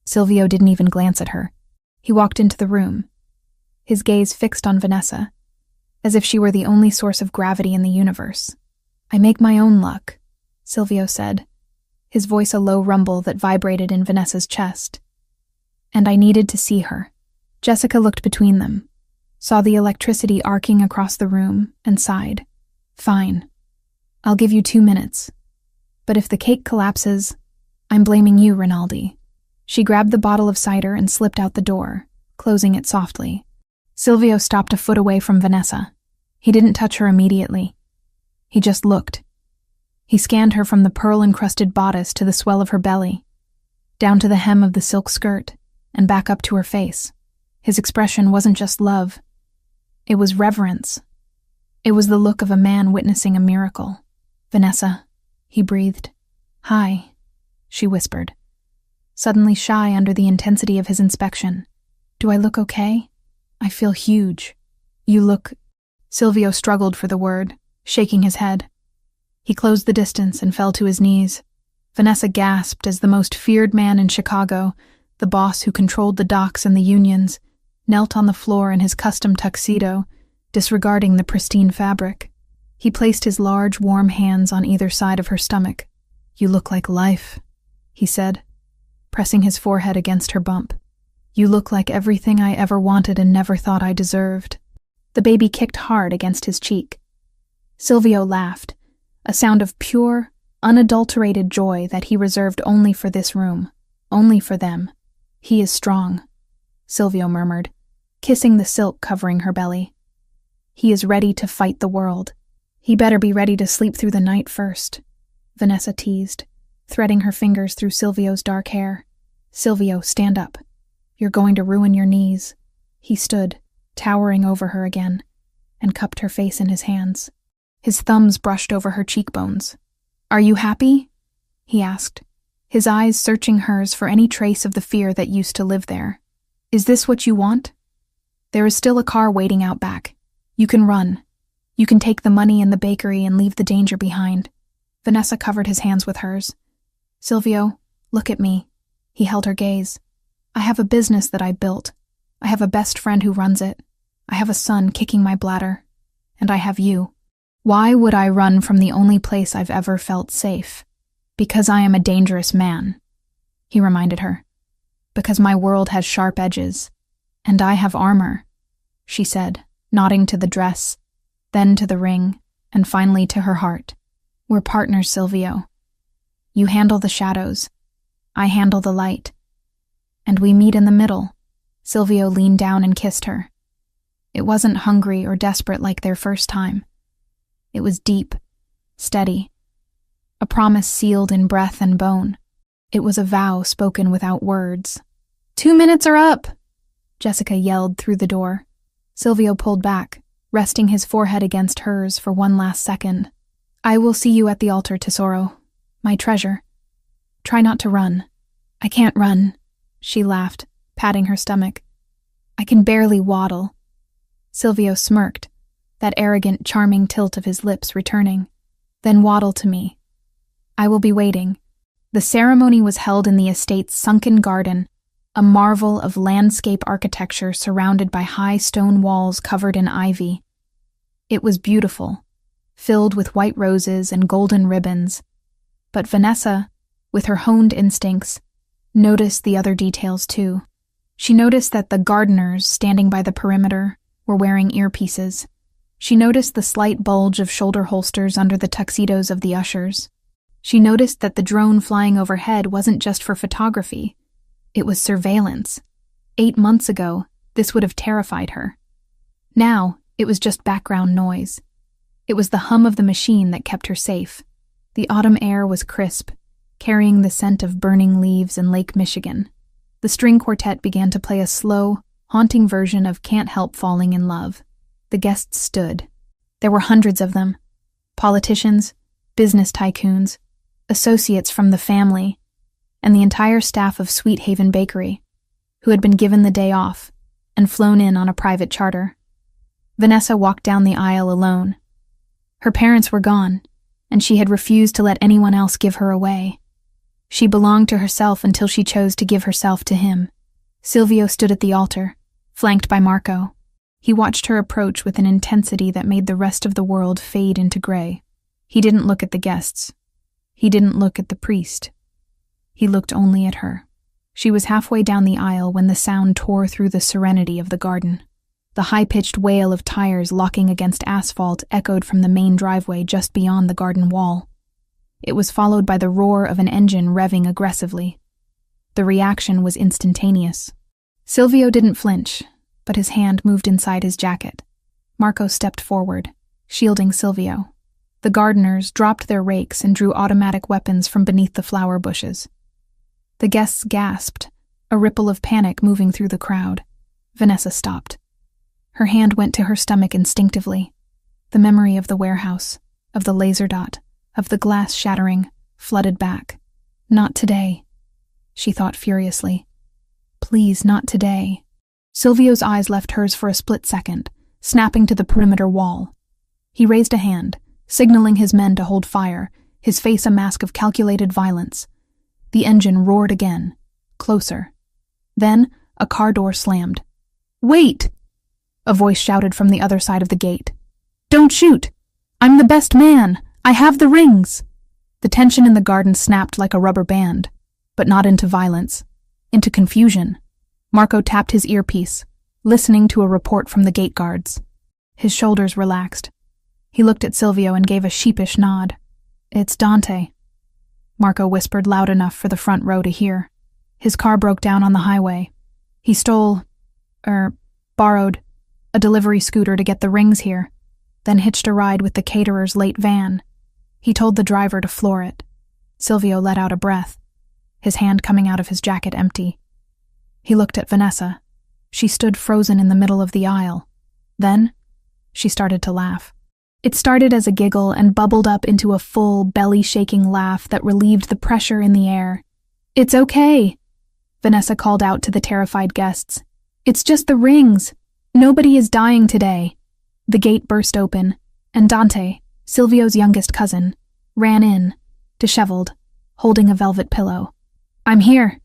[SPEAKER 1] Silvio didn't even glance at her. He walked into the room, his gaze fixed on Vanessa, as if she were the only source of gravity in the universe. I make my own luck, Silvio said, his voice a low rumble that vibrated in Vanessa's chest. And I needed to see her. Jessica looked between them, saw the electricity arcing across the room, and sighed. Fine. I'll give you 2 minutes. But if the cake collapses, I'm blaming you, Rinaldi. She grabbed the bottle of cider and slipped out the door, closing it softly. Silvio stopped a foot away from Vanessa. He didn't touch her immediately. He just looked. He scanned her from the pearl-encrusted bodice to the swell of her belly, down to the hem of the silk skirt, and back up to her face. His expression wasn't just love. It was reverence. It was the look of a man witnessing a miracle. Vanessa, he breathed. Hi, she whispered, suddenly shy under the intensity of his inspection. Do I look okay? I feel huge. You look... Silvio struggled for the word, shaking his head. He closed the distance and fell to his knees. Vanessa gasped as the most feared man in Chicago, the boss who controlled the docks and the unions, knelt on the floor in his custom tuxedo, disregarding the pristine fabric. He placed his large, warm hands on either side of her stomach. You look like life, he said, pressing his forehead against her bump. You look like everything I ever wanted and never thought I deserved. The baby kicked hard against his cheek. Silvio laughed, a sound of pure, unadulterated joy that he reserved only for this room, only for them. He is strong, Silvio murmured, kissing the silk covering her belly. He is ready to fight the world. He better be ready to sleep through the night first, Vanessa teased, threading her fingers through Silvio's dark hair. Silvio, stand up. You're going to ruin your knees. He stood, towering over her again, and cupped her face in his hands. His thumbs brushed over her cheekbones. Are you happy? He asked, his eyes searching hers for any trace of the fear that used to live there. Is this what you want? There is still a car waiting out back. You can run. You can take the money in the bakery and leave the danger behind. Vanessa covered his hands with hers. Silvio, look at me. He held her gaze. I have a business that I built. I have a best friend who runs it. I have a son kicking my bladder. And I have you. Why would I run from the only place I've ever felt safe? Because I am a dangerous man, he reminded her. Because my world has sharp edges. And I have armor, she said, nodding to the dress, then to the ring, and finally to her heart. We're partners, Silvio. You handle the shadows. I handle the light. And we meet in the middle. Silvio leaned down and kissed her. It wasn't hungry or desperate like their first time. It was deep, steady, a promise sealed in breath and bone. It was a vow spoken without words. 2 minutes are up, Jessica yelled through the door. Silvio pulled back, resting his forehead against hers for one last second. "I will see you at the altar, Tesoro. My treasure. Try not to run." "I can't run," she laughed, patting her stomach. "I can barely waddle." Silvio smirked, that arrogant, charming tilt of his lips returning. "Then waddle to me. I will be waiting." The ceremony was held in the estate's sunken garden, a marvel of landscape architecture surrounded by high stone walls covered in ivy. It was beautiful, filled with white roses and golden ribbons. But Vanessa, with her honed instincts, noticed the other details too. She noticed that the gardeners standing by the perimeter were wearing earpieces. She noticed the slight bulge of shoulder holsters under the tuxedos of the ushers. She noticed that the drone flying overhead wasn't just for photography. It was surveillance. 8 months ago, this would have terrified her. Now, it was just background noise. It was the hum of the machine that kept her safe. The autumn air was crisp, carrying the scent of burning leaves in Lake Michigan. The string quartet began to play a slow, haunting version of Can't Help Falling in Love. The guests stood. There were hundreds of them. Politicians, business tycoons, associates from the family, and the entire staff of Sweet Haven Bakery, who had been given the day off and flown in on a private charter. Vanessa walked down the aisle alone. Her parents were gone, and she had refused to let anyone else give her away. She belonged to herself until she chose to give herself to him. Silvio stood at the altar, flanked by Marco. He watched her approach with an intensity that made the rest of the world fade into gray. He didn't look at the guests. He didn't look at the priest. He looked only at her. She was halfway down the aisle when the sound tore through the serenity of the garden. The high-pitched wail of tires locking against asphalt echoed from the main driveway just beyond the garden wall. It was followed by the roar of an engine revving aggressively. The reaction was instantaneous. Silvio didn't flinch, but his hand moved inside his jacket. Marco stepped forward, shielding Silvio. The gardeners dropped their rakes and drew automatic weapons from beneath the flower bushes. The guests gasped, a ripple of panic moving through the crowd. Vanessa stopped. Her hand went to her stomach instinctively. The memory of the warehouse, of the laser dot, of the glass shattering, flooded back. Not today, she thought furiously. Please, not today. Silvio's eyes left hers for a split second, snapping to the perimeter wall. He raised a hand, signaling his men to hold fire, his face a mask of calculated violence. The engine roared again, closer. Then, a car door slammed. "Wait!" a voice shouted from the other side of the gate. "Don't shoot! I'm the best man! I have the rings!" The tension in the garden snapped like a rubber band, but not into violence, into confusion. Marco tapped his earpiece, listening to a report from the gate guards. His shoulders relaxed. He looked at Silvio and gave a sheepish nod. "It's Dante," Marco whispered loud enough for the front row to hear. "His car broke down on the highway. He borrowed a delivery scooter to get the rings here, then hitched a ride with the caterer's late van. He told the driver to floor it." Silvio let out a breath, his hand coming out of his jacket empty. He looked at Vanessa. She stood frozen in the middle of the aisle. Then, she started to laugh. It started as a giggle and bubbled up into a full, belly-shaking laugh that relieved the pressure in the air. "It's okay," Vanessa called out to the terrified guests. "It's just the rings. Nobody is dying today." The gate burst open, and Dante, Silvio's youngest cousin, ran in, disheveled, holding a velvet pillow. I'm here.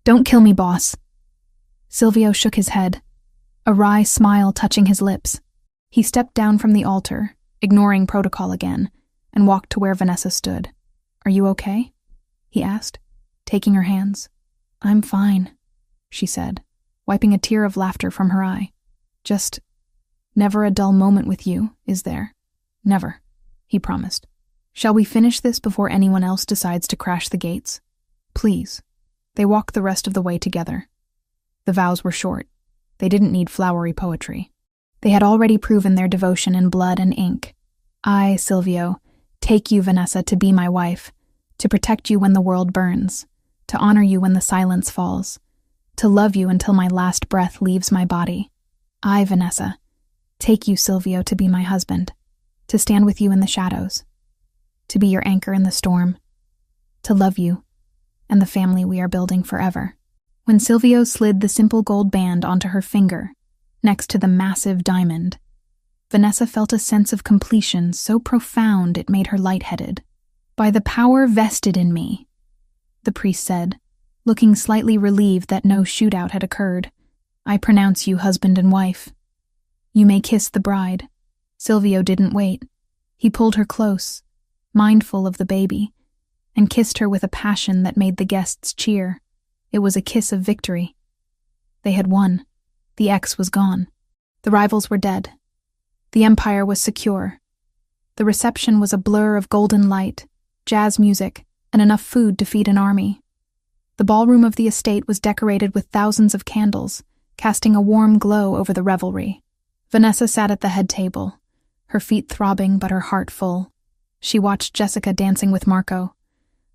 [SPEAKER 1] Don't kill me, boss." Silvio shook his head, a wry smile touching his lips. He stepped down from the altar, ignoring protocol again, and walked to where Vanessa stood. "Are you okay?" he asked, taking her hands. "I'm fine," she said, wiping a tear of laughter from her eye. "Just never a dull moment with you, is there?" "Never," he promised. "Shall we finish this before anyone else decides to crash the gates? Please." They walked the rest of the way together. The vows were short. They didn't need flowery poetry. They had already proven their devotion in blood and ink. "I, Silvio, take you, Vanessa, to be my wife, to protect you when the world burns, to honor you when the silence falls, To love you until my last breath leaves my body. I, Vanessa, take you, Silvio, to be my husband, to stand with you in the shadows, to be your anchor in the storm, to love you and the family we are building forever. When Silvio slid the simple gold band onto her finger, next to the massive diamond, Vanessa felt a sense of completion so profound it made her lightheaded. By the power vested in me, the priest said, looking slightly relieved that no shootout had occurred, I pronounce you husband and wife. You may kiss the bride. Silvio didn't wait. He pulled her close, mindful of the baby, and kissed her with a passion that made the guests cheer. It was a kiss of victory. They had won. The ex was gone. The rivals were dead. The empire was secure. The reception was a blur of golden light, jazz music, and enough food to feed an army. The ballroom of the estate was decorated with thousands of candles, casting a warm glow over the revelry. Vanessa sat at the head table, her feet throbbing but her heart full. She watched Jessica dancing with Marco,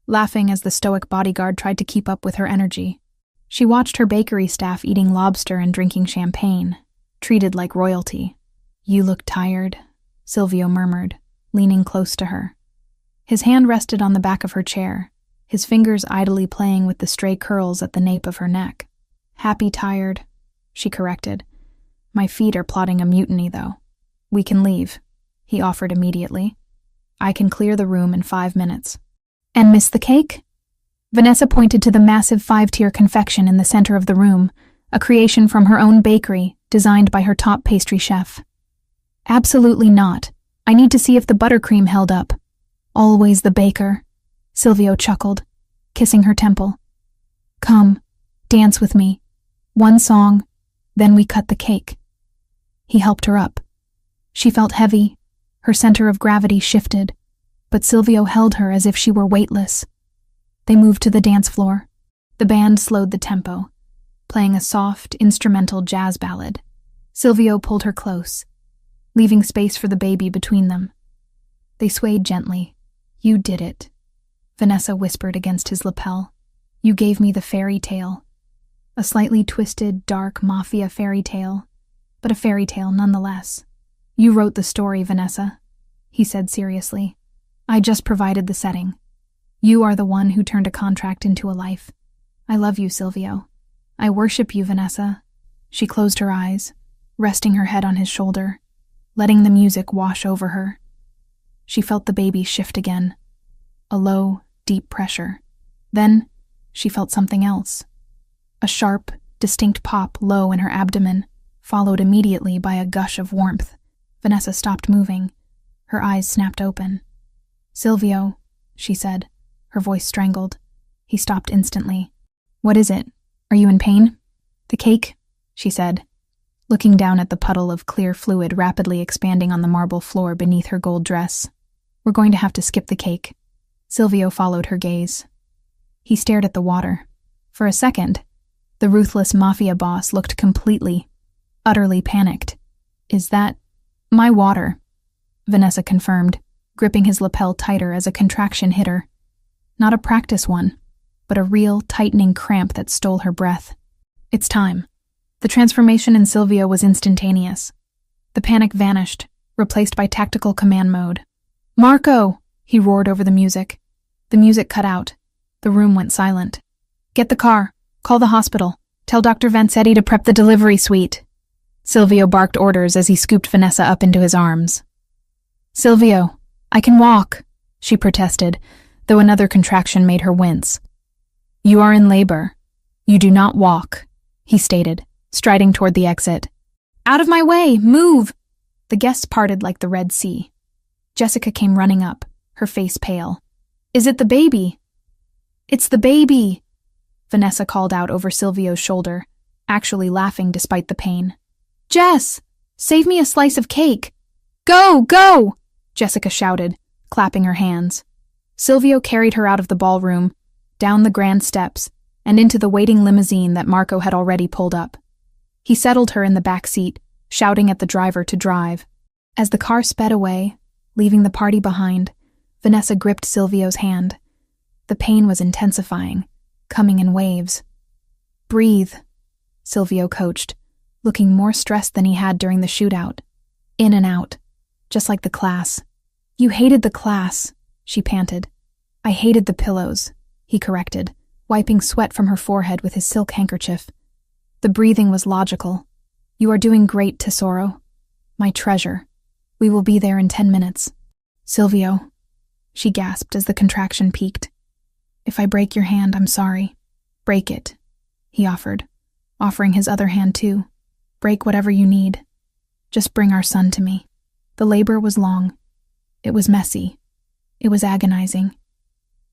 [SPEAKER 1] laughing as the stoic bodyguard tried to keep up with her energy. She watched her bakery staff eating lobster and drinking champagne, treated like royalty. You look tired, Silvio murmured, leaning close to her. His hand rested on the back of her chair, his fingers idly playing with the stray curls at the nape of her neck. Happy tired, she corrected. My feet are plotting a mutiny, though. We can leave, he offered immediately. I can clear the room in 5 minutes. And miss the cake? Vanessa pointed to the massive 5-tier confection in the center of the room, a creation from her own bakery, designed by her top pastry chef. Absolutely not. I need to see if the buttercream held up. Always the baker, Silvio chuckled, kissing her temple. Come, dance with me. 1 song, then we cut the cake. He helped her up. She felt heavy, her center of gravity shifted, but Silvio held her as if she were weightless. They moved to the dance floor. The band slowed the tempo, playing a soft, instrumental jazz ballad. Silvio pulled her close, leaving space for the baby between them. They swayed gently. You did it, Vanessa whispered against his lapel. You gave me the fairy tale. A slightly twisted, dark Mafia fairy tale, but a fairy tale nonetheless. You wrote the story, Vanessa, he said seriously. I just provided the setting. You are the one who turned a contract into a life. I love you, Silvio. I worship you, Vanessa. She closed her eyes, resting her head on his shoulder, letting the music wash over her. She felt the baby shift again, a low, deep pressure. Then she felt something else. A sharp, distinct pop low in her abdomen, followed immediately by a gush of warmth. Vanessa stopped moving. Her eyes snapped open. Silvio, she said, her voice strangled. He stopped instantly. What is it? Are you in pain? The cake, she said, looking down at the puddle of clear fluid rapidly expanding on the marble floor beneath her gold dress. We're going to have to skip the cake. Silvio followed her gaze. He stared at the water. For a second, the ruthless Mafia boss looked completely, utterly panicked. Is that my water? Vanessa confirmed, gripping his lapel tighter as a contraction hit her. Not a practice one, but a real, tightening cramp that stole her breath. It's time. The transformation in Silvio was instantaneous. The panic vanished, replaced by tactical command mode. Marco! He roared over the music. The music cut out. The room went silent. Get the car. Call the hospital. Tell Dr. Vanzetti to prep the delivery suite. Silvio barked orders as he scooped Vanessa up into his arms. Silvio, I can walk, she protested, though another contraction made her wince. You are in labor. You do not walk, he stated, striding toward the exit. Out of my way! Move! The guests parted like the Red Sea. Jessica came running up, her face pale. Is it the baby? It's the baby! Vanessa called out over Silvio's shoulder, actually laughing despite the pain. Jess! Save me a slice of cake! Go! Go! Jessica shouted, clapping her hands. Silvio carried her out of the ballroom, down the grand steps, and into the waiting limousine that Marco had already pulled up. He settled her in the back seat, shouting at the driver to drive. As the car sped away, leaving the party behind, Vanessa gripped Silvio's hand. The pain was intensifying, coming in waves. Breathe, Silvio coached, looking more stressed than he had during the shootout. In and out, just like the class. You hated the class, she panted. I hated the pillows, he corrected, wiping sweat from her forehead with his silk handkerchief. The breathing was logical. You are doing great, Tesoro. My treasure. We will be there in 10 minutes. Silvio, she gasped as the contraction peaked. If I break your hand, I'm sorry. Break it, he offered, offering his other hand too. Break whatever you need. Just bring our son to me. The labor was long. It was messy. It was agonizing.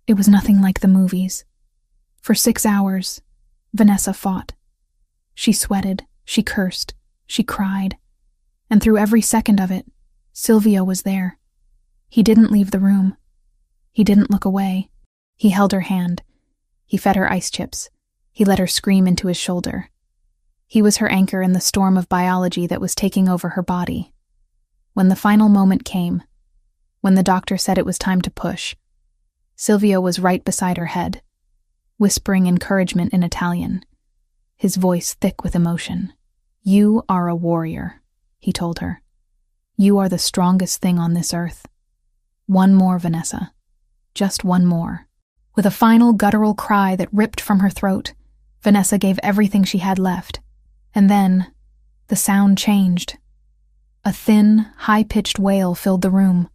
[SPEAKER 1] It was nothing like the movies. For 6 hours, Vanessa fought. She sweated, she cursed, she cried. And through every second of it, Silvio was there. He didn't leave the room. He didn't look away. He held her hand. He fed her ice chips. He let her scream into his shoulder. He was her anchor in the storm of biology that was taking over her body. When the final moment came, when the doctor said it was time to push, Silvio was right beside her head, whispering encouragement in Italian, his voice thick with emotion. You are a warrior, he told her. You are the strongest thing on this earth. One more, Vanessa. Just one more. With a final guttural cry that ripped from her throat, Vanessa gave everything she had left. And then, the sound changed. A thin, high-pitched wail filled the room.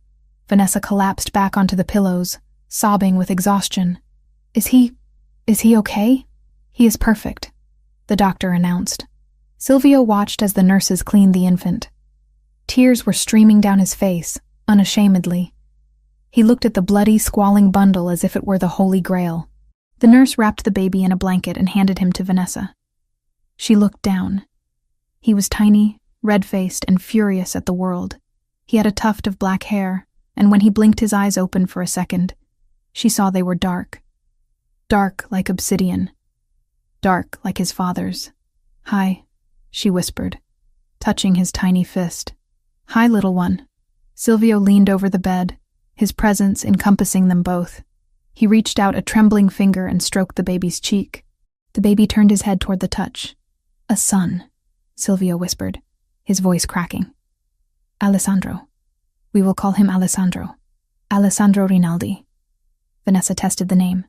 [SPEAKER 1] Vanessa collapsed back onto the pillows, sobbing with exhaustion. Is he okay? He is perfect, the doctor announced. Silvio watched as the nurses cleaned the infant. Tears were streaming down his face, unashamedly. He looked at the bloody, squalling bundle as if it were the Holy Grail. The nurse wrapped the baby in a blanket and handed him to Vanessa. She looked down. He was tiny, red-faced, and furious at the world. He had a tuft of black hair, and when he blinked his eyes open for a second, she saw they were dark. Dark like obsidian. Dark like his father's. Hi, she whispered, touching his tiny fist. Hi, little one. Silvio leaned over the bed, his presence encompassing them both. He reached out a trembling finger and stroked the baby's cheek. The baby turned his head toward the touch. A son, Silvio whispered, his voice cracking. Alessandro. We will call him Alessandro. Alessandro Rinaldi. Vanessa tested the name.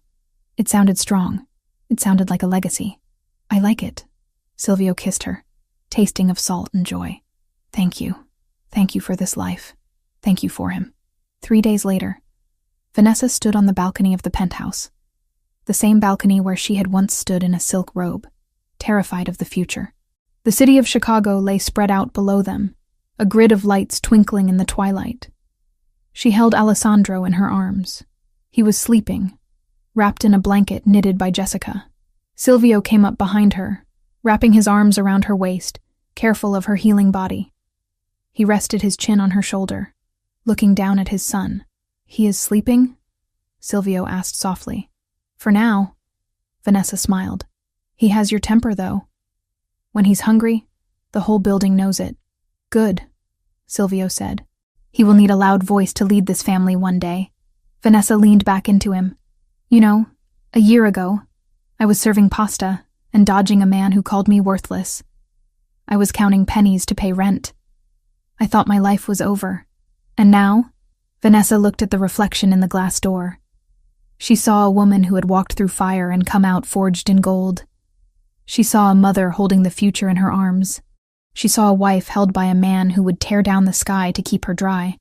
[SPEAKER 1] It sounded strong. It sounded like a legacy. I like it. Silvio kissed her, tasting of salt and joy. Thank you. Thank you for this life. Thank you for him. 3 days later, Vanessa stood on the balcony of the penthouse, the same balcony where she had once stood in a silk robe, terrified of the future. The city of Chicago lay spread out below them, a grid of lights twinkling in the twilight. She held Alessandro in her arms. He was sleeping, wrapped in a blanket knitted by Jessica. Silvio came up behind her, wrapping his arms around her waist, careful of her healing body. He rested his chin on her shoulder, looking down at his son. He is sleeping? Silvio asked softly. For now, Vanessa smiled. He has your temper, though. When he's hungry, the whole building knows it. Good, Silvio said. He will need a loud voice to lead this family one day. Vanessa leaned back into him. You know, a year ago, I was serving pasta and dodging a man who called me worthless. I was counting pennies to pay rent. I thought my life was over. And now, Vanessa looked at the reflection in the glass door. She saw a woman who had walked through fire and come out forged in gold. She saw a mother holding the future in her arms. She saw a wife held by a man who would tear down the sky to keep her dry.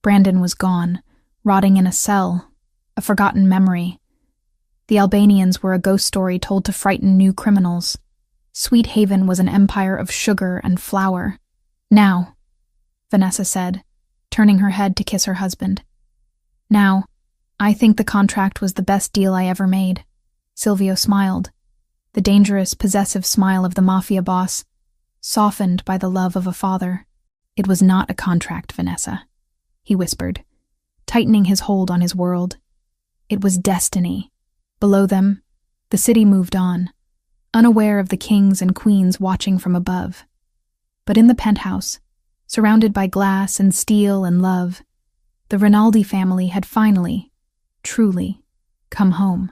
[SPEAKER 1] Brandon was gone, rotting in a cell, a forgotten memory. The Albanians were a ghost story told to frighten new criminals. Sweet Haven was an empire of sugar and flour. Now, Vanessa said, turning her head to kiss her husband. Now, I think the contract was the best deal I ever made. Silvio smiled, the dangerous, possessive smile of the Mafia boss, softened by the love of a father. It was not a contract, Vanessa, he whispered, tightening his hold on his world. It was destiny. Below them, the city moved on, unaware of the kings and queens watching from above. But in the penthouse, surrounded by glass and steel and love, the Rinaldi family had finally, truly, come home.